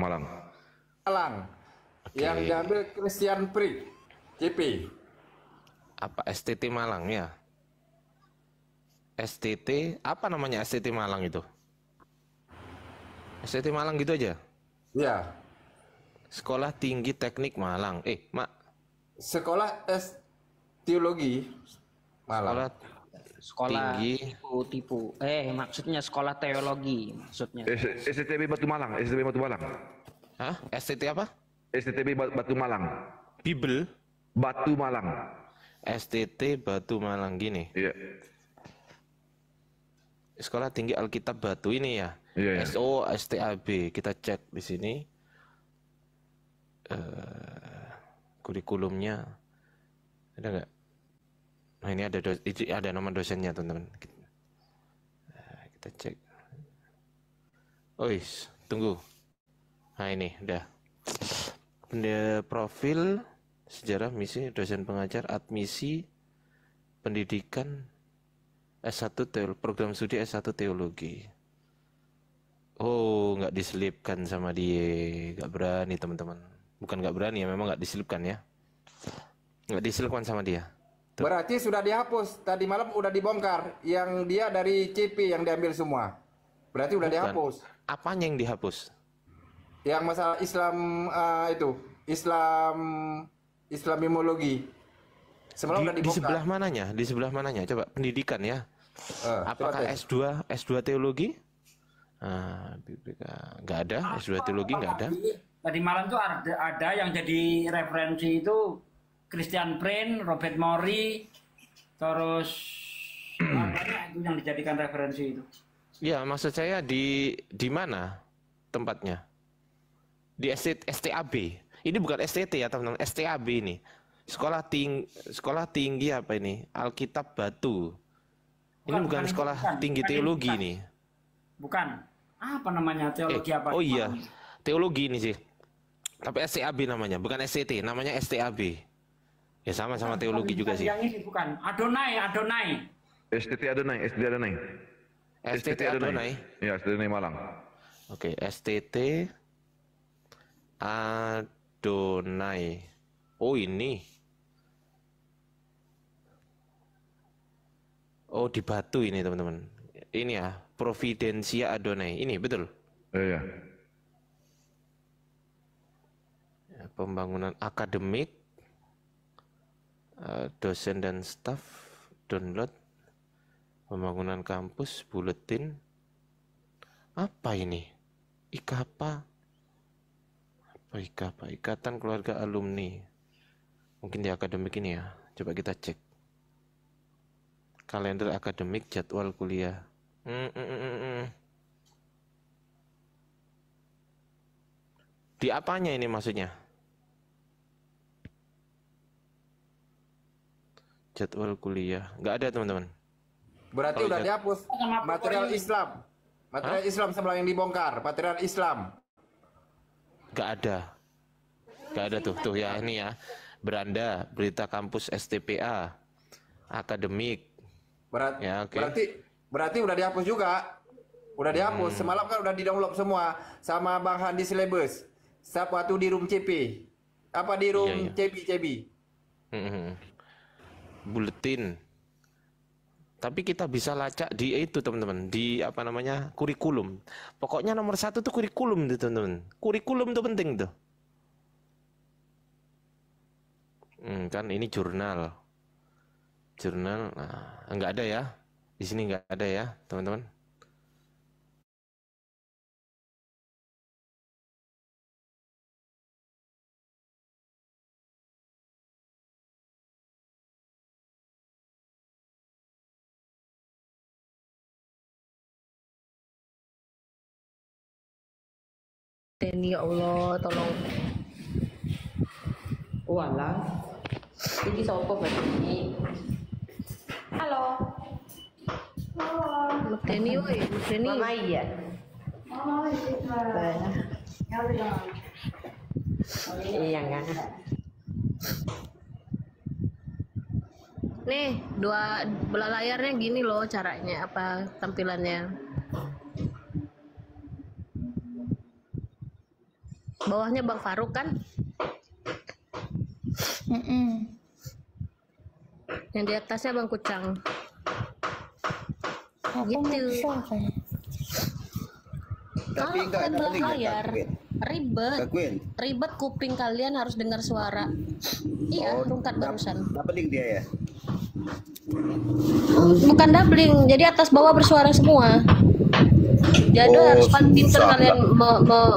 Oke. Yang diambil Christian Pri CP. Apa STT Malang ya? STT apa namanya STT Malang itu? STT Malang gitu aja? Ya. Sekolah Tinggi Teknik Malang. Mak. Sekolah Teologi Malang. Sekolah Tinggi. tipu. Maksudnya sekolah teologi maksudnya. STTB Batu Malang. Hah? STT apa? STTB Batu Malang. Bibel. Batu Malang. STT Batu Malang gini. Iya. Sekolah Tinggi Alkitab Batu ini ya. Iya. STAB. Kita cek di sini. Kurikulumnya ada nggak? Nah, ini ada nama dosennya, teman-teman. Kita kita cek. Ois, tunggu. Nah ini udah. Profil sejarah misi dosen pengajar admisi pendidikan S1 program studi S1 teologi. Oh, nggak diselipkan sama dia, nggak berani teman-teman. Bukan nggak berani ya, memang nggak diselipkan ya. Nggak diselipkan sama dia. Tuh. Berarti sudah dihapus. Tadi malam udah dibongkar. Yang dia dari CP yang diambil semua. Berarti udah dihapus. Apanya yang dihapus? Yang masalah Islam itu, Islamimologi. Semalam udah Di dibongkar. sebelah mananya? Di sebelah mananya? Coba pendidikan ya. Apakah S2 teologi? Nggak ada. S2 teologi nggak ada. Tadi malam tuh ada yang jadi referensi itu Christian Prin, Robert Mori, terus banyak itu yang dijadikan referensi itu. Ya, maksud saya di mana tempatnya? Di STAB. Ini bukan STT ya teman-teman, STAB ini. Sekolah tinggi apa ini? Alkitab Batu. Ini bukan sekolah tinggi teologi ini. Bukan. Apa namanya? Teologi apa? Oh iya, teologi ini sih. Tapi STAB namanya, bukan STT, namanya STAB. Ya sama-sama teologi juga sih. Yang ini bukan. Adonai. STT Adonai. STT Adonai. Ya, STT Adonai Malang. Oke, STT Adonai. Oh ini. Oh di Batu ini teman-teman. Ini ya, Providencia Adonai. Ini betul? Iya. Ya, pembangunan akademik, dosen dan staf, download, pembangunan kampus, buletin. Apa ini? IKAPA. Apa IKAPA? Ikatan Keluarga Alumni. Mungkin di akademik ini ya. Coba kita cek. Kalender akademik, jadwal kuliah. Di apanya ini maksudnya? Jadwal kuliah. Nggak ada teman-teman. Berarti udah dihapus. Material Islam. Material Islam sebelah yang dibongkar. Material Islam. Nggak ada. Nggak ada tuh ya ini ya. Beranda, berita kampus STPA, akademik. Ya, Berarti udah dihapus juga. Udah dihapus. Semalam kan udah di-download semua sama Bang Handi Silebus. Waktu di room CP. Apa di room CB. Buletin. Tapi kita bisa lacak di itu teman-teman, di apa namanya, kurikulum. Pokoknya nomor 1 tuh kurikulum tuh teman-teman. Kurikulum tuh penting tuh. Kan ini jurnal. Nah, nggak ada ya. Di sini nggak ada ya teman-teman. Ya Allah, tolong. Walah. Ini sopo berarti? Halo. Halo. Muteni woi, muteni. Mama iya. Oh, iya kan. Nih, dua belah layarnya gini loh caranya, apa tampilannya. Bawahnya Bang Faruk kan? Yang di atasnya Bang Kucang. Gitu. Tapi enggak ada layar. Ribet kuping kalian harus dengar suara. Iya, rungkat barusan. Doubling dia ya? Bukan doubling, jadi atas bawah bersuara semua. Jadi harus pintar kalian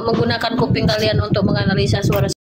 menggunakan kuping kalian untuk menganalisa suara.